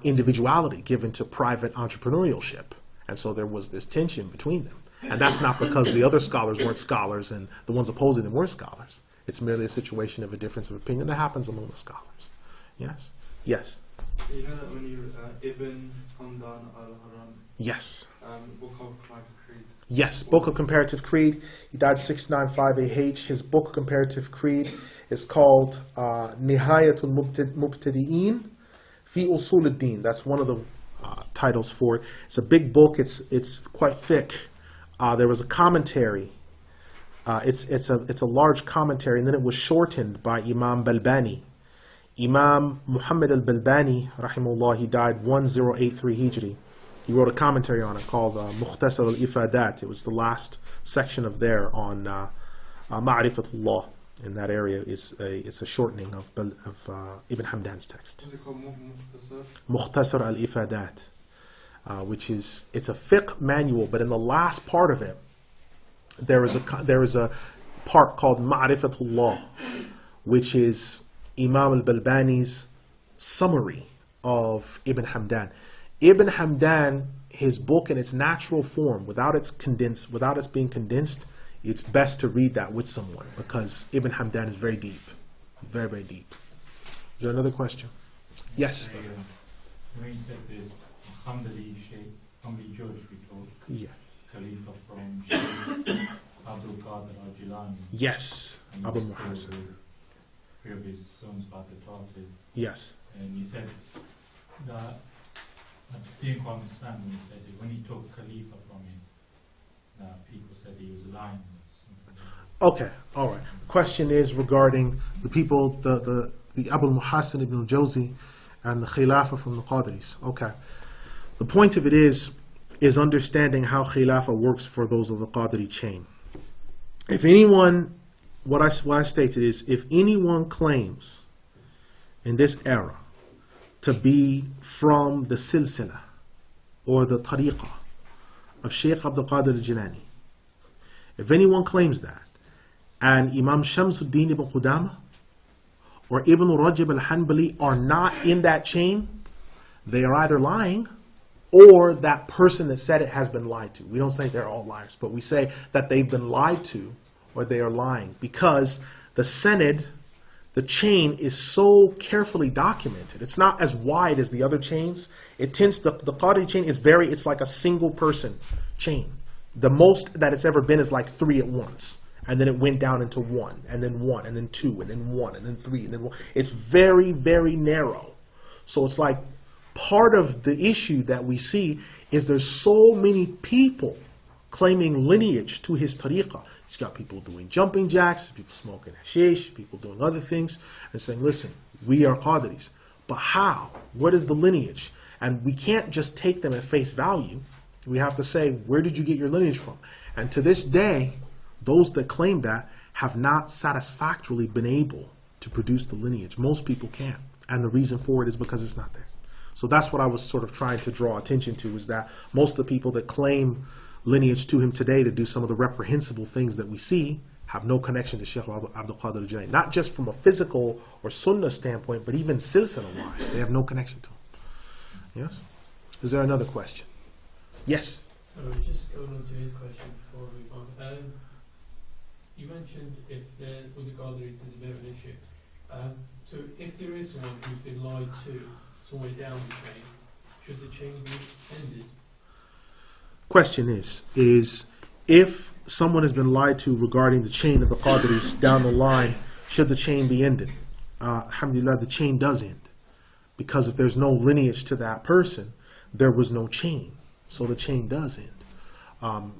individuality given to private entrepreneurship. And so there was this tension between them. And that's not because the other scholars weren't scholars and the ones opposing them were scholars. It's merely a situation of a difference of opinion that happens among the scholars. Yes? Yes? You heard that when you Ibn Hamdan al-Haram? Yes. Book of Comparative Creed. Yes, Book of Comparative Creed. He died 692AH. His Book of Comparative Creed is called Nihayatul Mubtadi'een fi Usul ad-Din. That's one of the titles for it. It's a big book. It's quite thick. There was a commentary. It's a large commentary, and then it was shortened by Imam Balbani. Imam Muhammad al-Balbani, rahimahullah, he died 1083 Hijri. He wrote a commentary on it called Mukhtasar al-Ifadat. It was the last section of there on Ma'rifatullah. In that area, it's a shortening of Ibn Hamdan's text. What's it called? Mukhtasar al-Ifadat, which is, it's a fiqh manual, but in the last part of it, there is a part called Ma'rifatullah, which is Imam al-Balbani's summary of Ibn Hamdan. Ibn Hamdan, his book in its natural form, without its being condensed, it's best to read that with someone because Ibn Hamdan is very deep. Very, very deep. Is there another question? Yes? When you said this, humbly judge, we told. Yeah. Khalifa from Sheikh Abdul Qadir al-Jilani. Yes. Abu Muhassan. Three of his sons about the Tatars. Yes. And he said that, I didn't quite understand when he said it, when he took Khalifa from him, that people said he was lying. Okay, all right. The question is regarding the people, the Abu Muhassan ibn al-Jawzi and the Khilafah from the Qadiris. Okay. The point of it is understanding how Khilafah works for those of the Qadiri chain. If anyone, what I stated is, if anyone claims in this era to be from the silsila or the tariqah of Shaykh Abdul Qadir al-Jilani, if anyone claims that, and Imam Shamsuddin ibn Qudama or Ibn Rajab al-Hanbali are not in that chain, they are either lying or that person that said it has been lied to. We don't say they're all liars, but we say that they've been lied to or they are lying because the Sanad, the chain, is so carefully documented. It's not as wide as the other chains. It tends, the Qadiri chain is it's like a single person chain. The most that it's ever been is like 3 at once. And then it went down into 1, and then 1, and then 2, and then 1, and then 3, and then 1. It's very, very narrow. So it's like part of the issue that we see is there's so many people claiming lineage to his tariqah. He's got people doing jumping jacks, people smoking hashish, people doing other things, and saying, listen, we are Qadiris. But how? What is the lineage? And we can't just take them at face value. We have to say, where did you get your lineage from? And to this day, those that claim that have not satisfactorily been able to produce the lineage. Most people can't. And the reason for it is because it's not there. So that's what I was sort of trying to draw attention to, is that most of the people that claim lineage to him today to do some of the reprehensible things that we see have no connection to Sheikh Abdul Qadir al-Jilani. Not just from a physical or sunnah standpoint, but even silsila-wise. They have no connection to him. Yes? Is there another question? Yes? So just going on to his question before we move on. You mentioned if with the Qadiris there's a bit of an issue. So if there is someone who's been lied to somewhere down the chain, should the chain be ended? Question is if someone has been lied to regarding the chain of the Qadiris down the line, should the chain be ended? Alhamdulillah, the chain does end. Because if there's no lineage to that person, there was no chain. So the chain does end.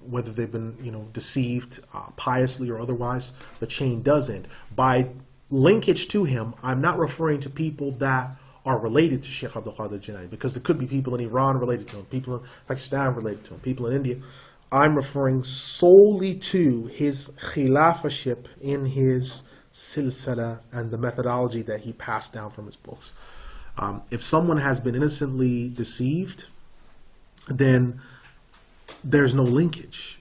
Whether they've been deceived piously or otherwise, the chain does end. By linkage to him, I'm not referring to people that are related to Sheikh Abdul Qadir al-Jilani, because there could be people in Iran related to him, people in Pakistan related to him, people in India. I'm referring solely to his khilafahship in his silsila and the methodology that he passed down from his books. If someone has been innocently deceived, then there's no linkage.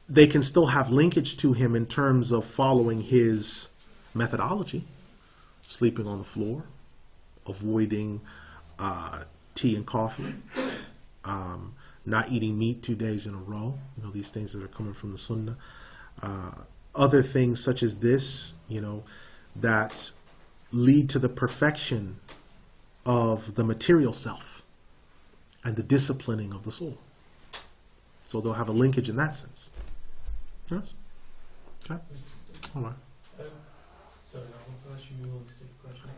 They can still have linkage to him in terms of following his methodology, sleeping on the floor, avoiding tea and coffee, not eating meat 2 days in a row, these things that are coming from the Sunnah. Other things such as this, that lead to the perfection of the material self and the disciplining of the soul. So they'll have a linkage in that sense. Yes? Okay. All right. Sorry, I'll ask you one specific question.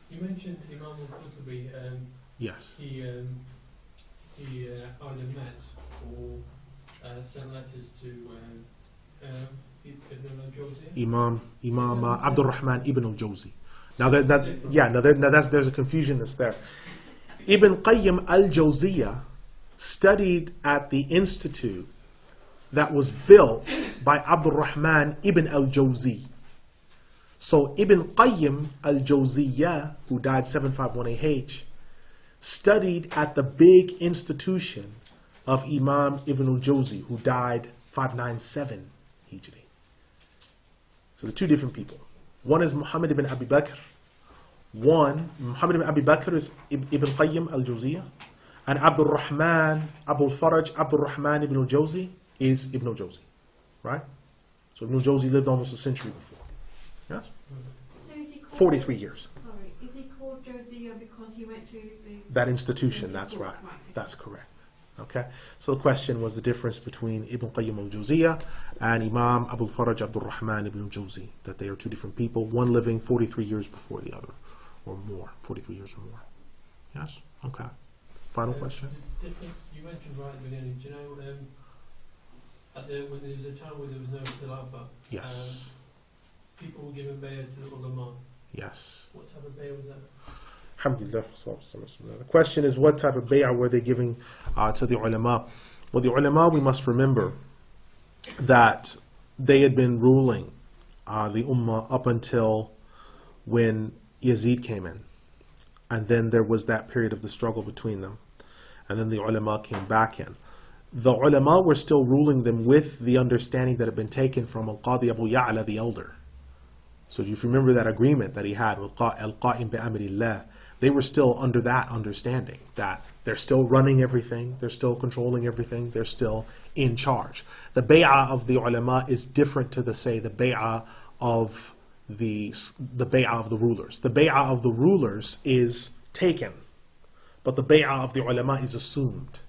You mentioned Imam al-Qurtubi. Yes. He either met or sent letters to Ibn al-Jawzi? Imam Abdul Rahman ibn al-Jawzi. Now there's a confusion that's there. Ibn Qayyim al-Jawziyah studied at the institute that was built by Abdul Rahman ibn al-Jawzi. So Ibn Qayyim al-Jawziyah, who died 751 AH, studied at the big institution of Imam Ibn al-Jawzi, who died 597 Hijri. So they're two different people. One is Muhammad ibn Abi Bakr. Muhammad ibn Abi Bakr is Ibn Qayyim al-Jawziyah, and Abdul Rahman, Abul Faraj, Abdul Rahman ibn al-Jawzi is Ibn al-Jawzi, right? So Ibn al-Jawzi lived almost a century before. Yes? So is he called, 43 years. Sorry, is he called Jawziyah because he went to That institution, that's right. That's correct. Okay? So the question was the difference between Ibn Qayyim al-Jawziyah and Imam Abul Faraj Abdul Rahman ibn al-Jawzi, that they are two different people, one living 43 years before the other, or more, 43 years or more. Yes? Okay. Final question? It's different. You mentioned right at the beginning, do you know, when there was a time where there was no Khilafah, Yes. people were given bay'ah to the ulama. Yes. What type of bay'ah was that? Alhamdulillah. The question is, what type of bay'ah were they giving to the ulama? Well, the ulama, we must remember that they had been ruling the ummah up until when Yazid came in. And then there was that period of the struggle between them. And then the ulama came back in. The ulama were still ruling them with the understanding that had been taken from Al-Qadi Abu Ya'la the elder. So if you remember that agreement that he had with Al-Qa'im bi'amrillah, they were still under that understanding that they're still running everything, they're still controlling everything, they're still in charge. The bay'ah of the ulama is different to the bay'ah of the bay'ah of the rulers. The bay'ah of the rulers is taken, but the bay'ah of the ulama is assumed.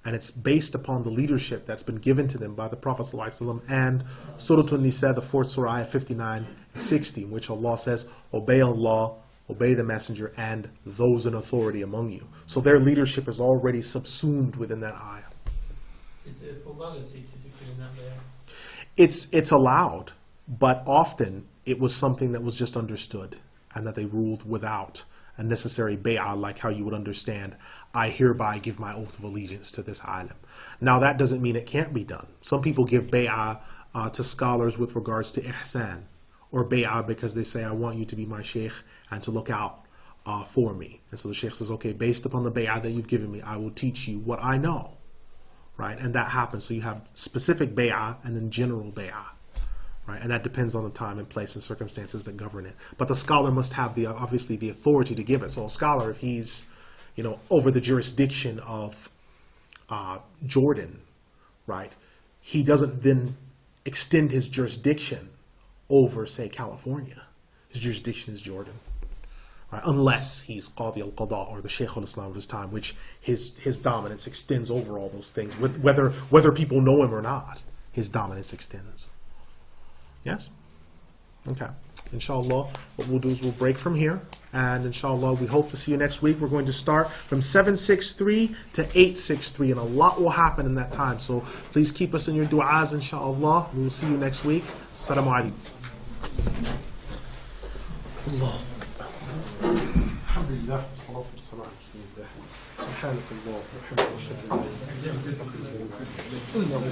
And it's based upon the leadership that's been given to them by the Prophet ﷺ and Surah An-Nisa, the 4th Surah, ayah 59 and 60, in which Allah says, obey Allah, obey the Messenger, and those in authority among you. So their leadership is already subsumed within that ayah. Is it a formality to declare that bay'ah? It's allowed, but often it was something that was just understood and that they ruled without a necessary bay'ah, like how you would understand, I hereby give my oath of allegiance to this alim. Now that doesn't mean it can't be done. Some people give bay'ah to scholars with regards to ihsan, or bay'ah because they say, I want you to be my sheikh and to look out for me. And so the sheikh says, okay, based upon the bay'ah that you've given me, I will teach you what I know. Right? And that happens. So you have specific bay'ah and then general bay'ah. right? And that depends on the time and place and circumstances that govern it. But the scholar must have obviously the authority to give it. So a scholar, if he's, over the jurisdiction of Jordan, right, he doesn't then extend his jurisdiction over, say, California. His jurisdiction is Jordan, right? Unless he's Qadi al-Qada or the Shaykh al-Islam of his time, which his dominance extends over all those things, whether people know him or not. His dominance extends. Yes? Okay. Inshallah, what we'll do is we'll break from here. And inshallah, we hope to see you next week. We're going to start from 763 to 863. And a lot will happen in that time. So please keep us in your du'as, inshallah. We will see you next week. Assalamu alaikum. Allah. Alhamdulillah. Salatu wassalam. سبحانك اللهم وبحمدك اشهد ان لا اله الا انت